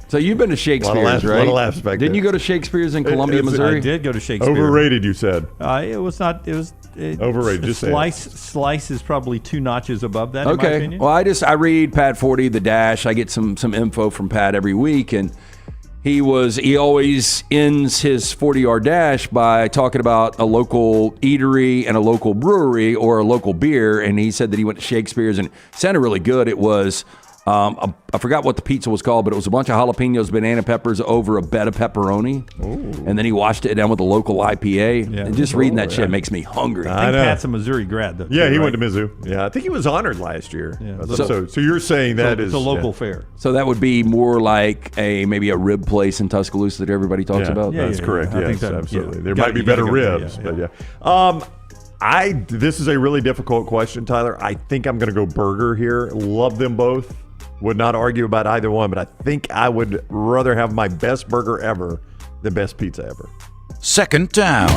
So you've been to Shakespeare's, right? A lot of laughs back Didn't there. you go to Shakespeare's in Columbia, Missouri? I did go to Shakespeare. Overrated, you said. It was not. It was overrated. Just say it. Slice is probably 2 notches above that. In my Okay. opinion. Well, I read Pat 40, The Dash. I get some info from Pat every week, and he always ends his 40-yard dash by talking about a local eatery and a local brewery or a local beer, and he said that he went to Shakespeare's and it sounded really good. It was I forgot what the pizza was called, but it was a bunch of jalapenos, banana peppers over a bed of pepperoni. Ooh. And then he washed it down with a local IPA. Yeah. And just reading that shit makes me hungry. I think Pat's a Missouri grad, though. Yeah, he went to Mizzou. Yeah, I think he was honored last year. Yeah. So you're saying that it's a local fair. So that would be more like maybe a rib place in Tuscaloosa that everybody talks about? Yeah, that's correct. I Yes, think absolutely. There might be better ribs, but yeah. This is a really difficult question, Tyler. I think I'm going to go burger here. Love them both. Would not argue about either one, but I think I would rather have my best burger ever than best pizza ever. Second down.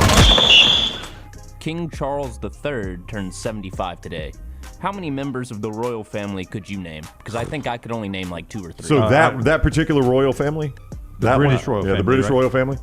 King Charles III turned 75 today. How many members of the royal family could you name? Because I think I could only name like 2 or 3. So that particular royal family? The British royal family. Yeah, the British royal family.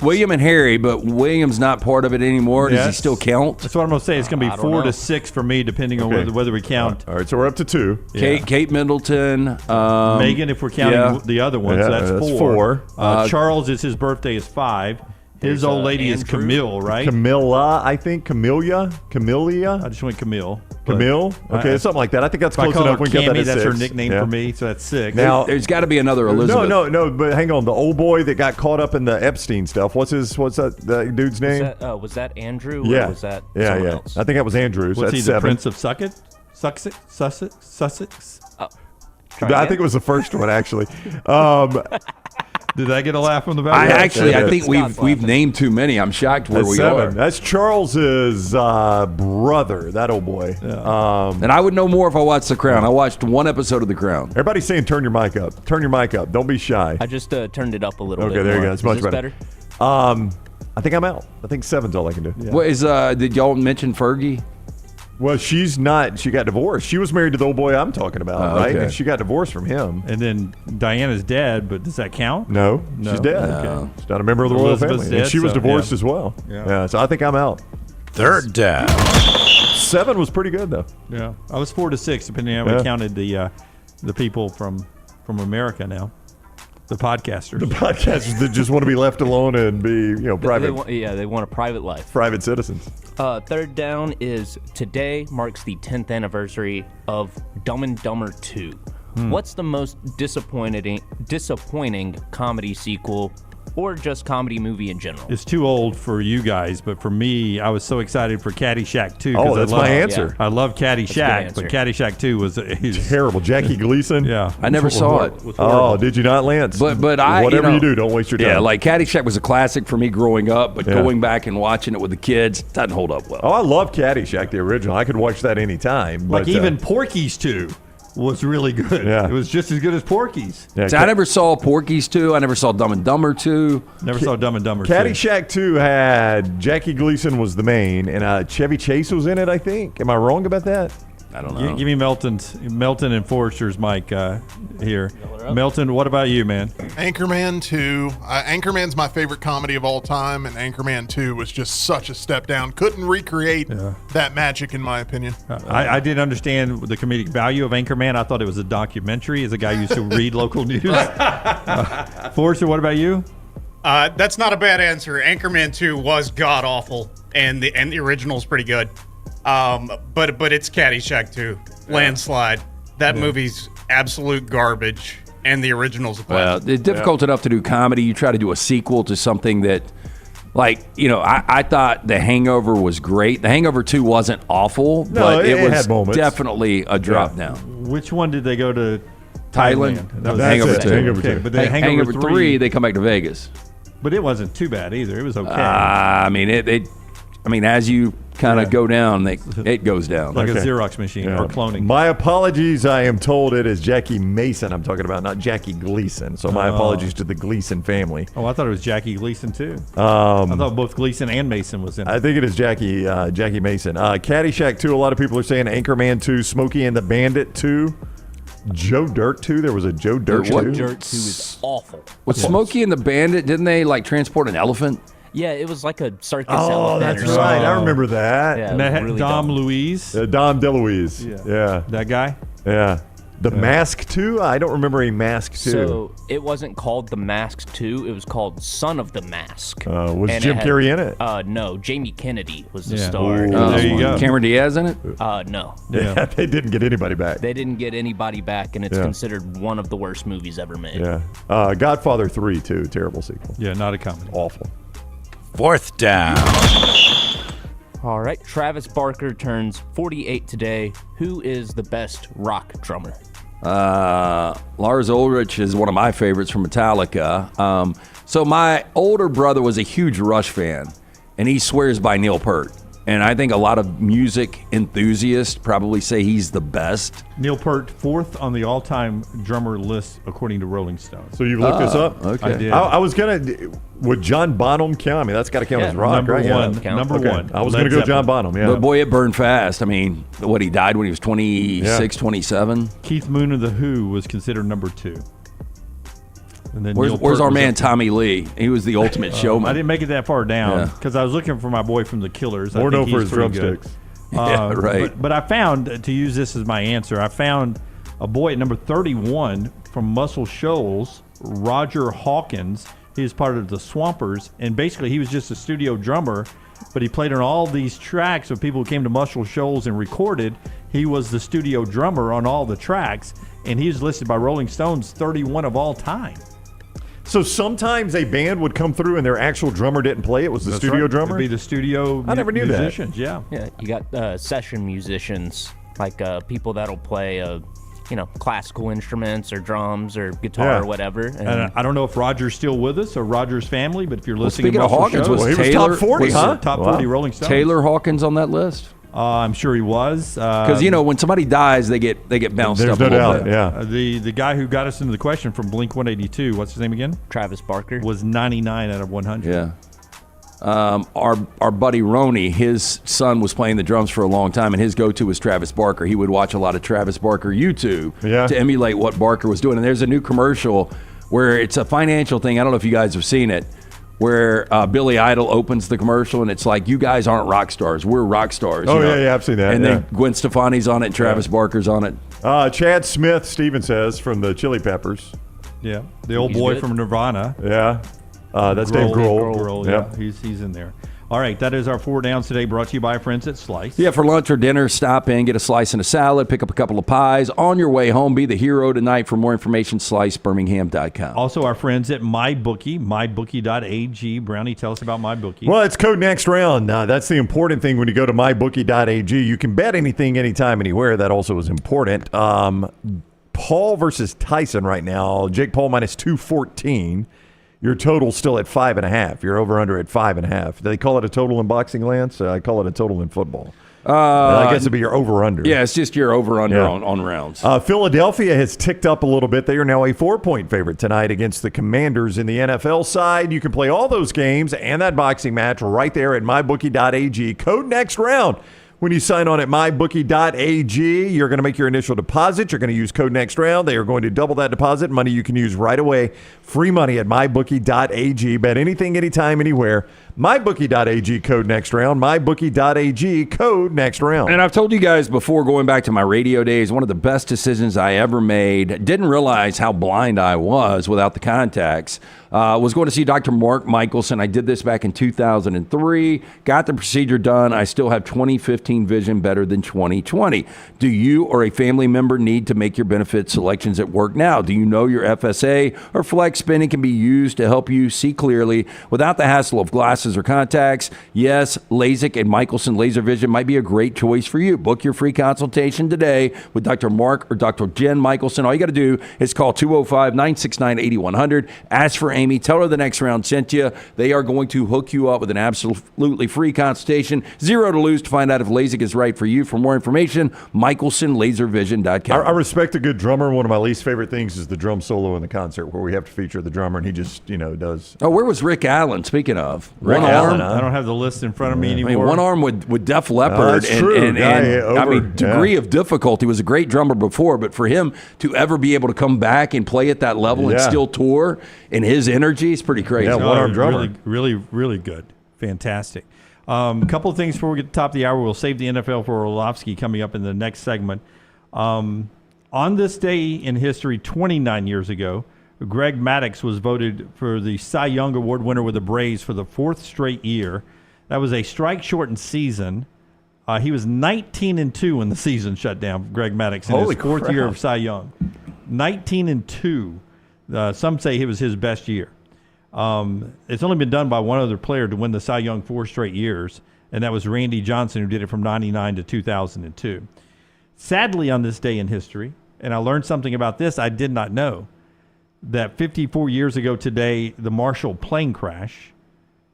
William and Harry, but William's not part of it anymore. Does he still count? That's what I'm going to say. It's going to be 4 to 6 for me, depending on whether we count. All right, so we're up to 2. Kate Middleton. Meghan, if we're counting the other ones, that's 4. Charles, his birthday is 5. His old lady is Camille, right? Camilla, I think. Camellia? I just went Camille. Camille? Okay, it's something like that. I think that's close enough. We get that at that's 6. her nickname for me, so that's 6. Now, there's got to be another Elizabeth. No, but hang on. The old boy that got caught up in the Epstein stuff. What's that dude's name? Was that Andrew? Yeah. Or was that someone else? I think that was Andrew. So What's that's he, 7. the Prince of Sussex? I think it was the first one, actually. Did I get a laugh from the back? I think we've named too many. I'm shocked where that's we 7. are. That's Charles's brother, that old boy. Yeah. And I would know more if I watched The Crown. I watched 1 episode of The Crown. Everybody's saying turn your mic up. Turn your mic up. Don't be shy. I just turned it up a little bit. Okay, there you more. go. It's much Is this better. I think I'm out. I think 7's all I can do. Yeah. What is? Did y'all mention Fergie? Well, she's not. She got divorced. She was married to the old boy I'm talking about, right? Okay. And she got divorced from him. And then Diana's dead, but does that count? No, she's dead. No. She's not a member of the royal Elizabeth's family. dead, And she was so, divorced yeah. as well. Yeah. So I think I'm out. Third down. 7 was pretty good, though. Yeah. I was 4 to 6, depending on how we counted the people from America now. The podcasters. The podcasters that just want to be left alone and be, private. They want a private life. Private citizens. Third down is today marks the 10th anniversary of Dumb and Dumber 2. What's the most disappointing comedy sequel or just comedy movie in general? It's too old for you guys, but for me, I was so excited for Caddyshack 2. Oh, that's my answer. I love Caddyshack, but Caddyshack 2 was terrible. Jackie Gleason. Yeah. I never saw it. Oh, did you not, Lance? But whatever you do, don't waste your time. Yeah, like Caddyshack was a classic for me growing up, but going back and watching it with the kids doesn't hold up well. Oh, I love Caddyshack, the original. I could watch that any time. Like even Porky's 2 was really good. Yeah. It was just as good as Porky's. Yeah, I never saw Porky's 2. I never saw Dumb and Dumber 2. Never saw Dumb and Dumber 2. Caddyshack 2 had Jackie Gleason was the main, and Chevy Chase was in it, I think. Am I wrong about that? I don't know. Give me Melton and Forrester's mic here. Melton, what about you, man? Anchorman 2. Anchorman's my favorite comedy of all time, and Anchorman 2 was just such a step down. Couldn't recreate that magic, in my opinion. I didn't understand the comedic value of Anchorman. I thought it was a documentary as a guy who used to read local news. Forrester, what about you? That's not a bad answer. Anchorman 2 was god-awful, and the original's pretty good. But it's Caddyshack 2. Landslide. That movie's absolute garbage, and the original's a classic. Well, it's difficult enough to do comedy. You try to do a sequel to something that, Like, I thought The Hangover was great. The Hangover 2 wasn't awful, No, but it was had moments. definitely a drop down. Which one did they go to? Thailand. That was Hangover 2. Hangover 2. Okay, but then Hangover 3, they come back to Vegas. But it wasn't too bad either. It was okay. I mean, as you kind of go down, it goes down. Like a Xerox machine or cloning. My apologies. I am told it is Jackie Mason I'm talking about, not Jackie Gleason. So my apologies to the Gleason family. Oh, I thought it was Jackie Gleason too. I thought both Gleason and Mason was in it. I think it is Jackie Mason. Caddyshack 2, a lot of people are saying Anchorman 2, Smokey and the Bandit 2, Joe Dirt 2. There was a Joe Dirt 2. Joe Dirt 2 is awful. With Smokey and the Bandit, didn't they transport an elephant? Yeah, it was like a circus Oh, elephant. that's or something. right. I remember that. Yeah, And that it was had really Dom dumb. Luis. Dom DeLuise. Yeah. That guy? Yeah. The Mask 2? I don't remember a Mask 2. So it wasn't called The Mask 2. It was called Son of the Mask. Was And Jim Carrey in it? No, Jamie Kennedy was the Yeah. star. Ooh, there you go. Cameron Diaz in it? No. Yeah, they didn't get anybody back. They didn't get anybody back, and it's Yeah. considered one of the worst movies ever made. Yeah. Godfather 3, too. Terrible sequel. Yeah, not a comedy. Awful. 4th down. All right, Travis Barker turns 48 today. Who is the best rock drummer? Lars Ulrich is one of my favorites from Metallica. So my older brother was a huge Rush fan, and he swears by Neil Peart. And I think a lot of music enthusiasts probably say he's the best. Neil Peart, 4th on the all-time drummer list according to Rolling Stone. So you've looked this up? Okay. I did. I was going to. Would John Bonham count? I mean, that's got to count as rock, number right? one. Yeah. Number Okay. one. I was Led going to go John Zeppelin. Bonham, yeah. But boy, it burned fast. I mean, he died when he was 26, 27. Keith Moon of The Who was considered number 2. And then Where's Neil Peart our was man up- Tommy Lee? He was the ultimate showman. I didn't make it that far down Yeah. because I was looking for my boy from The Killers. I More think known for he's his pretty good. drumsticks. Yeah, right. But I found, to use this as my answer, I found a boy at number 31 from Muscle Shoals, Roger Hawkins. He was part of the Swampers, and basically he was just a studio drummer, but he played on all these tracks of people who came to Muscle Shoals and recorded. He was the studio drummer on all the tracks, and he was listed by Rolling Stones 31 of all time. So sometimes a band would come through and their actual drummer didn't play. It was the That's studio right. drummer? It'd be the studio I never knew that. musicians, yeah. Yeah, you got session musicians, like people that'll play, classical instruments or drums or guitar Yeah. or whatever. And I don't know if Roger's still with us or Roger's family, but if you're listening speaking to of Muscle Hawkins, Shoals, was Well, he was Taylor- top 40, was huh? top Wow. 40 Rolling Stones. Taylor Hawkins on that list? I'm sure he was. Because when somebody dies, they get bounced There's up no a little doubt, bit. yeah. The guy who got us into the question from Blink 182, what's his name again? Travis Barker. Was 99 out of 100. Yeah. Our buddy Roney, his son was playing the drums for a long time, and his go-to was Travis Barker. He would watch a lot of Travis Barker YouTube to emulate what Barker was doing. And there's a new commercial where it's a financial thing. I don't know if you guys have seen it, where Billy Idol opens the commercial, and it's like, you guys aren't rock stars. We're rock stars. Oh, you know? yeah, I've seen that. And yeah. then Gwen Stefani's on it, and Travis Barker's on it. Chad Smith, Steven says, from the Chili Peppers. Yeah. The old He's boy good. from Nirvana. Yeah. That's Dave Grohl. Grohl, Yep. yeah. He's in there. All right, that is our 4 downs today, brought to you by our friends at Slice. Yeah, for lunch or dinner, stop in, get a slice and a salad, pick up a couple of pies. On your way home, be the hero tonight. For more information, slicebirmingham.com. Also, our friends at MyBookie, mybookie.ag. Brownie, tell us about MyBookie. Well, it's code next round. That's the important thing when you go to mybookie.ag. You can bet anything, anytime, anywhere. That also is important. Paul versus Tyson right now. Jake Paul minus 214. Your total's still at 5.5. You're over under at 5.5. Do they call it a total in boxing, Lance? I call it a total in football. I guess it'd be your over under. Yeah, it's just your over under on rounds. Philadelphia has ticked up a little bit. They are now a 4-point favorite tonight against the Commanders in the NFL side. You can play all those games and that boxing match right there at mybookie.ag. Code next round. When you sign on at mybookie.ag, you're going to make your initial deposit. You're going to use code next round. They are going to double that deposit. Money you can use right away. Free money at mybookie.ag. Bet anything, anytime, anywhere. mybookie.ag, code next round. mybookie.ag, code next round. And I've told you guys before, going back to my radio days, one of the best decisions I ever made. Didn't realize how blind I was without the contacts. Was going to see Dr. Mark Michelson. I did this back in 2003. Got the procedure done. I still have 20/50 2015 vision better than 2020? Do you or a family member need to make your benefit selections at work now? Do you know your FSA or flex spending can be used to help you see clearly without the hassle of glasses or contacts? Yes, LASIK and Michelson Laser Vision might be a great choice for you. Book your free consultation today with Dr. Mark or Dr. Jen Michelson. All you got to do is call 205-969-8100. Ask for Amy. Tell her the next round sent you. They are going to hook you up with an absolutely free consultation. Zero to lose to find out if LASIK is right for you. For more information, MichelsonLaserVision.com. I respect a good drummer. One of my least favorite things is the drum solo in the concert where we have to feature the drummer and he just, does. Oh, where was Rick Allen? Speaking of. Rick Allen. I don't have the list in front of me anymore. I mean, one arm with Def Leppard. That's true. And degree of difficulty. Was a great drummer before, but for him to ever be able to come back and play at that level and still tour and his energy is pretty crazy. Yeah, one-arm drummer. Really, really good. Fantastic. A couple of things before we get to the top of the hour. We'll save the NFL for Orlovsky coming up in the next segment. On this day in history, 29 years ago, Greg Maddux was voted for the Cy Young Award winner with the Braves for the 4th straight year. That was a strike-shortened season. He was 19-2 when the season shut down, Greg Maddux, in his 4th year of Cy Young. 19-2. Some say it was his best year. It's only been done by one other player to win the Cy Young 4 straight years, and that was Randy Johnson, who did it from 99 to 2002. Sadly, on this day in history, and I learned something about this I did not know, that 54 years ago today, the Marshall plane crash,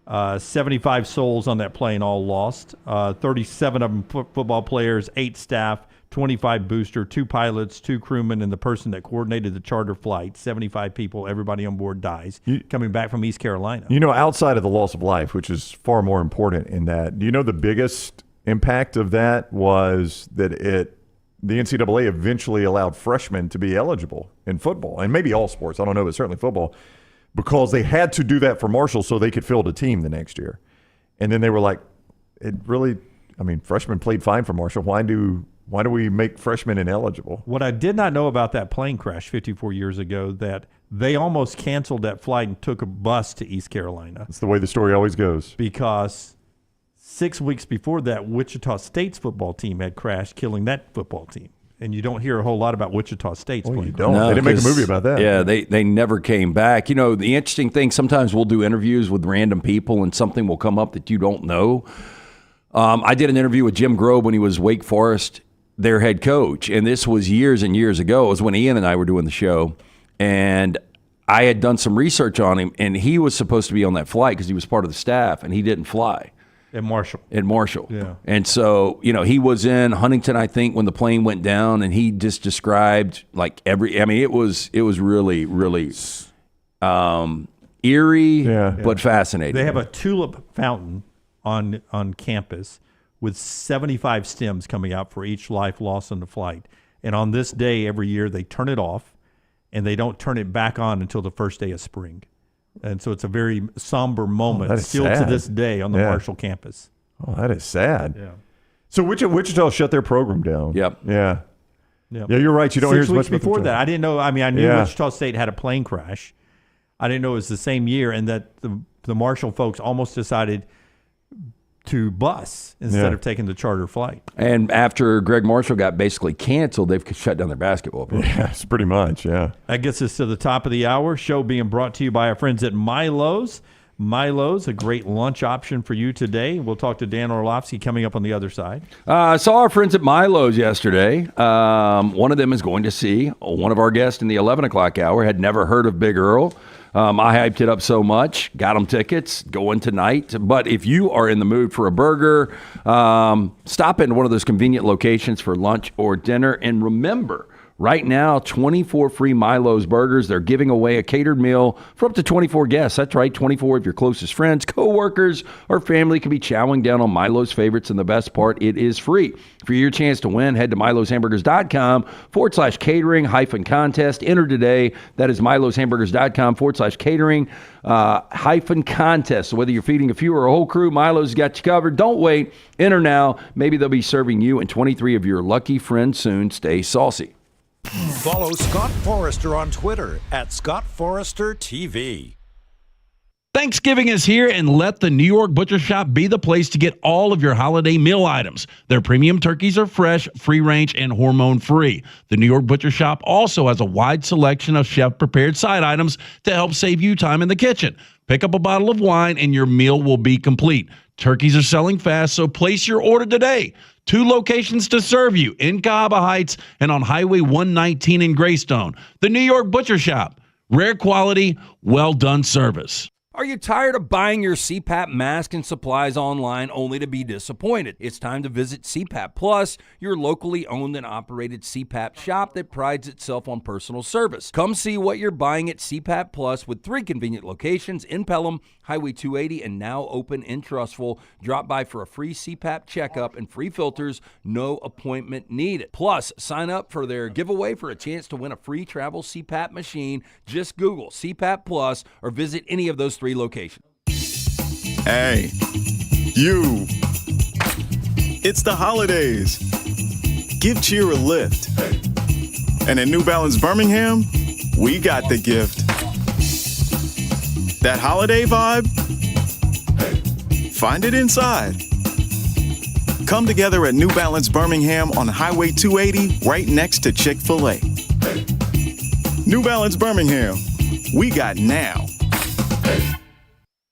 75 souls on that plane all lost, 37 of them football players, 8 staff, 25 booster, 2 pilots, 2 crewmen, and the person that coordinated the charter flight. 75 people, everybody on board dies, coming back from East Carolina. Outside of the loss of life, which is far more important in that, do you know the biggest impact of that was that the NCAA eventually allowed freshmen to be eligible in football, and maybe all sports, I don't know, but certainly football, because they had to do that for Marshall so they could field a team the next year. And then they were like, freshmen played fine for Marshall. Why do we make freshmen ineligible? What I did not know about that plane crash 54 years ago, that they almost canceled that flight and took a bus to East Carolina. That's the way the story always goes. Because 6 weeks before that, Wichita State's football team had crashed, killing that football team. And you don't hear a whole lot about Wichita State's plane. You don't. They didn't make a movie about that. Yeah, they never came back. The interesting thing, sometimes we'll do interviews with random people and something will come up that you don't know. I did an interview with Jim Grobe when he was Wake Forest, their head coach. And this was years and years ago. It was when Ian and I were doing the show. And I had done some research on him, and he was supposed to be on that flight because he was part of the staff, and he didn't fly. At Marshall. Yeah. And so, he was in Huntington, I think, when the plane went down, and he just described it was really, really eerie, but fascinating. They have a tulip fountain on campus with 75 stems coming out for each life lost on the flight. And on this day every year, they turn it off, and they don't turn it back on until the first day of spring. And so it's a very somber moment still sad. To this day on the Marshall campus. Oh, that is sad. Yeah. So Wichita shut their program down. Yep. Yeah. Yeah, you're right. You don't hear as much before about that. I didn't know. I knew Wichita State had a plane crash. I didn't know it was the same year, and that the Marshall folks almost decided to bus instead of taking the charter flight. And after Greg Marshall got basically canceled, they've shut down their basketball program. Yes, pretty much, yeah. That gets us to the top of the hour. Show being brought to you by our friends at Milo's. Milo's, a great lunch option for you today. We'll talk to Dan Orlovsky coming up on the other side. I saw our friends at Milo's yesterday. One of them is going to see one of our guests in the 11 o'clock hour. Had never heard of Big Earl. I hyped it up so much, got them tickets, going tonight. But if you are in the mood for a burger, stop into one of those convenient locations for lunch or dinner. And remember, right now, 24 free Milo's burgers. They're giving away a catered meal for up to 24 guests. That's right, 24 of your closest friends, coworkers, or family can be chowing down on Milo's favorites. And the best part, it is free. For your chance to win, head to miloshamburgers.com/catering-contest. Enter today. That is miloshamburgers.com/catering-contest. So whether you're feeding a few or a whole crew, Milo's got you covered. Don't wait. Enter now. Maybe they'll be serving you and 23 of your lucky friends soon. Stay saucy. Follow Scott Forrester on Twitter @ScottForresterTV. Thanksgiving is here, and let the New York Butcher Shop be the place to get all of your holiday meal items. Their premium turkeys are fresh, free-range, and hormone-free. The New York Butcher Shop also has a wide selection of chef-prepared side items to help save you time in the kitchen. Pick up a bottle of wine, and your meal will be complete. Turkeys are selling fast, so place your order today. 2 locations to serve you, in Cahaba Heights and on Highway 119 in Greystone. The New York Butcher Shop. Rare quality, well-done service. Are you tired of buying your CPAP mask and supplies online only to be disappointed? It's time to visit CPAP Plus, your locally owned and operated CPAP shop that prides itself on personal service. Come see what you're buying at CPAP Plus with 3 convenient locations in Pelham, Highway 280, and now open in Trustful. Drop by for a free CPAP checkup and free filters, no appointment needed. Plus, sign up for their giveaway for a chance to win a free travel CPAP machine. Just Google CPAP Plus or visit any of those 3 locations. Hey, you. It's the holidays. Give cheer a lift. And at New Balance Birmingham, we got the gift. That holiday vibe? Find it inside. Come together at New Balance Birmingham on Highway 280, right next to Chick-fil-A. New Balance Birmingham, we got now.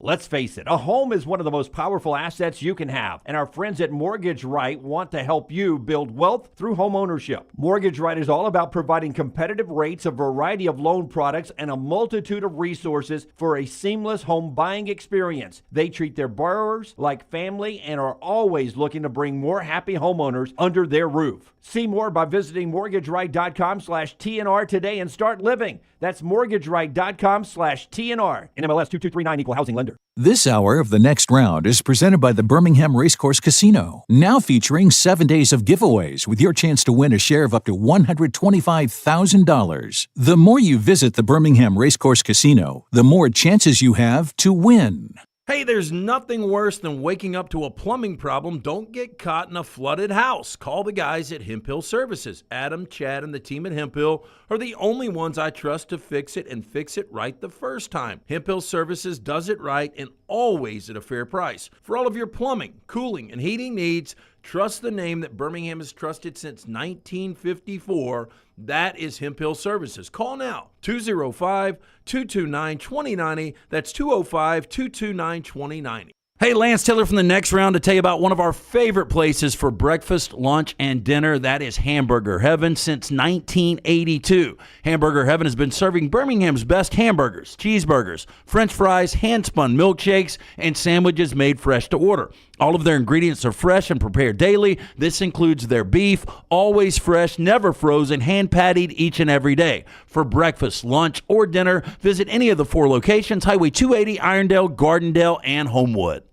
Let's face it, a home is one of the most powerful assets you can have, and our friends at Mortgage Right want to help you build wealth through home ownership. Mortgage Right is all about providing competitive rates, a variety of loan products, and a multitude of resources for a seamless home buying experience. They treat their borrowers like family and are always looking to bring more happy homeowners under their roof. See more by visiting mortgageright.com/TNR today and start living. That's mortgageright.com/TNR. NMLS 2239, equal housing lender. This hour of The Next Round is presented by the Birmingham Racecourse Casino, now featuring 7 days of giveaways with your chance to win a share of up to $125,000. The more you visit the Birmingham Racecourse Casino, the more chances you have to win. Hey, there's nothing worse than waking up to a plumbing problem. Don't get caught in a flooded house. Call the guys at Hemphill Services. Adam, Chad, and the team at Hemphill are the only ones I trust to fix it and fix it right the first time. Hemphill Services does it right and always at a fair price. For all of your plumbing, cooling, and heating needs, trust the name that Birmingham has trusted since 1954. That is Hemphill Services. Call now, 205-229-2090. That's 205-229-2090. Hey, Lance Taylor from The Next Round to tell you about one of our favorite places for breakfast, lunch, and dinner. That is Hamburger Heaven since 1982. Hamburger Heaven has been serving Birmingham's best hamburgers, cheeseburgers, French fries, hand-spun milkshakes, and sandwiches made fresh to order. All of their ingredients are fresh and prepared daily. This includes their beef, always fresh, never frozen, hand-pattied each and every day. For breakfast, lunch, or dinner, visit any of the 4 locations, Highway 280, Irondale, Gardendale, and Homewood.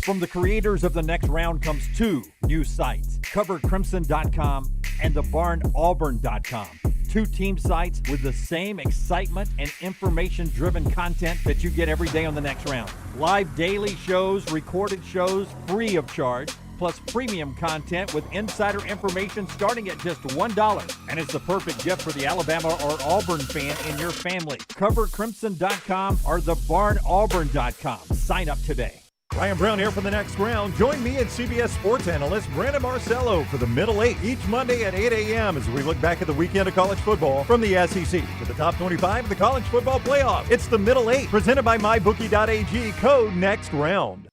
From the creators of The Next Round comes 2 new sites, covercrimson.com and thebarnauburn.com. 2 team sites with the same excitement and information-driven content that you get every day on The Next Round. Live daily shows, recorded shows, free of charge, plus premium content with insider information starting at just $1. And it's the perfect gift for the Alabama or Auburn fan in your family. Covercrimson.com or thebarnauburn.com. Sign up today. Ryan Brown here for The Next Round. Join me and CBS sports analyst Brandon Marcello for the Middle 8 each Monday at 8 a.m. as we look back at the weekend of college football from the SEC to the top 25 of the college football playoff. It's the Middle 8 presented by MyBookie.ag, code Next Round.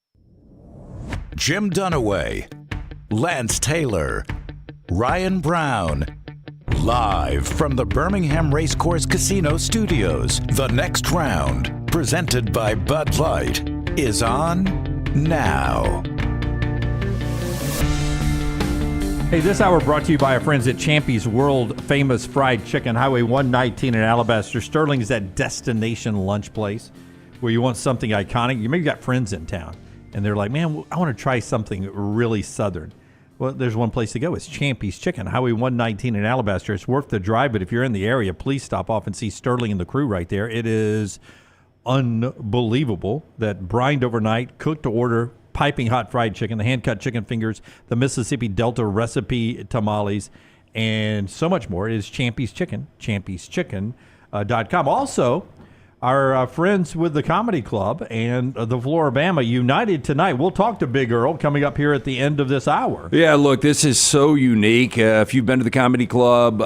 Jim Dunaway, Lance Taylor, Ryan Brown. Live from the Birmingham Racecourse Casino Studios, The Next Round, presented by Bud Light, is on now. Hey, this hour brought to you by our friends at Champy's World Famous Fried Chicken, Highway 119 in Alabaster. Sterling is that destination lunch place where you want something iconic. You maybe got friends in town, and they're like, man, I want to try something really Southern. Well, there's one place to go. It's Champy's Chicken, Highway 119 in Alabaster. It's worth the drive, but if you're in the area, please stop off and see Sterling and the crew right there. It is unbelievable that brined overnight, cooked to order, piping hot fried chicken, the hand-cut chicken fingers, the Mississippi Delta recipe tamales, and so much more. It is Champy's Chicken, champy'schicken.com. Also, our friends with the Comedy Club and the Floribama united tonight. We'll talk to Big Earl coming up here at the end of this hour. Yeah, look, this is so unique. If you've been to the Comedy Club,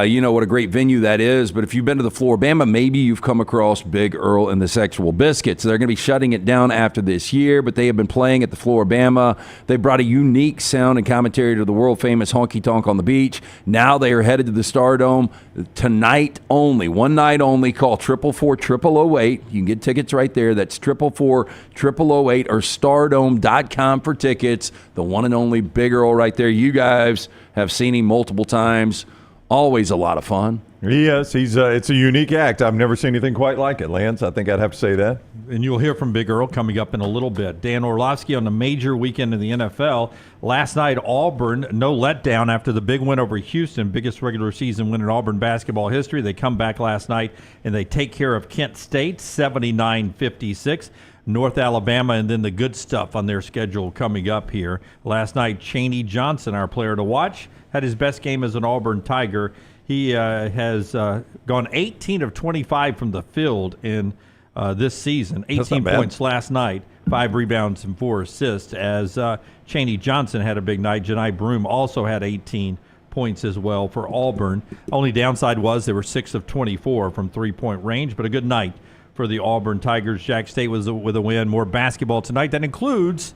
you know what a great venue that is. But if you've been to the Floribama, maybe you've come across Big Earl and the Sexual Biscuits. They're going to be shutting it down after this year, but they have been playing at the Floribama. They brought a unique sound and commentary to the world-famous Honky Tonk on the Beach. Now they are headed to the Stardome tonight only, one night only. Call 444-0008. You can get tickets right there. That's 444-0008 or stardome.com for tickets. The one and only Big Earl right there. You guys have seen him multiple times. Always a lot of fun. Yes, it's a unique act. I've never seen anything quite like it, Lance. I think I'd have to say that. And you'll hear from Big Earl coming up in a little bit. Dan Orlovsky on the major weekend in the NFL. Last night, Auburn, no letdown after the big win over Houston, biggest regular season win in Auburn basketball history. They come back last night and they take care of Kent State, 79-56. North Alabama, and then the good stuff on their schedule coming up here. Last night, Chaney Johnson, our player to watch, had his best game as an Auburn Tiger. He has gone 18 of 25 from the field in this season. 18 points last night, 5 rebounds and 4 assists, as Chaney Johnson had a big night. Janai Broom also had 18 points as well for Auburn. Only downside was they were 6 of 24 from three-point range, but a good night for the Auburn Tigers. Jack State was with a win. More basketball tonight. That includes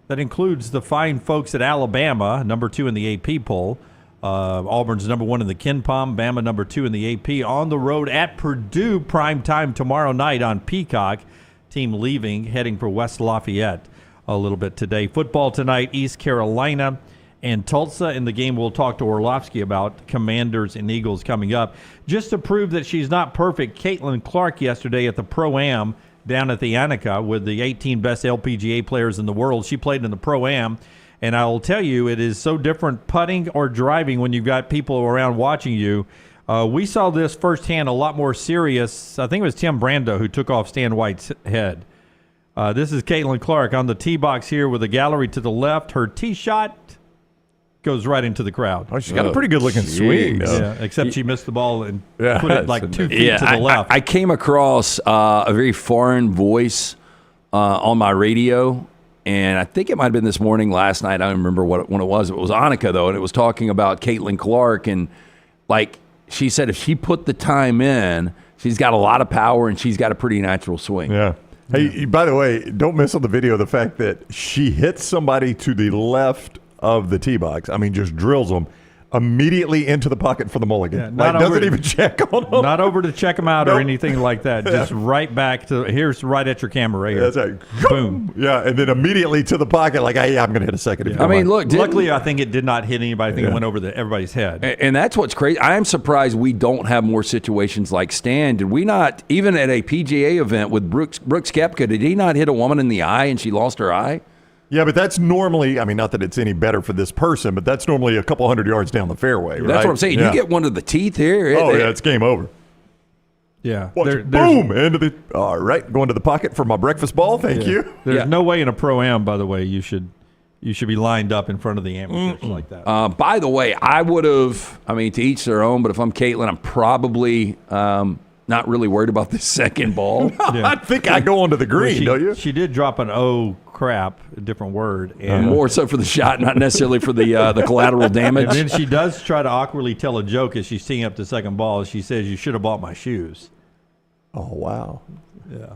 the fine folks at Alabama, number 2 in the AP poll. Auburn's number 1 in the KenPom, Bama number 2 in the AP. On the road at Purdue, prime time tomorrow night on Peacock. Team leaving, heading for West Lafayette a little bit today. Football tonight, East Carolina and Tulsa. In the game we'll talk to Orlovsky about, Commanders and Eagles coming up. Just to prove that she's not perfect, Caitlin Clark yesterday at the Pro-Am down at the Annika with the 18 best LPGA players in the world. She played in the Pro-Am, and I will tell you, it is so different putting or driving when you've got people around watching you. We saw this firsthand, a lot more serious. I think it was Tim Brando who took off Stan White's head. This is Caitlin Clark on the tee box here with a gallery to the left. Her tee shot goes right into the crowd. Oh, she's got a pretty good-looking swing, though. Yeah, except she missed the ball and put it like 2 feet to the left. I came across a very foreign voice on my radio, and I think it might have been this morning, last night. I don't remember when it was. It was Annika, though, and it was talking about Caitlin Clark. And, like, she said if she put the time in, she's got a lot of power, and she's got a pretty natural swing. Yeah. Hey, by the way, don't miss on the video the fact that she hits somebody to the left of the tee box. I mean, just drills them immediately into the pocket for the mulligan. Yeah, doesn't even check on them. Not over to check them out or anything like that. Just right back to, here's right at your camera right here. That's right. Boom. Yeah, and then immediately to the pocket like, hey, I'm going to hit a second. If you I mean, mind. look. Luckily, I think it did not hit anybody. I think it went over everybody's head. And that's what's crazy. I am surprised we don't have more situations like Stan. Did we not, even at a PGA event with Brooks Koepka, did he not hit a woman in the eye and she lost her eye? Yeah, but that's normally, I mean, not that it's any better for this person, but that's normally a couple hundred yards down the fairway, right? That's what I'm saying. Yeah. You get one to the teeth here. It's game over. Yeah. Boom! Into the, all right, going to the pocket for my breakfast ball. Thank you. There's no way in a Pro-Am, by the way, you should be lined up in front of the amateurs like that. By the way, I would have, I mean, to each their own, but if I'm Caitlin, I'm probably not really worried about the second ball. I think I go onto the green, don't you? She did drop an crap, a different word. And more so for the shot, not necessarily for the collateral damage. And then she does try to awkwardly tell a joke as she's teeing up the second ball. She says, "You should have bought my shoes." Oh, wow. Yeah.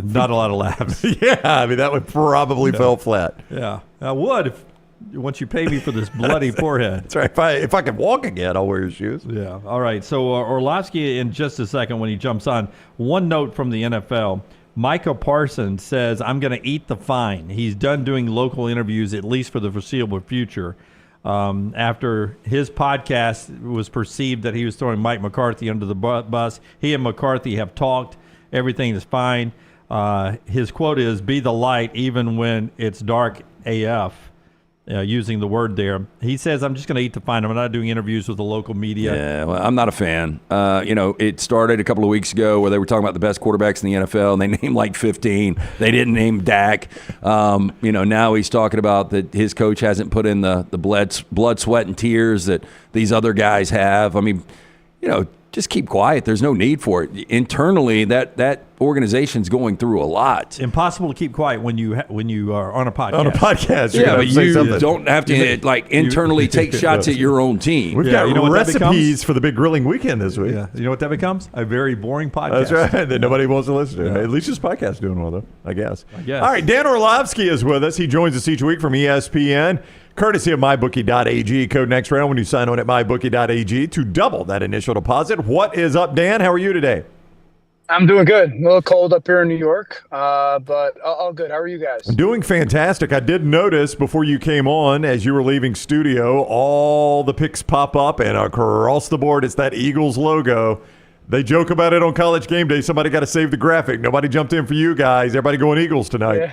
Not a lot of laughs. Yeah, I mean, that would probably fell flat. Yeah. I would once you pay me for this bloody forehead. That's right. If I could walk again, I'll wear your shoes. Yeah. All right. So Orlovsky in just a second when he jumps on. One note from the NFL. Micah Parsons says, I'm going to eat the fine. He's done doing local interviews, at least for the foreseeable future. After his podcast was perceived that he was throwing Mike McCarthy under the bus, he and McCarthy have talked. Everything is fine. His quote is, be the light even when it's dark AF. Using the word there. He says, I'm just going to eat the fine. I'm not doing interviews with the local media. Yeah, well, I'm not a fan. It started a couple of weeks ago where they were talking about the best quarterbacks in the NFL, and they named like 15. They didn't name Dak. Now he's talking about that his coach hasn't put in the blood, sweat, and tears that these other guys have. I mean, just keep quiet. There's no need for it. Internally, that organization's going through a lot. It's impossible to keep quiet when you are on a podcast. On a podcast, yeah, but you don't have to internally take shots at your own team. We've got recipes for the big grilling weekend this week. Yeah. You know what that becomes? A very boring podcast. That's right. That nobody wants to listen to. Yeah. At least this podcast's doing well, though, I guess. I guess. All right, Dan Orlovsky is with us. He joins us each week from ESPN. Courtesy of MyBookie.ag. Code next round when you sign on at MyBookie.ag to double that initial deposit. What is up, Dan? How are you today? I'm doing good. A little cold up here in New York, but all good. How are you guys? I'm doing fantastic. I did notice before you came on, as you were leaving studio, all the pics pop up, and across the board, it's that Eagles logo. They joke about it on College Game Day. Somebody got to save the graphic. Nobody jumped in for you guys. Everybody going Eagles tonight.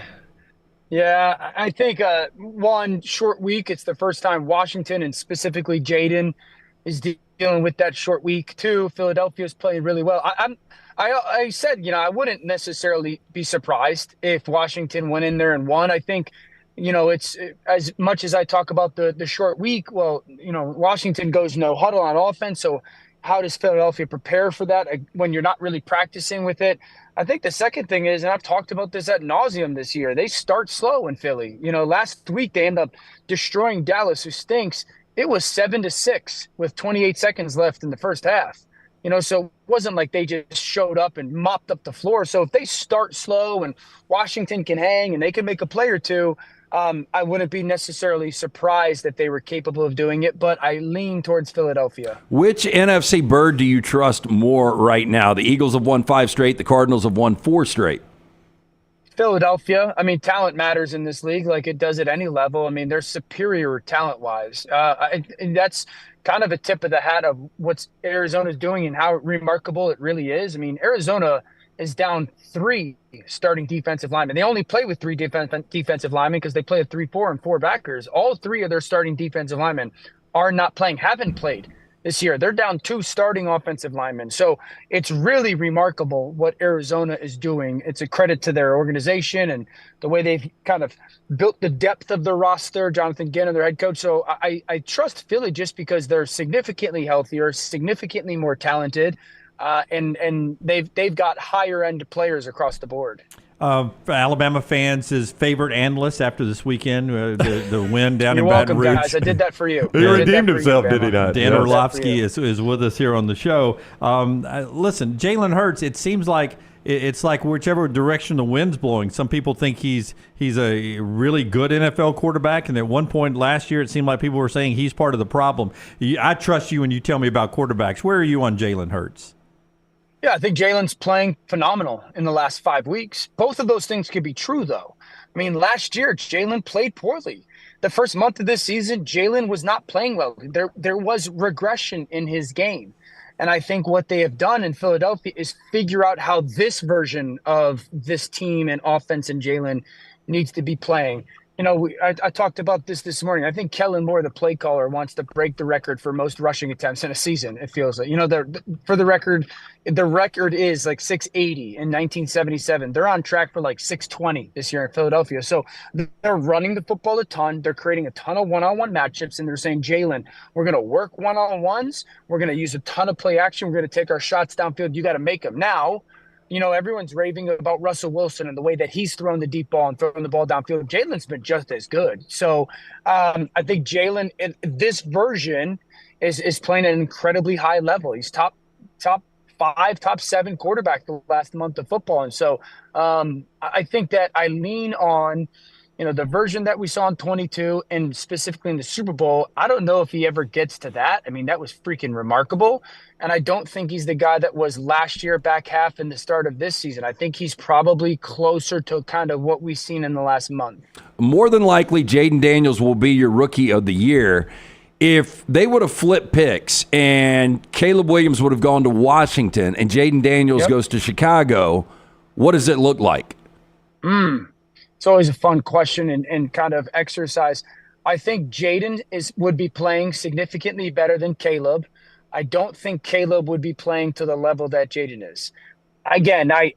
Yeah, I think one short week. It's the first time Washington and specifically Jaden is dealing with that short week. Two, Philadelphia's playing really well. I said, I wouldn't necessarily be surprised if Washington went in there and won. I think, it's as much as I talk about the short week. Well, Washington goes no huddle on offense. So how does Philadelphia prepare for that when you're not really practicing with it? I think the second thing is, and I've talked about this ad nauseum this year, they start slow in Philly. Last week they end up destroying Dallas, who stinks. It was 7-6 with 28 seconds left in the first half. So it wasn't like they just showed up and mopped up the floor. So if they start slow and Washington can hang and they can make a play or two, I wouldn't be necessarily surprised that they were capable of doing it, but I lean towards Philadelphia. Which NFC bird do you trust more right now? The Eagles have won 5 straight. The Cardinals have won 4 straight. Philadelphia. I mean, talent matters in this league like it does at any level. I mean, they're superior talent-wise. And that's kind of a tip of the hat of what Arizona's doing and how remarkable it really is. I mean, Arizona is down 3 starting defensive linemen. They only play with 3 defensive linemen because they play with 3-4 and 4 backers. All 3 of their starting defensive linemen are not playing, haven't played this year. They're down 2 starting offensive linemen. So it's really remarkable what Arizona is doing. It's a credit to their organization and the way they've kind of built the depth of their roster, Jonathan Gannon, their head coach. So I trust Philly just because they're significantly healthier, significantly more talented, and they've got higher end players across the board. For Alabama fans, his favorite analyst after this weekend, the win down You're in Baton welcome, Rouge. guys. I did that for you. He redeemed himself, did he not? Dan Orlovsky is with us here on the show. Listen, Jalen Hurts, it seems like it's like whichever direction the wind's blowing. Some people think he's a really good NFL quarterback, and at one point last year it seemed like people were saying he's part of the problem. I trust you when you tell me about quarterbacks. Where are you on Jalen Hurts? Yeah, I think Jalen's playing phenomenal in the last 5 weeks. Both of those things could be true, though. I mean, last year, Jalen played poorly. The first month of this season, Jalen was not playing well. There was regression in his game. And I think what they have done in Philadelphia is figure out how this version of this team and offense and Jalen needs to be playing. I talked about this morning. I think Kellen Moore, the play caller, wants to break the record for most rushing attempts in a season. It feels like, for the record is like 680 in 1977. They're on track for like 620 this year in Philadelphia. So they're running the football a ton. They're creating a ton of one-on-one matchups, and they're saying, Jalen, we're going to work one-on-ones. We're going to use a ton of play action. We're going to take our shots downfield. You got to make them now. Everyone's raving about Russell Wilson and the way that he's thrown the deep ball and thrown the ball downfield. Jalen's been just as good. So I think Jalen, this version, is playing at an incredibly high level. He's top 5, top 7 quarterback the last month of football. And so I think that I lean on, the version that we saw in 22 and specifically in the Super Bowl. I don't know if he ever gets to that. I mean, that was freaking remarkable. And I don't think he's the guy that was last year, back half, and the start of this season. I think he's probably closer to kind of what we've seen in the last month. More than likely, Jaden Daniels will be your rookie of the year. If they would have flipped picks and Caleb Williams would have gone to Washington and Jaden Daniels goes to Chicago, what does it look like? It's always a fun question and kind of exercise. I think Jaden would be playing significantly better than Caleb. I don't think Caleb would be playing to the level that Jaden is. Again, I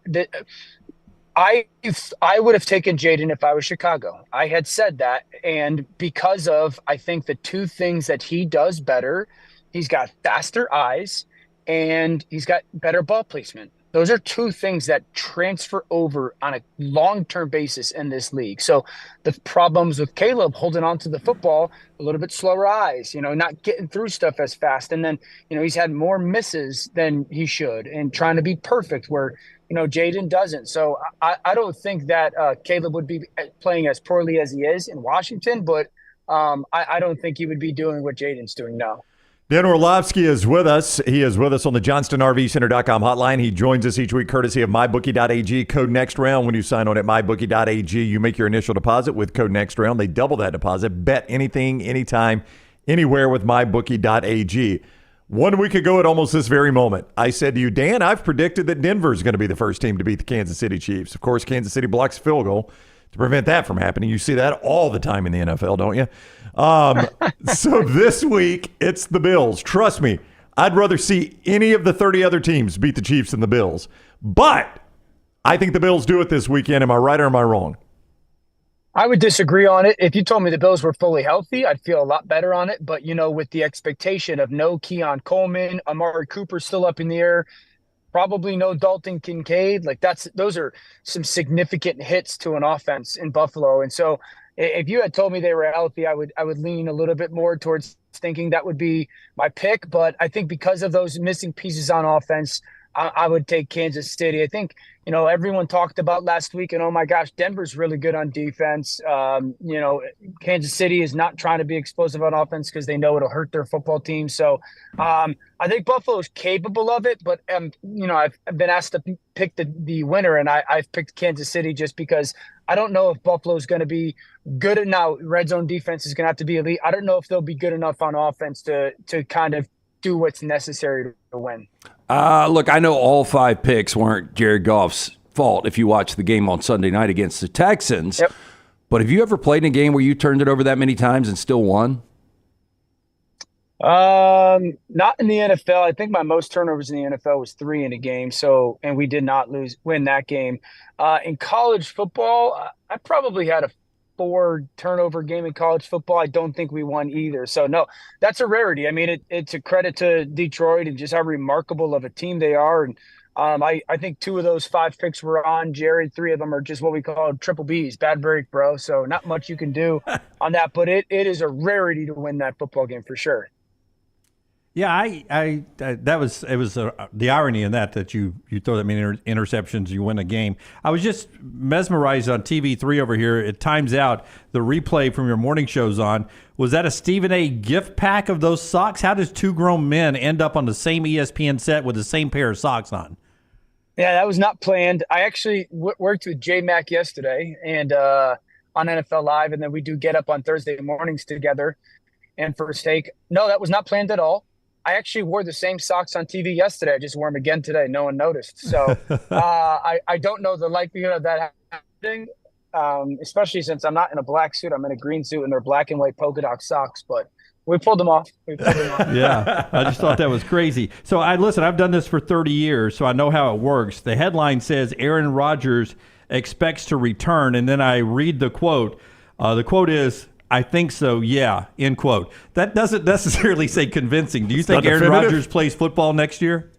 would have taken Jaden if I was Chicago. I had said that, and because of, I think, the 2 things that he does better, he's got faster eyes and he's got better ball placement. Those are two things that transfer over on a long-term basis in this league. So the problems with Caleb holding on to the football, a little bit slower eyes, not getting through stuff as fast. And then, he's had more misses than he should and trying to be perfect where, Jaden doesn't. So I don't think that Caleb would be playing as poorly as he is in Washington, but I don't think he would be doing what Jaden's doing now. Dan Orlovsky is with us. He is with us on the JohnstonRVCenter.com hotline. He joins us each week courtesy of MyBookie.ag. Code NEXTROUND. When you sign on at MyBookie.ag, you make your initial deposit with code NEXTROUND. They double that deposit. Bet anything, anytime, anywhere with MyBookie.ag. 1 week ago at almost this very moment, I said to you, Dan, I've predicted that Denver is going to be the first team to beat the Kansas City Chiefs. Of course, Kansas City blocks a field goal to prevent that from happening. You see that all the time in the NFL, don't you? So this week, it's the Bills. Trust me, I'd rather see any of the 30 other teams beat the Chiefs than the Bills. But I think the Bills do it this weekend. Am I right or am I wrong? I would disagree on it. If you told me the Bills were fully healthy, I'd feel a lot better on it. But, with the expectation of no Keon Coleman, Amari Cooper still up in the air, probably no Dalton Kincaid. Those are some significant hits to an offense in Buffalo. And so if you had told me they were healthy, I would lean a little bit more towards thinking that would be my pick. But I think because of those missing pieces on offense, I would take Kansas City. I think, everyone talked about last week, and oh my gosh, Denver's really good on defense. Kansas City is not trying to be explosive on offense because they know it'll hurt their football team. So I think Buffalo is capable of it, but I've been asked to pick the winner, and I've picked Kansas City just because I don't know if Buffalo is going to be good enough. Red zone defense is going to have to be elite. I don't know if they'll be good enough on offense to kind of do what's necessary to win. Look, I know all 5 picks weren't Jared Goff's fault if you watch the game on Sunday night against the Texans. Yep. But have you ever played in a game where you turned it over that many times and still won? Not in the NFL. I think my most turnovers in the NFL was 3 in a game. So, and we did not win that game. In college football, I probably had a 4 turnover game in college football. I don't think we won either. So no, that's a rarity. I mean, it's a credit to Detroit and just how remarkable of a team they are. And I think 2 of those 5 picks were on Jared. 3 of them are just what we call triple Bs, bad break, bro. So not much you can do on that, but it is a rarity to win that football game for sure. Yeah, that was the irony in that you throw that many interceptions, you win a game. I was just mesmerized on TV3 over here. It times out. The replay from your morning show's on. Was that a Stephen A. gift pack of those socks? How does 2 grown men end up on the same ESPN set with the same pair of socks on? Yeah, that was not planned. I actually worked with J Mac yesterday and on NFL Live, and then we do get up on Thursday mornings together and for a steak. No, that was not planned at all. I actually wore the same socks on TV yesterday. I just wore them again today. No one noticed. So I don't know the likelihood of that happening, especially since I'm not in a black suit. I'm in a green suit, and they're black and white polka dot socks. But we pulled them off. Yeah, I just thought that was crazy. So I've done this for 30 years, so I know how it works. The headline says Aaron Rodgers expects to return, and then I read the quote. The quote is, "I think so, yeah," end quote. That doesn't necessarily say convincing. Do you think Aaron Rodgers plays football next year?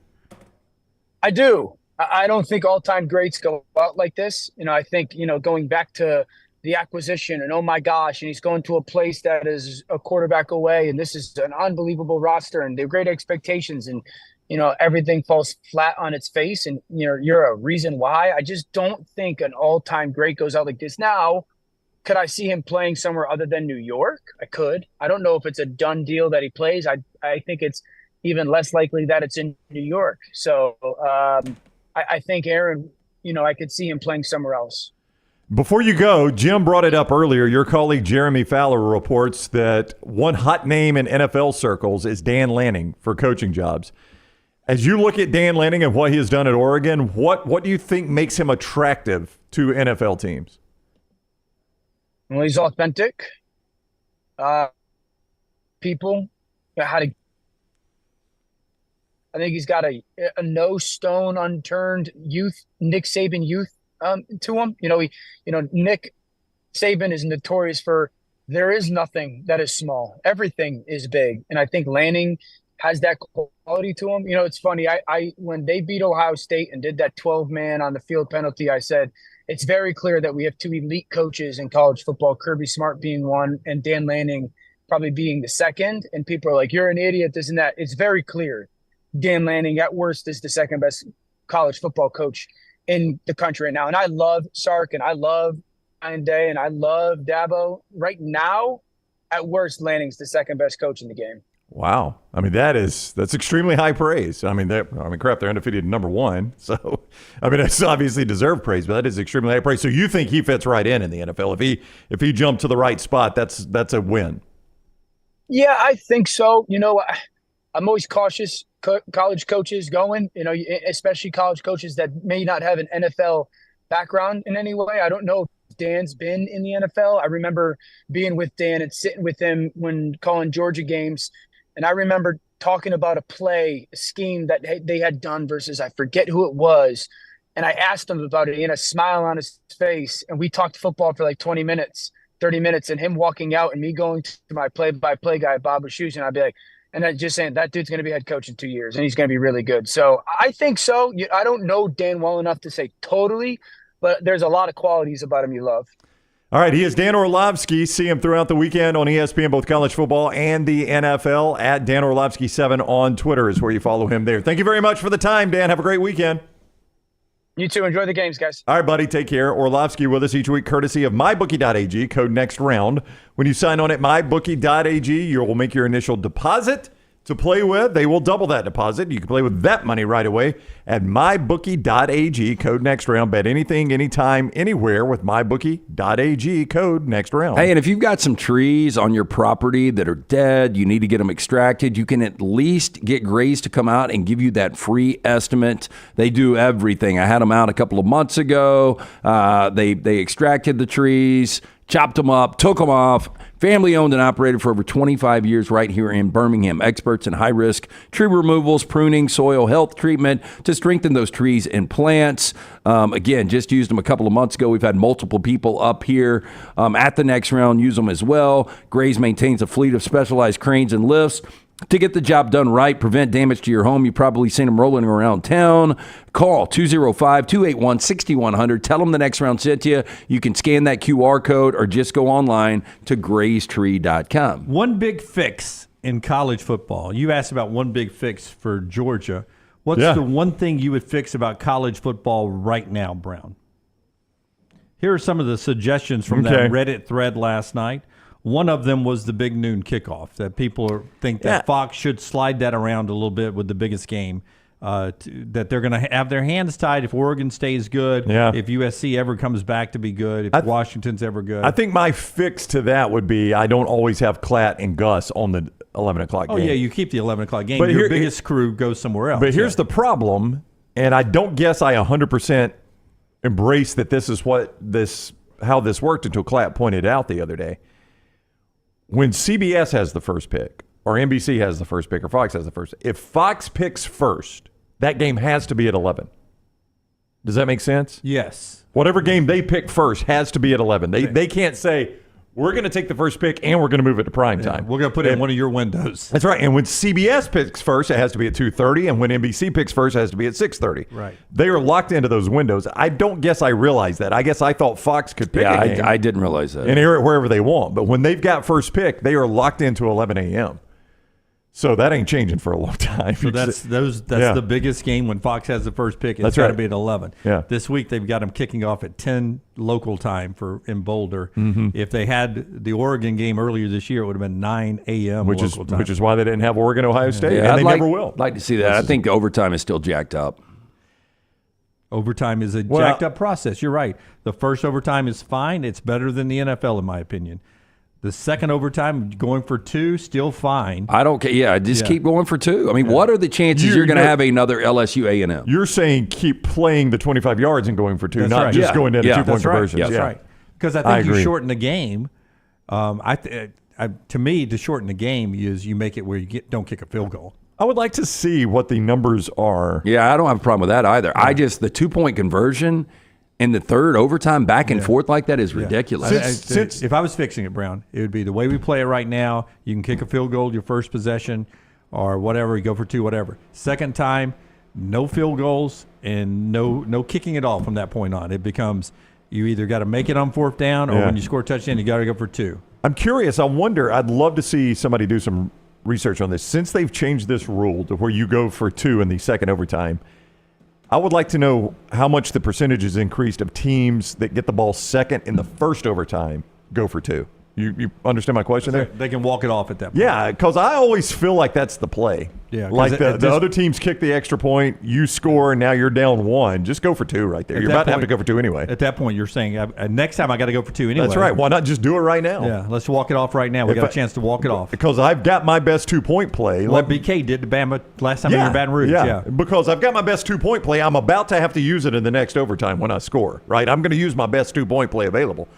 I do. I don't think all-time greats go out like this. I think, going back to the acquisition and oh my gosh, and he's going to a place that is a quarterback away, and this is an unbelievable roster, and they're great expectations, and, everything falls flat on its face, and, you're a reason why. I just don't think an all-time great goes out like this. Now, could I see him playing somewhere other than New York? I could. I don't know if it's a done deal that he plays. I think it's even less likely that it's in New York. So I think Aaron, I could see him playing somewhere else. Before you go, Jim brought it up earlier. Your colleague Jeremy Fowler reports that one hot name in NFL circles is Dan Lanning for coaching jobs. As you look at Dan Lanning and what he has done at Oregon, what do you think makes him attractive to NFL teams? Well, he's authentic. People, I think he's got a no stone unturned youth, Nick Saban youth to him. Nick Saban is notorious for there is nothing that is small. Everything is big. And I think Lanning has that quality to him. You know, it's funny. I when they beat Ohio State and did that 12-man on the field penalty, I said, it's very clear that we have two elite coaches in college football, Kirby Smart being one and Dan Lanning probably being the second. And people are like, you're an idiot, this and that. It's very clear. Dan Lanning, at worst, is the second best college football coach in the country right now. And I love Sark and I love Ryan Day and I love Dabo. Right now, at worst, Lanning's the second best coach in the game. Wow. I mean, that's extremely high praise. I mean, crap, they're undefeated number one. So, I mean, that's obviously deserved praise, but that is extremely high praise. So you think he fits right in the NFL? If he jumped to the right spot, that's a win. Yeah, I think so. You know, I'm always cautious college coaches going, you know, especially college coaches that may not have an NFL background in any way. I don't know if Dan's been in the NFL. I remember being with Dan and sitting with him when calling Georgia games. And I remember talking about a scheme that they had done versus I forget who it was. And I asked him about it. He had a smile on his face. And we talked football for like 20 minutes, 30 minutes, and him walking out and me going to my play-by-play guy, Bob Wischusen, and I'd be like, and I'm just saying that dude's going to be head coach in 2 years, and he's going to be really good. So I think so. I don't know Dan well enough to say totally, but there's a lot of qualities about him you love. All right, he is Dan Orlovsky. See him throughout the weekend on ESPN, both college football and the NFL. At Dan Orlovsky 7 on Twitter is where you follow him there. Thank you very much for the time, Dan. Have a great weekend. You too. Enjoy the games, guys. All right, buddy. Take care. Orlovsky with us each week, courtesy of MyBookie.ag, code NEXTROUND. When you sign on at MyBookie.ag, you will make your initial deposit to play with. They will double that deposit. You can play with that money right away at MyBookie.ag, code NEXTROUND. Bet anything, anytime, anywhere with MyBookie.ag, code NEXTROUND. Hey, and if you've got some trees on your property that are dead, you need to get them extracted, you can at least get Grays to come out and give you that free estimate. They do everything. I had them out a couple of months ago. They extracted the trees, chopped them up, took them off. Family owned and operated for over 25 years right here in Birmingham. Experts in high-risk tree removals, pruning, soil health treatment to strengthen those trees and plants. Again, just used them a couple of months ago. We've had multiple people up here at the Next Round use them as well. Grays maintains a fleet of specialized cranes and lifts to get the job done right, prevent damage to your home. You've probably seen them rolling around town. Call 205-281-6100. Tell them the Next Round sent you. You can scan that QR code or just go online to graystree.com. One big fix in college football. You asked about one big fix for Georgia. What's the one thing you would fix about college football right now, Brown? Here are some of the suggestions from that Reddit thread last night. One of them was the big noon kickoff, that people think that Fox should slide that around a little bit with the biggest game, that they're going to have their hands tied if Oregon stays good, if USC ever comes back to be good, if Washington's ever good. I think my fix to that would be I don't always have Klatt and Gus on the 11 o'clock game. Oh, yeah, you keep the 11 o'clock game. But your biggest crew goes somewhere else. But here's the problem, and I don't guess I 100% embrace that this is how this worked until Klatt pointed out the other day. When CBS has the first pick, or NBC has the first pick, or Fox has the first, if Fox picks first, that game has to be at 11. Does that make sense? Yes. Whatever game they pick first has to be at 11. They can't say, we're going to take the first pick and we're going to move it to prime time. We're going to put it in one of your windows. That's right. And when CBS picks first, it has to be at 2:30. And when NBC picks first, it has to be at 6:30. Right. They are locked into those windows. I don't guess I realized that. I guess I thought Fox could pick a game. I didn't realize that. And air it wherever they want. But when they've got first pick, they are locked into 11 a.m. So that ain't changing for a long time. So that's the biggest game when Fox has the first pick. It's got to be at 11. Yeah. This week they've got them kicking off at 10 local time in Boulder. Mm-hmm. If they had the Oregon game earlier this year, it would have been 9 a.m. local time. Which is why they didn't have Oregon, Ohio State, and they never will. I'd like to see that. I think overtime is still jacked up. Overtime is a jacked up process. You're right. The first overtime is fine. It's better than the NFL, in my opinion. The second overtime, going for 2, still fine. I don't care. Yeah, just keep going for 2. I mean, what are the chances you're going to have another LSU A&M? You're saying keep playing the 25 yards and going for 2, not just going into 2-point conversions. That's right. Because I think you shorten the game. To me, to shorten the game is you make it where you don't kick a field goal. I would like to see what the numbers are. Yeah, I don't have a problem with that either. Yeah. The 2-point conversion and the third overtime back and forth like that is ridiculous. If I was fixing it, Brown, it would be the way we play it right now. You can kick a field goal your first possession, or whatever, you go for 2, whatever. Second time, no field goals and no kicking at all from that point on. It becomes you either got to make it on 4th down, or when you score a touchdown, you got to go for 2. I'm curious. I wonder. I'd love to see somebody do some research on this. Since they've changed this rule to where you go for 2 in the second overtime, I would like to know how much the percentage has increased of teams that get the ball second in the first overtime go for 2. You understand my question there? They can walk it off at that point. Yeah, because I always feel like that's the play. Yeah, like the other teams kick the extra point, you score, and now you're down 1. Just go for 2 right there. You're about to have to go for 2 anyway. At that point, you're saying, next time I got to go for 2 anyway. That's right. Why not just do it right now? Yeah, let's walk it off right now. We got a chance to walk it off. Because I've got my best 2-point play. What BK did to Bama last time we were in Baton Rouge. Yeah, because I've got my best 2-point play. I'm about to have to use it in the next overtime when I score, right? I'm going to use my best 2-point play available.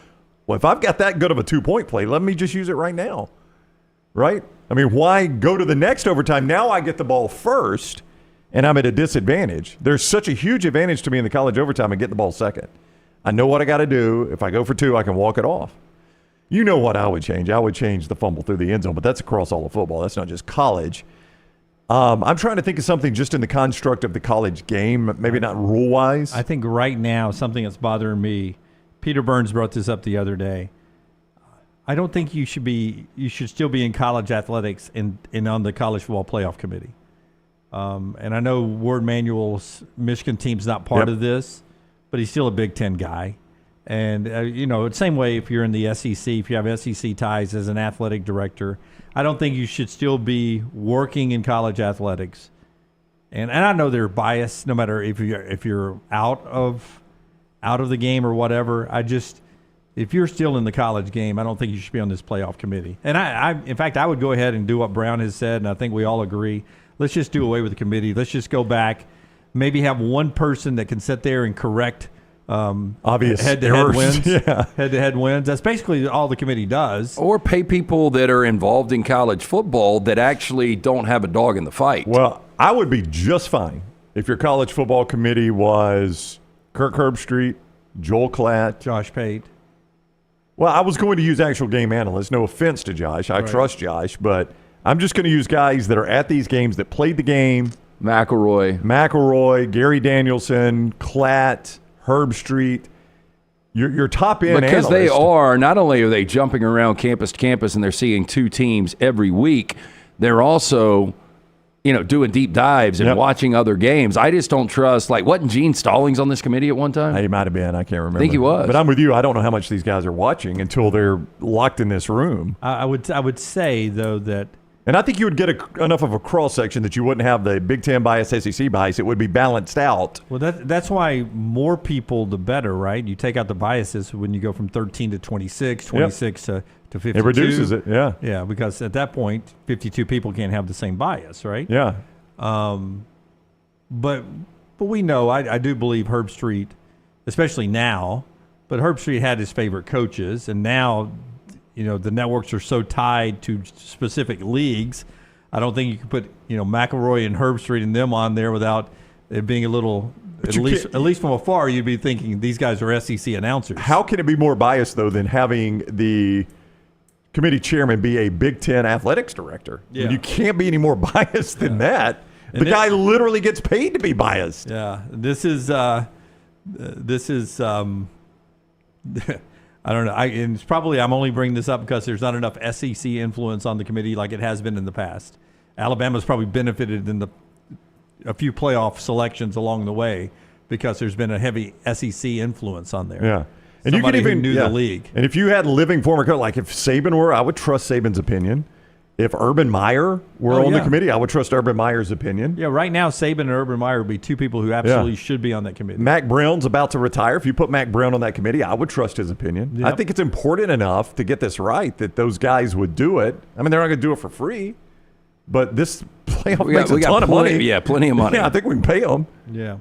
Well, if I've got that good of a 2-point play, let me just use it right now, right? I mean, why go to the next overtime? Now I get the ball first, and I'm at a disadvantage. There's such a huge advantage to me in the college overtime and get the ball second. I know what I got to do. If I go for 2, I can walk it off. You know what I would change. I would change the fumble through the end zone, but that's across all of football. That's not just college. I'm trying to think of something just in the construct of the college game, maybe not rule-wise. I think right now something that's bothering me, Peter Burns brought this up the other day. I don't think you should still be in college athletics and on the college football playoff committee. And I know Ward Manuel's Michigan team's not part of this, but he's still a Big Ten guy. And, the same way if you're in the SEC, if you have SEC ties as an athletic director, I don't think you should still be working in college athletics. And I know they're biased no matter if you're out of the game or whatever. If you're still in the college game, I don't think you should be on this playoff committee. And in fact, I would go ahead and do what Brown has said, and I think we all agree. Let's just do away with the committee. Let's just go back, maybe have one person that can sit there and correct obvious head-to-head wins. Head-to-head wins. That's basically all the committee does. Or pay people that are involved in college football that actually don't have a dog in the fight. Well, I would be just fine if your college football committee was Kirk Herbstreit, Joel Klatt, Josh Pate. Well, I was going to use actual game analysts. No offense to Josh. I trust Josh, but I'm just going to use guys that are at these games that played the game. McElroy, Gary Danielson, Klatt, Herbstreit. Your top end because analysts. they are, not only are they jumping around campus to campus and they're seeing 2 teams every week, they're also doing deep dives and watching other games. I just don't trust. Like, wasn't Gene Stallings on this committee at one time? He might have been. I can't remember. I think he was. But I'm with you. I don't know how much these guys are watching until they're locked in this room. I would say, though, that. And I think you would get enough of a cross-section that you wouldn't have the Big Ten bias, SEC bias. It would be balanced out. Well, that's why more people, the better, right? You take out the biases when you go from 13 to 26, 26 to 52. It reduces it, yeah. Yeah, because at that point, 52 people can't have the same bias, right? Yeah. But we know, I do believe Herbstreit, especially now, but Herbstreit had his favorite coaches, and now – the networks are so tied to specific leagues. I don't think you can put, McElroy and Herbstreit and them on there without it being a little, at least from afar, you'd be thinking these guys are SEC announcers. How can it be more biased, though, than having the committee chairman be a Big Ten athletics director? Yeah. You can't be any more biased than that. The guy literally gets paid to be biased. Yeah. This is I don't know. And it's probably I'm only bringing this up because there's not enough SEC influence on the committee like it has been in the past. Alabama's probably benefited in a few playoff selections along the way because there's been a heavy SEC influence on there. Yeah. And somebody you could even who knew the league. And if you had living former coach, like if Saban were, I would trust Saban's opinion. If Urban Meyer were on the committee, I would trust Urban Meyer's opinion. Yeah, right now, Saban and Urban Meyer would be 2 people who absolutely should be on that committee. Mac Brown's about to retire. If you put Mac Brown on that committee, I would trust his opinion. Yep. I think it's important enough to get this right that those guys would do it. I mean, they're not going to do it for free, but this playoff makes a ton of money. Yeah, plenty of money. Yeah, I think we can pay them. Yeah.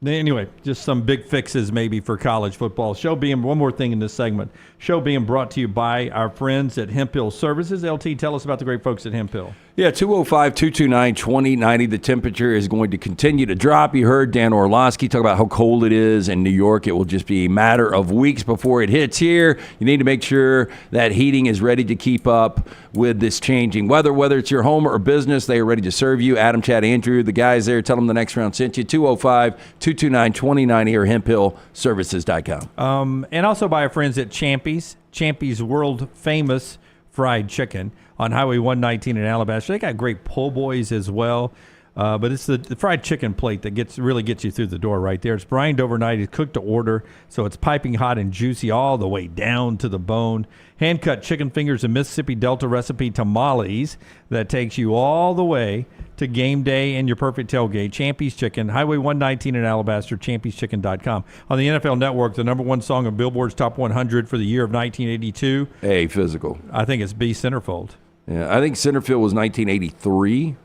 Anyway, just some big fixes maybe for college football. One more thing in this segment. Show being brought to you by our friends at Hemp Hill Services. LT, tell us about the great folks at Hemp Hill. Yeah, 205-229-2090. The temperature is going to continue to drop. You heard Dan Orlovsky talk about how cold it is in New York. It will just be a matter of weeks before it hits here. You need to make sure that heating is ready to keep up with this changing weather. Whether it's your home or business, they are ready to serve you. Adam, Chad, Andrew, the guys there, tell them the next round sent you. 205-229-2090 or hemphillservices.com. And also by our friends at Champy's world famous fried chicken on Highway 119 in Alabaster. They got great po' boys as well. But it's the fried chicken plate that really gets you through the door right there. It's brined overnight. It's cooked to order, so it's piping hot and juicy all the way down to the bone. Hand-cut chicken fingers and Mississippi Delta recipe tamales that takes you all the way to game day and your perfect tailgate. Champy's Chicken, Highway 119 in Alabaster, champy'schicken.com. On the NFL Network, the number one song on Billboard's Top 100 for the year of 1982. A, Physical. I think it's B, Centerfold. Yeah, I think Centerfield was 1983.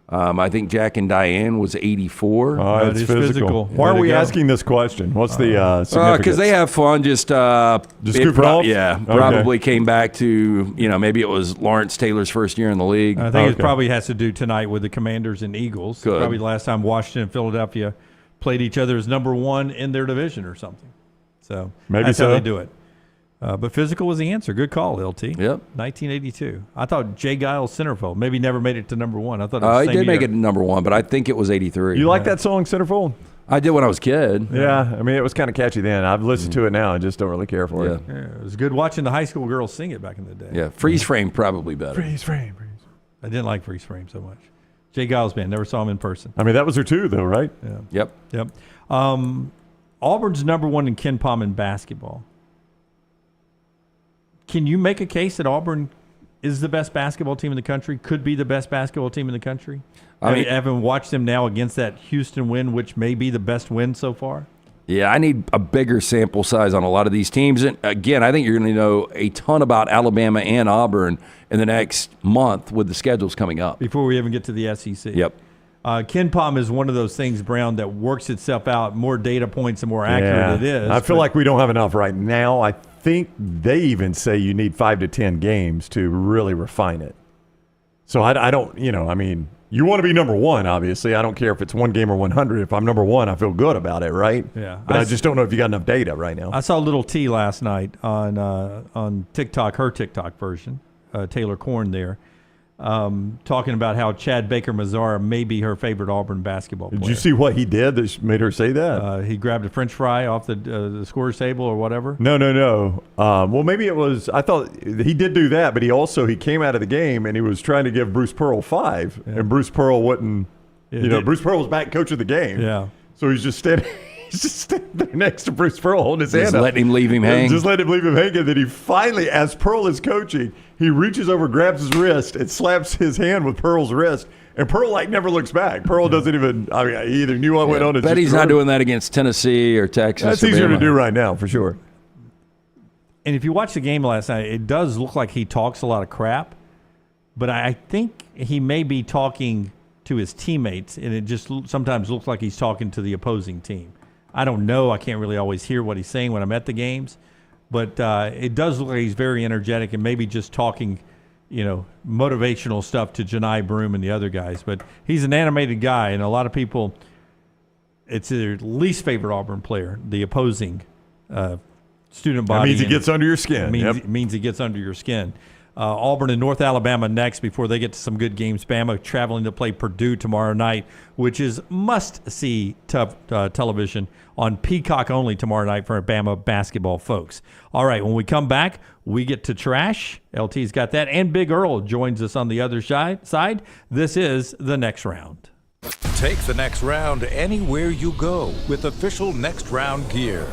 I think Jack and Diane was 84. Oh, it's physical. Why are we asking this question? What's the significance? Because they have fun just goofing off? Yeah, Okay. probably came back to, maybe it was Lawrence Taylor's first year in the league. I think it probably has to do tonight with the Commanders and Eagles. Good. Probably the last time Washington and Philadelphia played each other as number one in their division or something. So Maybe that's so. how they do it. But physical was the answer. Good call, LT. Yep. 1982. I thought Jay Giles Centerfold maybe never made it to number one. I thought it was the he same did make year. it number one, but I think it was 83. You like that song, Centerfold? I did when I was a kid. Yeah, I mean, it was kind of catchy then. I've listened to it now and just don't really care for it. Yeah, it was good watching the high school girls sing it back in the day. Yeah, Freeze Frame probably better. Freeze frame. I didn't like Freeze Frame so much. Jay Giles band, never saw him in person. I mean, that was her too, though, right? Yeah. Yep. Auburn's number one in Ken Pom in basketball. Can you make a case that Auburn is the best basketball team in the country, could be the best basketball team in the country? Having watched them now against that Houston win, which may be the best win so far? Yeah, I need a bigger sample size on a lot of these teams. And again, I think you're going to know a ton about Alabama and Auburn in the next month with the schedules coming up. Before we even get to the SEC. Yep. Ken Pom is one of those things, Brown, that works itself out. More data points, the more accurate it is. I feel like we don't have enough right now. I think they even say you need 5 to 10 games to really refine it. So I don't, I mean, you want to be number one, obviously. I don't care if it's one game or 100. If I'm number one, I feel good about it, right? Yeah. But I just don't know if you got enough data right now. I saw Little T last night on TikTok, her TikTok version, Taylor Korn there, talking about how Chad Baker-Mazara may be her favorite Auburn basketball player. Did you see what he did that made her say that? He grabbed a French fry off the scorer's table or whatever? No. Well, maybe it was – I thought he did do that, but he came out of the game and he was trying to give Bruce Pearl 5, and Bruce Pearl wouldn't – Bruce Pearl was back coach of the game. Yeah. So he's just standing – he's just standing there next to Bruce Pearl holding his hand up. Just letting him leave him hang. Just let him leave him hang. And then he finally, as Pearl is coaching, he reaches over, grabs his wrist, and slaps his hand with Pearl's wrist. And Pearl, never looks back. Pearl doesn't even, he either knew what went on. Bet he's not doing that against Tennessee or Texas. That's or easier Bama. to do right now, for sure. And if you watch the game last night, it does look like he talks a lot of crap. But I think he may be talking to his teammates, and it just sometimes looks like he's talking to the opposing team. I don't know. I can't really always hear what he's saying when I'm at the games. But it does look like he's very energetic and maybe just talking, motivational stuff to Janai Broom and the other guys. But he's an animated guy, and a lot of people, it's their least favorite Auburn player, the opposing student body. That means he gets under your skin. Means he gets under your skin. Auburn and North Alabama next before they get to some good games. Bama traveling to play Purdue tomorrow night, which is must-see television on Peacock only tomorrow night for Bama basketball folks. All right, when we come back, we get to trash. LT's got that. And Big Earl joins us on the other side. This is The Next Round. Take the next round anywhere you go with official Next Round gear.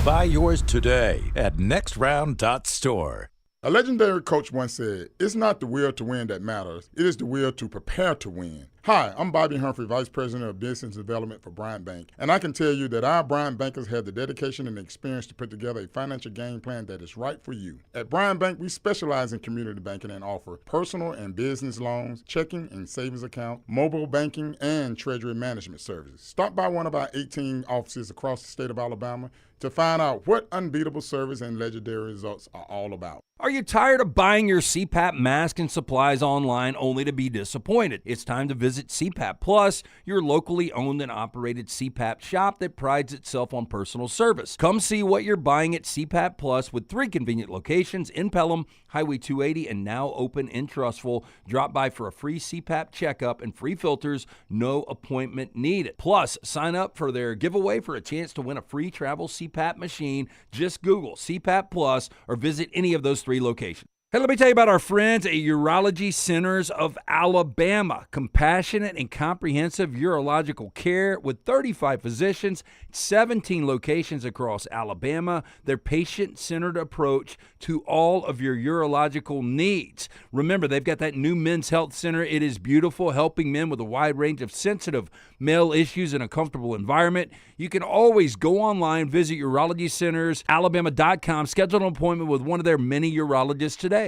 Buy yours today at nextround.store. A legendary coach once said, "It's not the will to win that matters. It is the will to prepare to win." Hi, I'm Bobby Humphrey, Vice President of Business Development for Bryant Bank, and I can tell you that our Bryant bankers have the dedication and experience to put together a financial game plan that is right for you. At Bryant Bank, we specialize in community banking and offer personal and business loans, checking and savings account, mobile banking, and treasury management services. Stop by one of our 18 offices across the state of Alabama to find out what unbeatable service and legendary results are all about. Are you tired of buying your CPAP mask and supplies online only to be disappointed? It's time to visit CPAP Plus, your locally owned and operated CPAP shop that prides itself on personal service. Come see what you're buying at CPAP Plus with 3 convenient locations in Pelham, Highway 280, and now open in Trustful. Drop by for a free CPAP checkup and free filters, no appointment needed. Plus, sign up for their giveaway for a chance to win a free travel CPAP machine. Just Google CPAP Plus or visit any of those 3 locations. Hey, let me tell you about our friends at Urology Centers of Alabama. Compassionate and comprehensive urological care with 35 physicians, 17 locations across Alabama. Their patient-centered approach to all of your urological needs. Remember, they've got that new men's health center. It is beautiful, helping men with a wide range of sensitive male issues in a comfortable environment. You can always go online, visit urologycentersalabama.com, schedule an appointment with one of their many urologists today.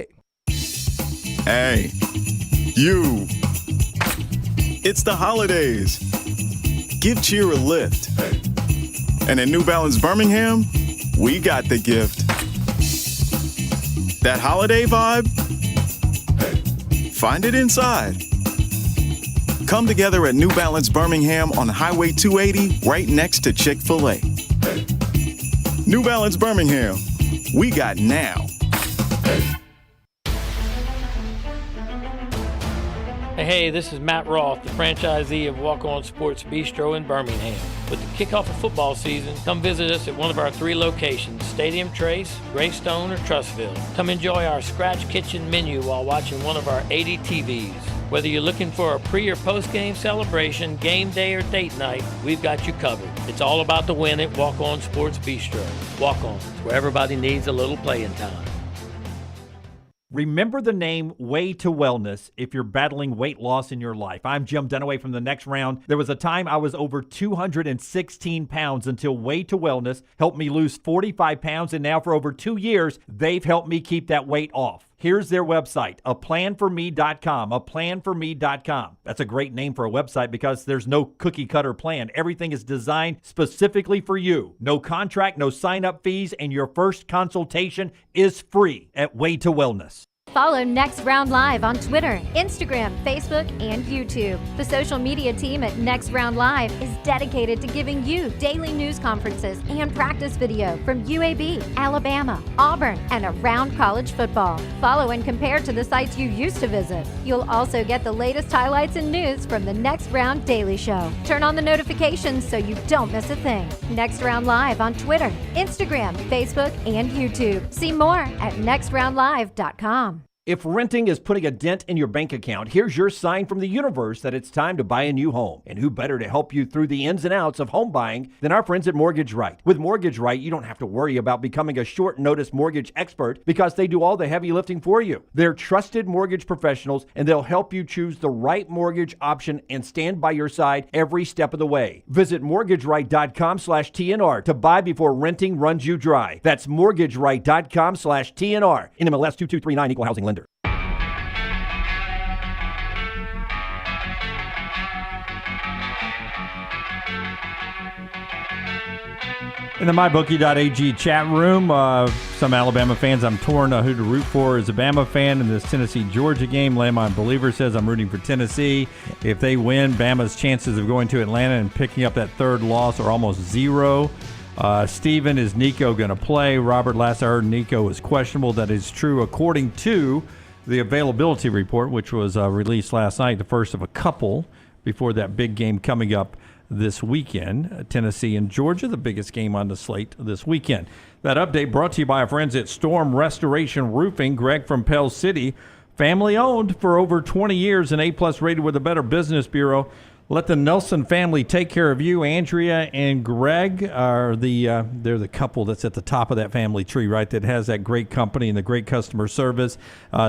Hey, you. It's the holidays. Give cheer a lift. And at New Balance Birmingham, we got the gift. That holiday vibe? Find it inside. Come together at New Balance Birmingham on Highway 280, right next to Chick-fil-A. New Balance Birmingham, we got now. Hey, this is Matt Roth, the franchisee of Walk On Sports Bistro in Birmingham. With the kickoff of football season, come visit us at one of our 3 locations, Stadium Trace, Greystone, or Trussville. Come enjoy our scratch kitchen menu while watching one of our 80 TVs. Whether you're looking for a pre- or post-game celebration, game day, or date night, we've got you covered. It's all about the win at Walk On Sports Bistro. Walk On, where everybody needs a little playing time. Remember the name Way to Wellness if you're battling weight loss in your life. I'm Jim Dunaway from The Next Round. There was a time I was over 216 pounds until Way to Wellness helped me lose 45 pounds, and now for over 2 years, they've helped me keep that weight off. Here's their website, aplanforme.com, aplanforme.com. That's a great name for a website because there's no cookie-cutter plan. Everything is designed specifically for you. No contract, no sign-up fees, and your first consultation is free at Way to Wellness. Follow Next Round Live on Twitter, Instagram, Facebook, and YouTube. The social media team at Next Round Live is dedicated to giving you daily news conferences and practice video from UAB, Alabama, Auburn, and around college football. Follow and compare to the sites you used to visit. You'll also get the latest highlights and news from the Next Round Daily Show. Turn on the notifications so you don't miss a thing. Next Round Live on Twitter, Instagram, Facebook, and YouTube. See more at nextroundlive.com. If renting is putting a dent in your bank account, here's your sign from the universe that it's time to buy a new home. And who better to help you through the ins and outs of home buying than our friends at Mortgage Right. With Mortgage Right, you don't have to worry about becoming a short notice mortgage expert because they do all the heavy lifting for you. They're trusted mortgage professionals, and they'll help you choose the right mortgage option and stand by your side every step of the way. Visit mortgageright.com/TNR to buy before renting runs you dry. That's mortgageright.com/TNR. NMLS 2239, Equal Housing Lender. In the MyBookie.ag chat room, some Alabama fans, I'm torn who to root for as a Bama fan in this Tennessee-Georgia game. Landmine Believer says I'm rooting for Tennessee. If they win, Bama's chances of going to Atlanta and picking up that 3rd loss are almost 0. Steven, is Nico going to play? Robert, last I heard, Nico was questionable. That is true according to the availability report, which was released last night, the first of a couple before that big game coming up this weekend. Tennessee and Georgia, the biggest game on the slate this weekend. That update brought to you by our friends at Storm Restoration Roofing. Greg from Pell City, family owned for over 20 years and A+ rated with the Better Business Bureau. Let the Nelson family take care of you. Andrea and Greg are they're the couple that's at the top of that family tree, right? That has that great company and the great customer service.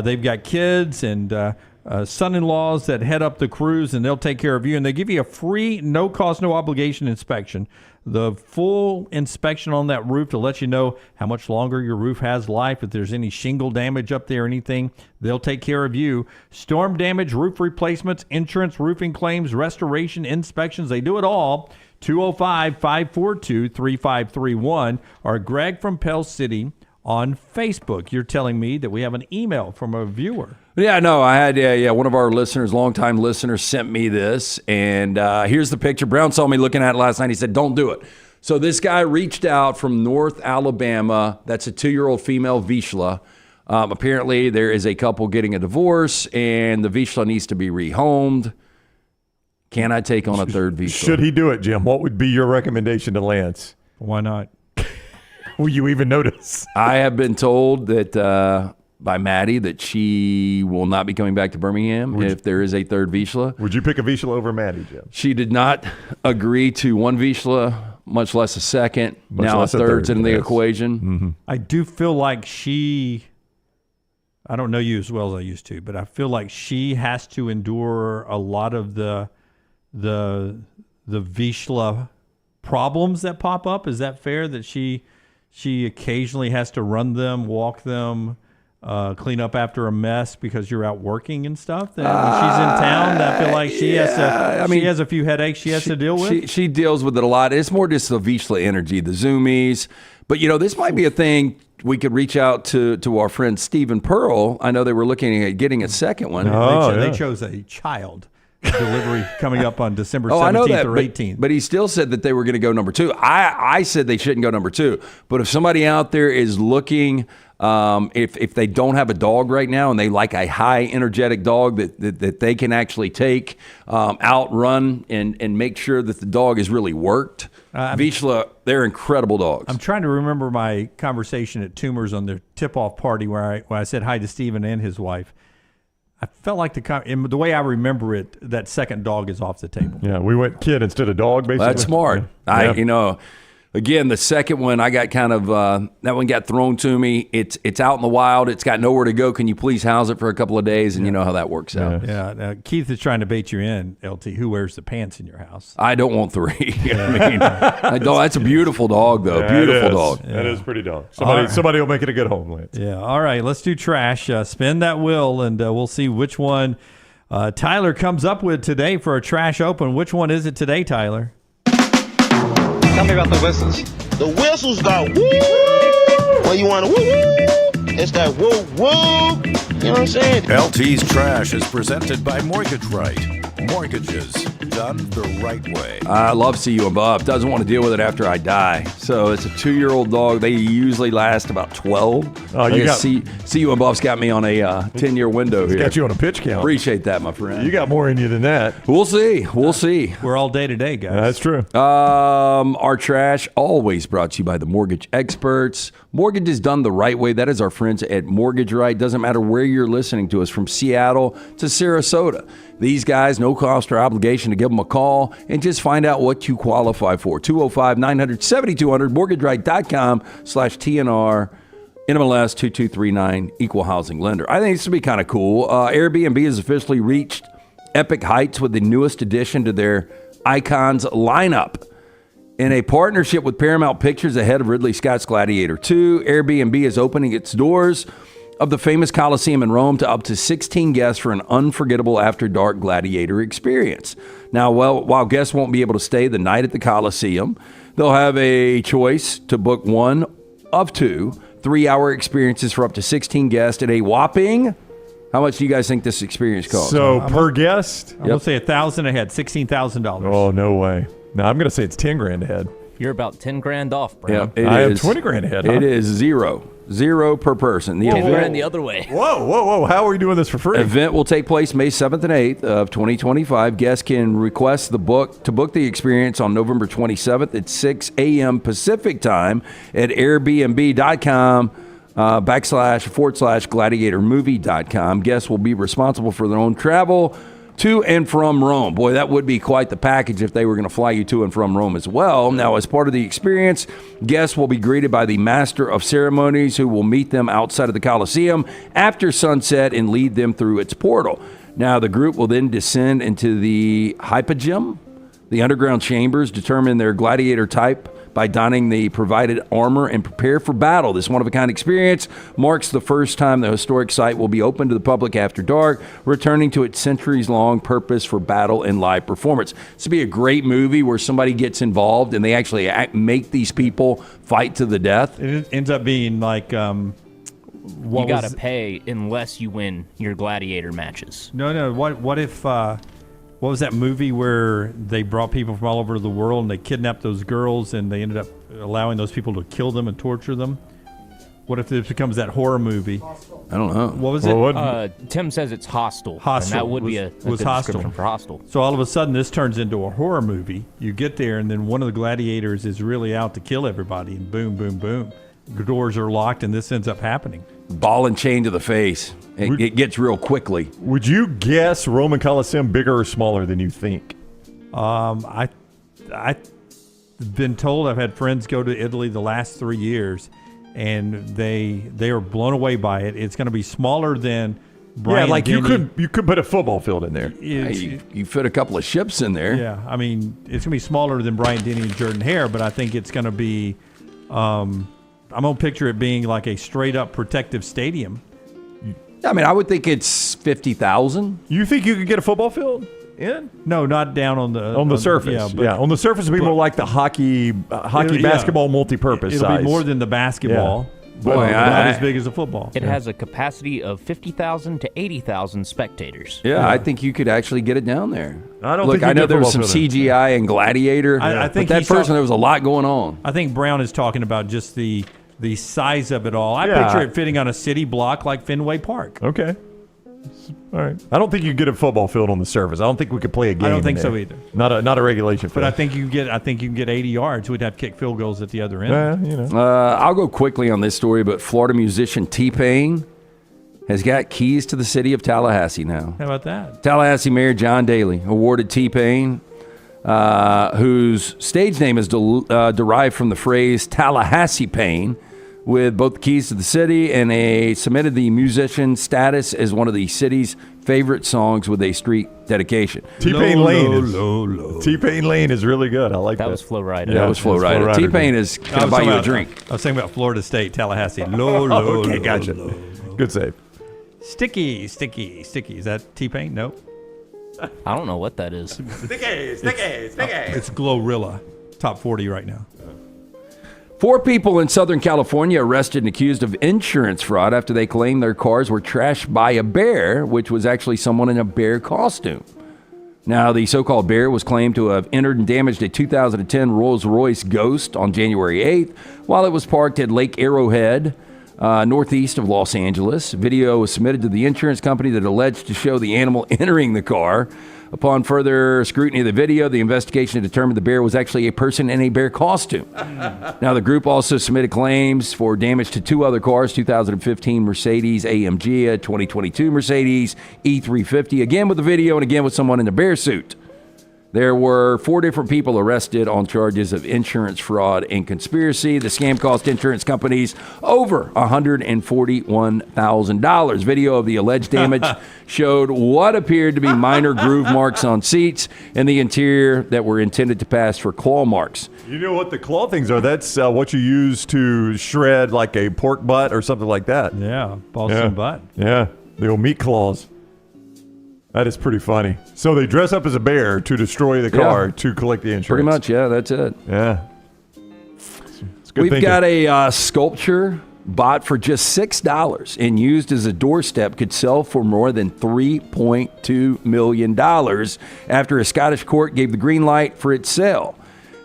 They've got kids and son-in-laws that head up the crews, and they'll take care of you. And they give you a free, no-cost, no-obligation inspection. The full inspection on that roof to let you know how much longer your roof has life. If there's any shingle damage up there or anything, they'll take care of you. Storm damage, roof replacements, insurance, roofing claims, restoration, inspections. They do it all. 205-542-3531 or Greg from Pell City on Facebook. You're telling me that we have an email from a viewer. Yeah, no, I had one of our listeners, longtime listeners, sent me this, and here's the picture. Brown saw me looking at it last night. He said, "Don't do it." So this guy reached out from North Alabama. That's a 2-year-old female Vizsla. Apparently, there is a couple getting a divorce, and the Vizsla needs to be rehomed. Can I take on a third Vizsla? Should he do it, Jim? What would be your recommendation to Lance? Why not? Will you even notice? I have been told that by Maddie that she will not be coming back to Birmingham if there is a third Vizsla. Would you pick a Vizsla over Maddie, Jim? She did not agree to one Vizsla, much less a second. Now a third's in the equation. Mm-hmm. I do feel like I don't know you as well as I used to, but I feel like she has to endure a lot of the Vizsla problems that pop up. Is that fair that she occasionally has to run them, walk them, clean up after a mess because you're out working and stuff? And when she's in town, I feel like she has a few headaches she has to deal with. She deals with it a lot. It's more just the Vizsla energy, the zoomies. But, this might be a thing. We could reach out to our friend Stephen Pearl. I know they were looking at getting a second one. They chose a child delivery coming up on December 17th or 18th. But he still said that they were going to go number 2. I said they shouldn't go number 2. But if somebody out there is looking, if they don't have a dog right now and they like a high energetic dog that they can actually take out, run, and make sure that the dog is really worked, Vizsla, they're incredible dogs. I'm trying to remember my conversation at Toomer's on their tip-off party where I said hi to Stephen and his wife. I felt like the way I remember it, that second dog is off the table. Yeah, we went kid instead of dog, basically. That's smart. Yeah. Again, the second one, I got kind of that one got thrown to me. It's out in the wild. It's got nowhere to go. Can you please house it for a couple of days? And you know how that works out. Yeah. Keith is trying to bait you in, LT. Who wears the pants in your house? I don't want 3. I don't. That's a beautiful dog, though. Yeah, beautiful dog. That is pretty dog. Somebody will make it a good home, Lance. Yeah. All right. Let's do trash. Spin that wheel, and we'll see which one Tyler comes up with today for a trash open. Which one is it today, Tyler? Tell me about the whistles. The whistles got woo. When you want to woo, it's that woo woo. You know what I'm saying? LT's Trash is presented by Mortgage Right. Mortgages done the right way. I love See You Above. Doesn't want to deal with it after I die. So it's a 2-year-old dog. They usually last about 12. See You Above's got me on a 10-year window here. Got you on a pitch count. Appreciate that, my friend. You got more in you than that. We'll see. We'll see. We're all day to day, guys. That's true. Our trash always brought to you by the mortgage experts. Mortgage is done the right way. That is our friends at Mortgage Right. Doesn't matter where you're listening to us, from Seattle to Sarasota. These guys, no cost or obligation to give them a call and just find out what you qualify for. 205-900-7200, mortgageright.com/TNR, NMLS 2239, equal housing lender. I think this would be kind of cool. Airbnb has officially reached epic heights with the newest addition to their Icons lineup. In a partnership with Paramount Pictures ahead of Ridley Scott's Gladiator 2, Airbnb is opening its doors of the famous Coliseum in Rome to up to 16 guests for an unforgettable after-dark gladiator experience. Now, while guests won't be able to stay the night at the Coliseum, they'll have a choice to book one of 2 3-hour experiences for up to 16 guests at a whopping... How much do you guys think this experience costs? So, per guest? I'm going to say $1,000 ahead, $16,000. Oh, no way. No, I'm going to say it's $10,000 ahead. You're about $10,000 off, Brown. Yeah, I have $20,000 ahead. Huh? It is zero per person. The $10,000 the other way. Whoa! How are we doing this for free? Event will take place May 7th and 8th of 2025. Guests can request to book the experience on November 27th at 6 a.m. Pacific time at Airbnb.com. //gladiatormovie.com. Guests will be responsible for their own travel to and from Rome. Boy, that would be quite the package if they were going to fly you to and from Rome as well. Now, as part of the experience, guests will be greeted by the Master of Ceremonies, who will meet them outside of the Coliseum after sunset and lead them through its portal. Now, the group will then descend into the Hypogym, the underground chambers, determine their gladiator type by donning the provided armor and prepare for battle. This one-of-a-kind experience marks the first time the historic site will be open to the public after dark, returning to its centuries-long purpose for battle and live performance. This would be a great movie where somebody gets involved and they actually make these people fight to the death. It ends up being like... you got to pay unless you win your gladiator matches. No. What if... what was that movie where they brought people from all over the world and they kidnapped those girls and they ended up allowing those people to kill them and torture them? What if this becomes that horror movie? I don't know. What was it? Tim says it's Hostel. Hostel. And that would be a good description for Hostel. So all of a sudden this turns into a horror movie. You get there and then one of the gladiators is really out to kill everybody and boom, boom, boom. The doors are locked and this ends up happening. Ball and chain to the face. It gets real quickly. Would you guess Roman Coliseum bigger or smaller than you think? I've been told, I've had friends go to Italy the last 3 years, and they are blown away by it. It's going to be smaller than Brian you could put a football field in there. You fit a couple of ships in there. Yeah, I mean, it's going to be smaller than Bryant Denny and Jordan Hare, but I think it's going to be, I'm going to picture it being like a straight-up protective stadium. I mean, I would think it's 50,000. You think you could get a football field in? No, not down on the surface. On the surface, it'd be more like the hockey basketball multi-purpose It'll size. be more than the basketball. Boy, not as big as a football. It has a capacity of 50,000 to 80,000 spectators. Yeah, I think you could actually get it down there. I don't Look, think I know there was some football field CGI and Gladiator. I think but that first one, there was a lot going on. I think Brown is talking about just the size of it all. I picture it fitting on a city block like Fenway Park. Okay. All right. I don't think you get a football field on the surface. I don't think we could play a game. I don't think in so there. either. Not a regulation field. But I think you can get 80 yards. We'd have to kick field goals at the other end. I'll go quickly on this story, but Florida musician T-Pain has got keys to the city of Tallahassee now. How about that? Tallahassee Mayor John Daly awarded T-Pain, whose stage name is derived from the phrase Tallahassee Pain, with both the keys to the city, and submitted the musician status as one of the city's favorite songs with a street dedication. T-Pain Lane is really good. I like that. That was Flo Rida. Yeah, that was Flo Rida. T-Pain is going to buy you a drink. I was thinking about Florida State, Tallahassee. Okay, gotcha. Good save. Sticky. Is that T-Pain? No. I don't know what that is. Sticky. It's Glorilla. Top 40 right now. 4 people in Southern California arrested and accused of insurance fraud after they claimed their cars were trashed by a bear, which was actually someone in a bear costume. Now, the so-called bear was claimed to have entered and damaged a 2010 Rolls-Royce Ghost on January 8th while it was parked at Lake Arrowhead, northeast of Los Angeles. Video was submitted to the insurance company that alleged to show the animal entering the car. Upon further scrutiny of the video, the investigation determined the bear was actually a person in a bear costume. Now, the group also submitted claims for damage to 2 other cars, 2015 Mercedes AMG, a 2022 Mercedes E350, again with the video and again with someone in a bear suit. There were 4 different people arrested on charges of insurance fraud and conspiracy. The scam cost insurance companies over $141,000. Video of the alleged damage showed what appeared to be minor groove marks on seats in the interior that were intended to pass for claw marks. You know what the claw things are? That's what you use to shred like a pork butt or something like that. Yeah, Boston butt. Yeah, the old meat claws. That is pretty funny. So they dress up as a bear to destroy the car to collect the insurance. Pretty much, yeah, that's it. Yeah. It's good We've thinking. got a sculpture bought for just $6 and used as a doorstep could sell for more than $3.2 million after a Scottish court gave the green light for its sale.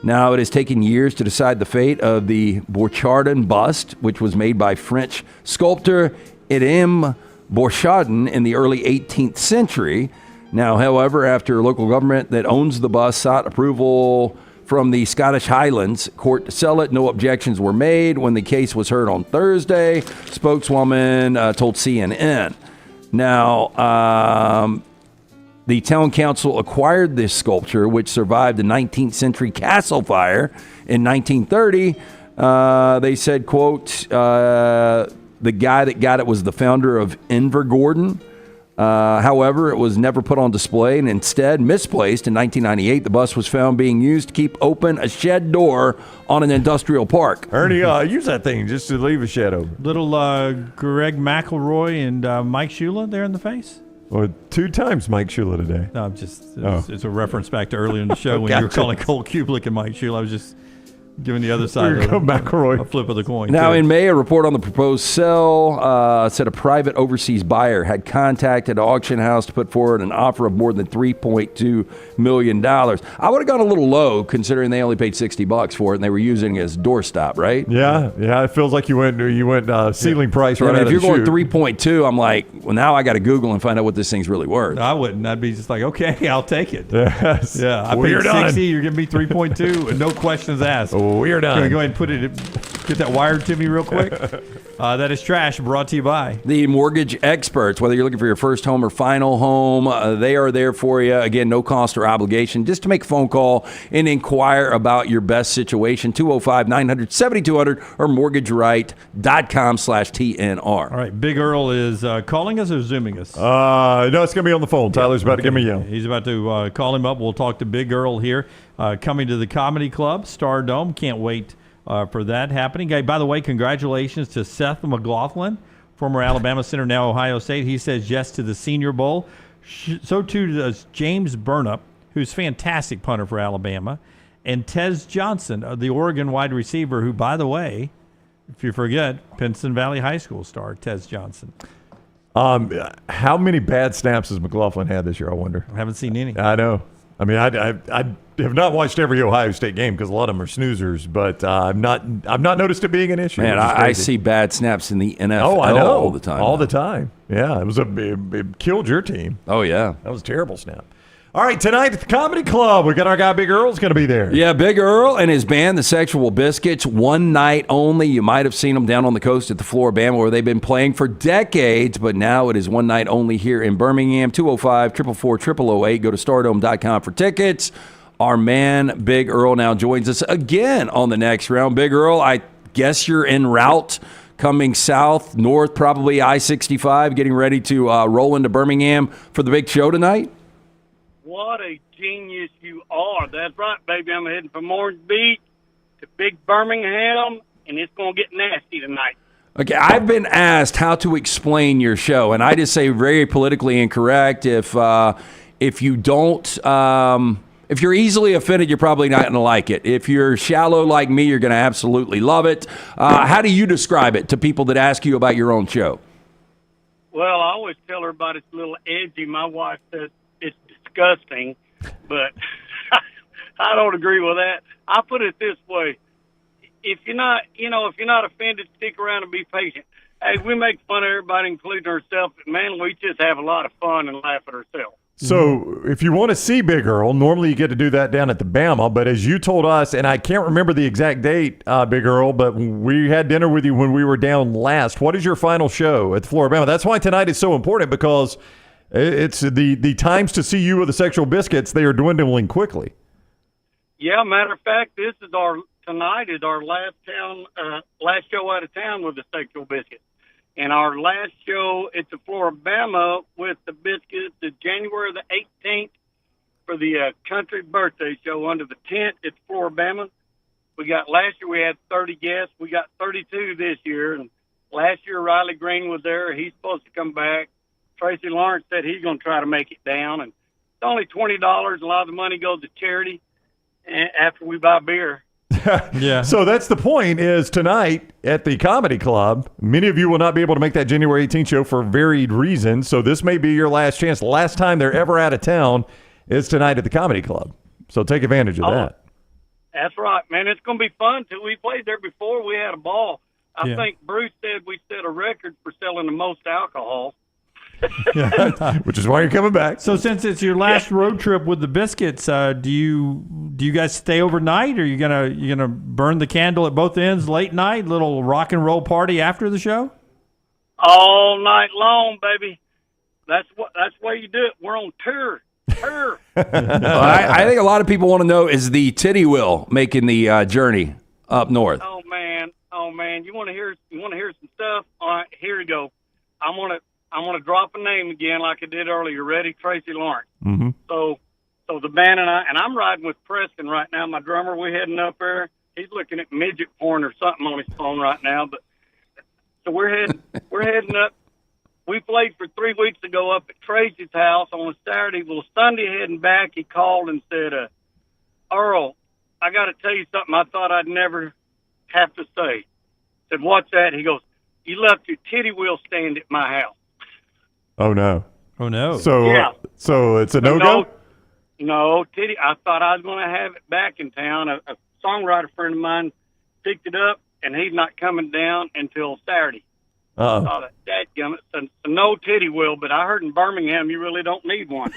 Now, it has taken years to decide the fate of the Bourchardin bust, which was made by French sculptor Edme Bourchardin in the early 18th century. Now, however, after local government that owns the bust sought approval from the Scottish Highlands court to sell it, no objections were made. When the case was heard on Thursday, spokeswoman told CNN. Now, the town council acquired this sculpture, which survived the 19th century castle fire in 1930. They said, quote, the guy that got it was the founder of Invergordon, However, it was never put on display and instead misplaced. In 1998, the bus was found being used to keep open a shed door on an industrial park. Ernie, use that thing just to leave a shed open. Little Greg McElroy and Mike Shula there in the face. Well, 2 times Mike Shula today. No, it's a reference back to earlier in the show when you were calling Cole Kublik and Mike Shula. I was just giving the other side a flip of the coin. Now, in May, a report on the proposed sale said a private overseas buyer had contacted an auction house to put forward an offer of more than $3.2 million. I would have gone a little low considering they only paid $60 for it and they were using it as doorstop, right? Yeah. It feels like you went ceiling price right out of the If you're chute. going 3.2, I'm like, well, now I got to Google and find out what this thing's really worth. No, I wouldn't. I'd be just like, okay, I'll take it. Yes. Yeah, I We're paid done. 60. You're giving me 3.2, and no questions asked. We're done. Can we go ahead and get that wired to me real quick? That is trash. Brought to you by the mortgage experts. Whether you're looking for your first home or final home, they are there for you. Again, no cost or obligation. Just to make a phone call and inquire about your best situation. 205-900-7200 or mortgageright.com/TNR. All right, Big Earl is calling us or Zooming us? No, it's going to be on the phone. Tyler's about to give me a yell. He's about to call him up. We'll talk to Big Earl here. Coming to the Comedy Club, Stardome. Can't wait for that happening. Hey, by the way, congratulations to Seth McLaughlin, former Alabama center, now Ohio State. He says yes to the Senior Bowl. So too does James Burnup, who's fantastic punter for Alabama, and Tez Johnson, the Oregon wide receiver, who, by the way, if you forget, Pinson Valley High School star Tez Johnson. How many bad snaps has McLaughlin had this year, I wonder? I haven't seen any. I know. I mean, I have not watched every Ohio State game because a lot of them are snoozers, but I've not noticed it being an issue. Man, I see bad snaps in the NFL I know. all the time. All the time. Yeah, it killed your team. Oh, yeah. That was a terrible snap. All right, tonight at the Comedy Club, we got our guy Big Earl's going to be there. Yeah, Big Earl and his band, the Sexual Biscuits, one night only. You might have seen them down on the coast at the Floribama where they've been playing for decades, but now it is one night only here in Birmingham. 205-444-0008. Go to stardome.com for tickets. Our man, Big Earl, now joins us again on the next round. Big Earl, I guess you're en route coming south, north, probably I-65, getting ready to roll into Birmingham for the big show tonight? What a genius you are. That's right, baby. I'm heading from Orange Beach to Big Birmingham, and it's going to get nasty tonight. Okay, I've been asked how to explain your show, and I just say very politically incorrect. If you don't, if you're easily offended, you're probably not going to like it. If you're shallow like me, you're going to absolutely love it. How do you describe it to people that ask you about your own show? Well, I always tell everybody it's a little edgy. My wife says it's disgusting, but I don't agree with that. I put it this way. If you're not offended, stick around and be patient. Hey, we make fun of everybody, including ourselves, but man, we just have a lot of fun and laugh at ourselves. So if you want to see Big Earl, normally you get to do that down at the Bama, but as you told us, and I can't remember the exact date, Big Earl, but we had dinner with you when we were down last. What is your final show at the Floribama? That's why tonight is so important, because it's the times to see you with the Sexual Biscuits, they are dwindling quickly. Yeah, matter of fact, tonight is our last show out of town with the Sexual Biscuits. And our last show at the Floribama with the Biscuits is January the 18th for the country birthday show under the tent at Floribama. Last year we had 30 guests. We got 32 this year. And last year Riley Green was there. He's supposed to come back. Tracy Lawrence said he's going to try to make it down. And it's only $20. A lot of the money goes to charity after we buy beer. Yeah. So that's the point, is tonight at the Comedy Club, many of you will not be able to make that January 18th show for varied reasons. So this may be your last chance. The last time they're ever out of town is tonight at the Comedy Club. So take advantage of that. That's right, man. It's going to be fun, too. We played there before. We had a ball. I think Bruce said we set a record for selling the most alcohol. Which is why you're coming back. So since it's your last road trip with the Biscuits, do you guys stay overnight, or you gonna burn the candle at both ends late night, little rock and roll party after the show? All night long, baby. That's why you do it. We're on tour. I think a lot of people want to know, is the Titty Wheel making the journey up north? Oh man. You want to hear some stuff? All right, here we go. I'm I'm gonna drop a name again like I did earlier. Ready, Tracy Lawrence. Mm-hmm. So the band and I'm riding with Preston right now. My drummer, we're heading up there. He's looking at midget porn or something on his phone right now. But so we're heading up. We played for 3 weeks ago up at Tracy's house on a Saturday. Well, Sunday heading back, he called and said, Earl, I got to tell you something I thought I'd never have to say. I said, what's that? He goes, you left your titty wheel stand at my house. Oh, no. Oh, no. So, Yeah. So it's a no-go? No, titty. I thought I was going to have it back in town. A songwriter friend of mine picked it up, and he's not coming down until Saturday. Uh-oh. I thought, dadgummit, so no titty wheel, but I heard in Birmingham you really don't need one.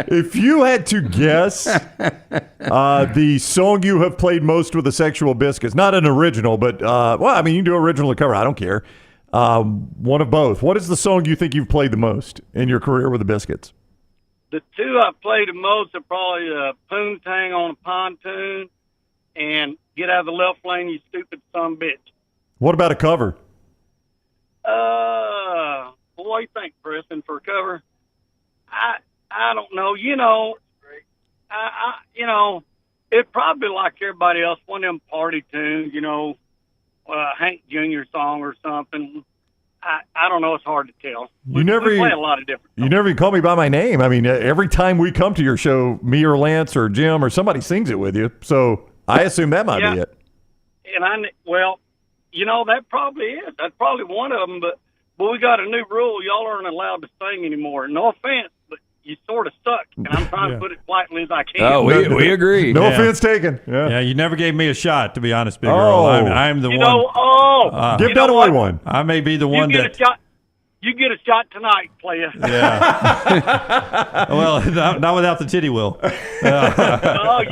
If you had to guess the song you have played most with the Sexual Biscuits, not an original, but, well, I mean, you can do original or cover. I don't care. One of both. What is the song you think you've played the most in your career with the Biscuits? The two I played the most are probably Poontang on a Pontoon and Get Out of the Left Lane, You Stupid Son of a Bitch. What about a cover? What do you think, Preston, for a cover? I don't know. You know, it probably like everybody else, one of them party tunes, you know, Hank Jr. song or something. I don't know. It's hard to tell. We play a lot of different. You never even call me by my name. I mean, every time we come to your show, me or Lance or Jim or somebody sings it with you. So I assume that might be it. And well, you know, that probably is. That's probably one of them. But we got a new rule. Y'all aren't allowed to sing anymore. No offense, but you sort of suck. And I'm trying to put it politely as I can. Oh, we agree. No offense taken. Yeah, you never gave me a shot, to be honest, Big Earl. I'm the one. Give Dunaway one. I may be the one that. You get a shot tonight, player. Yeah. Well, not without the titty wheel. No,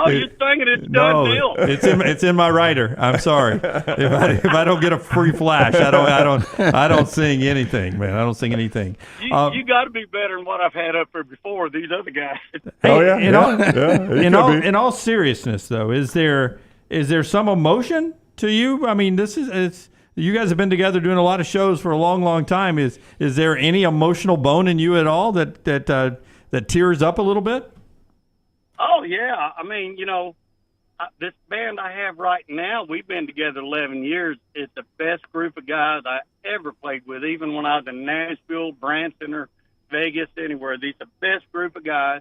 you're singing it. Done deal. It's in my writer. I'm sorry. If I don't get a free flash, I don't sing anything, man. I don't sing anything. You got to be better than what I've had up there before. These other guys. In all seriousness, though, is there some emotion to you? I mean, it's. You guys have been together doing a lot of shows for a long, long time. Is there any emotional bone in you at all that tears up a little bit? Oh, yeah. I mean, you know, this band I have right now, we've been together 11 years. It's the best group of guys I ever played with, even when I was in Nashville, Branson, or Vegas, anywhere. These are the best group of guys.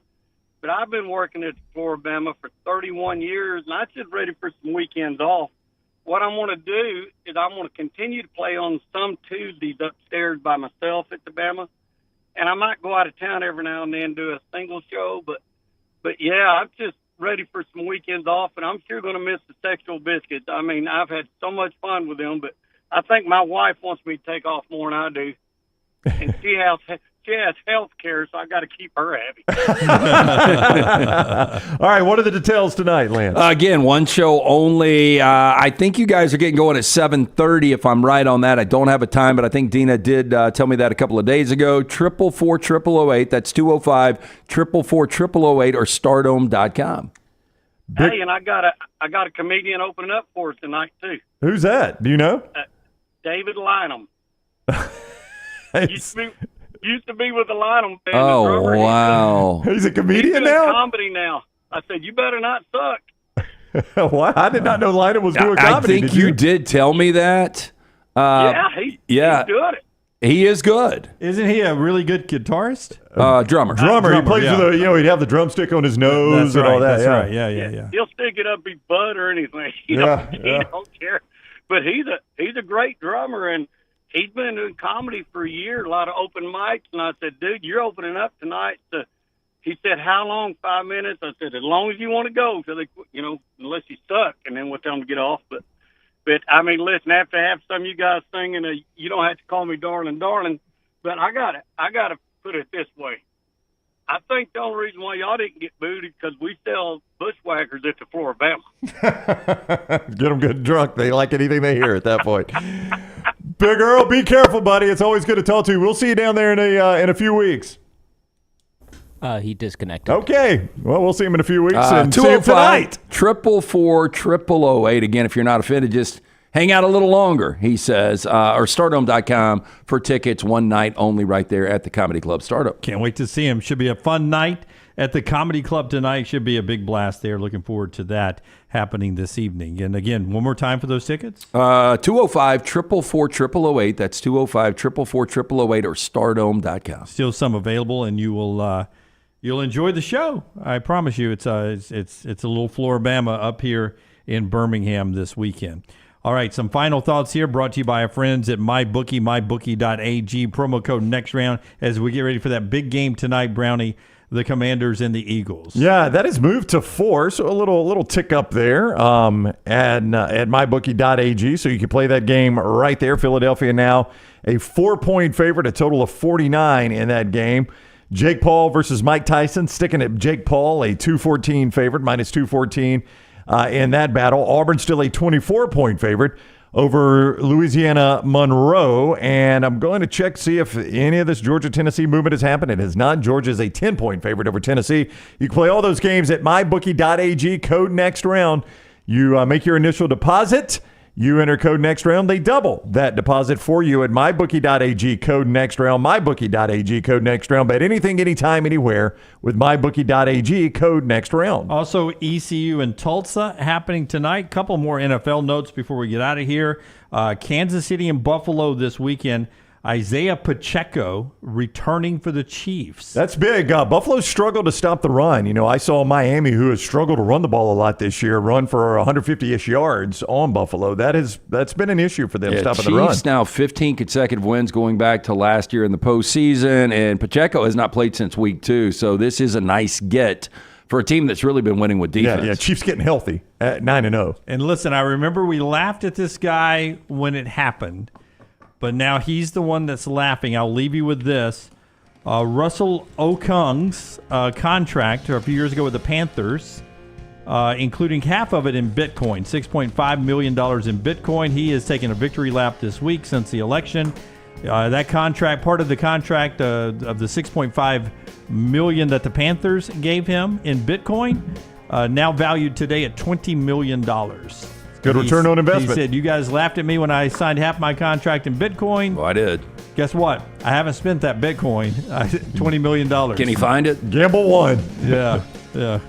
But I've been working at Alabama for 31 years, and I'm just ready for some weekends off. What I want to do is I want to continue to play on some Tuesdays upstairs by myself at the Bama, and I might go out of town every now and then do a single show. But yeah, I'm just ready for some weekends off, and I'm sure going to miss the Sexual Biscuits. I mean, I've had so much fun with them, but I think my wife wants me to take off more than I do, and she has health care, so I got to keep her happy. All right, what are the details tonight, Lance? Again, one show only. I think you guys are getting going at 7:30, if I'm right on that. I don't have a time, but I think Dina did tell me that a couple of days ago. 444-0008. That's 205-444-0008 or stardome.com. Hey, and I got a comedian opening up for us tonight, too. Who's that? Do you know? David Lynham. Used to be with the Lynham band. Oh, wow. He's a comedian He's now? Comedy now. I said, you better not suck. What? I did not know Lynham was doing comedy. I think you did tell me that. He's doing it. He is good. Isn't he a really good guitarist? Drummer. He plays with he'd have the drumstick on his nose and all that. That's right. Yeah. He'll stick it up his butt or anything. He don't care. But he's a great drummer, and he's been doing comedy for a year, a lot of open mics. And I said, dude, you're opening up tonight. He said, how long? 5 minutes? I said, as long as you want to go, unless you suck. And then we'll tell them to get off. But I mean, listen, after I have some of you guys singing, you don't have to call me darling, darling. But I got to put it this way. I think the only reason why y'all didn't get booed is because we sell bushwhackers at the Floribama. Get them good and drunk. They like anything they hear at that point. Big Earl, be careful, buddy. It's always good to talk to you. We'll see you down there in a few weeks. He disconnected. Okay. Well, we'll see him in a few weeks. And see him tonight. 444-0008. Again, if you're not offended, just hang out a little longer, he says, or stardome.com for tickets, one night only right there at the Comedy Club Stardome. Can't wait to see him. Should be a fun night at the Comedy Club tonight. Should be a big blast there. Looking forward to that happening this evening. And again, one more time for those tickets. 205-444-0008. That's 205-444-0008 or stardome.com. Still some available, and you will you'll enjoy the show. I promise you. It's a little Floribama up here in Birmingham this weekend. All right, some final thoughts here brought to you by our friends at MyBookie, mybookie.ag. Promo code next round as we get ready for that big game tonight, Brownie. The Commanders and the Eagles. Yeah, that has moved to 4, so a little tick up there at mybookie.ag, so you can play that game right there. Philadelphia now a 4-point favorite, a total of 49 in that game. Jake Paul versus Mike Tyson, sticking at Jake Paul, a 214 favorite, minus 214 in that battle. Auburn still a 24-point favorite over Louisiana Monroe, and I'm going to check see if any of this Georgia-Tennessee movement has happened. It has not. Georgia's a 10-point favorite over Tennessee. You can play all those games at mybookie.ag, code next round. You make your initial deposit. You enter code next round. They double that deposit for you at mybookie.ag, code next round. Mybookie.ag, code next round. Bet anything, anytime, anywhere with mybookie.ag, code next round. Also, ECU and Tulsa happening tonight. Couple more NFL notes before we get out of here. Kansas City and Buffalo this weekend. Isaiah Pacheco returning for the Chiefs. That's big. Buffalo's struggled to stop the run. You know, I saw Miami, who has struggled to run the ball a lot this year, run for 150-ish yards on Buffalo. That's been an issue for them, stopping the run. Chiefs now 15 consecutive wins going back to last year in the postseason, and Pacheco has not played since week 2, so this is a nice get for a team that's really been winning with defense. Yeah, Chiefs getting healthy at 9-0. And listen, I remember we laughed at this guy when it happened, but now he's the one that's laughing. I'll leave you with this. Russell Okung's contract a few years ago with the Panthers, including half of it in Bitcoin, $6.5 million in Bitcoin. He has taken a victory lap this week since the election. That contract, part of the contract of the $6.5 million that the Panthers gave him in Bitcoin, now valued today at $20 million. Good return on investment. He said, you guys laughed at me when I signed half my contract in Bitcoin. Well, I did. Guess what? I haven't spent that Bitcoin, $20 million. Can he find it? Gamble one. Yeah.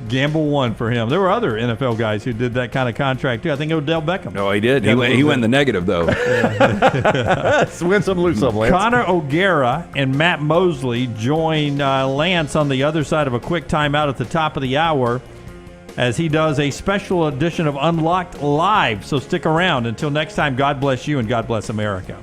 Gamble one for him. There were other NFL guys who did that kind of contract, too. I think Odell Beckham. No, he did. He went in the negative, though. Win some, lose some, Lance. Connor O'Gara and Matt Mosley join Lance on the other side of a quick timeout at the top of the hour as he does a special edition of Unlocked Live. So stick around. Until next time, God bless you and God bless America.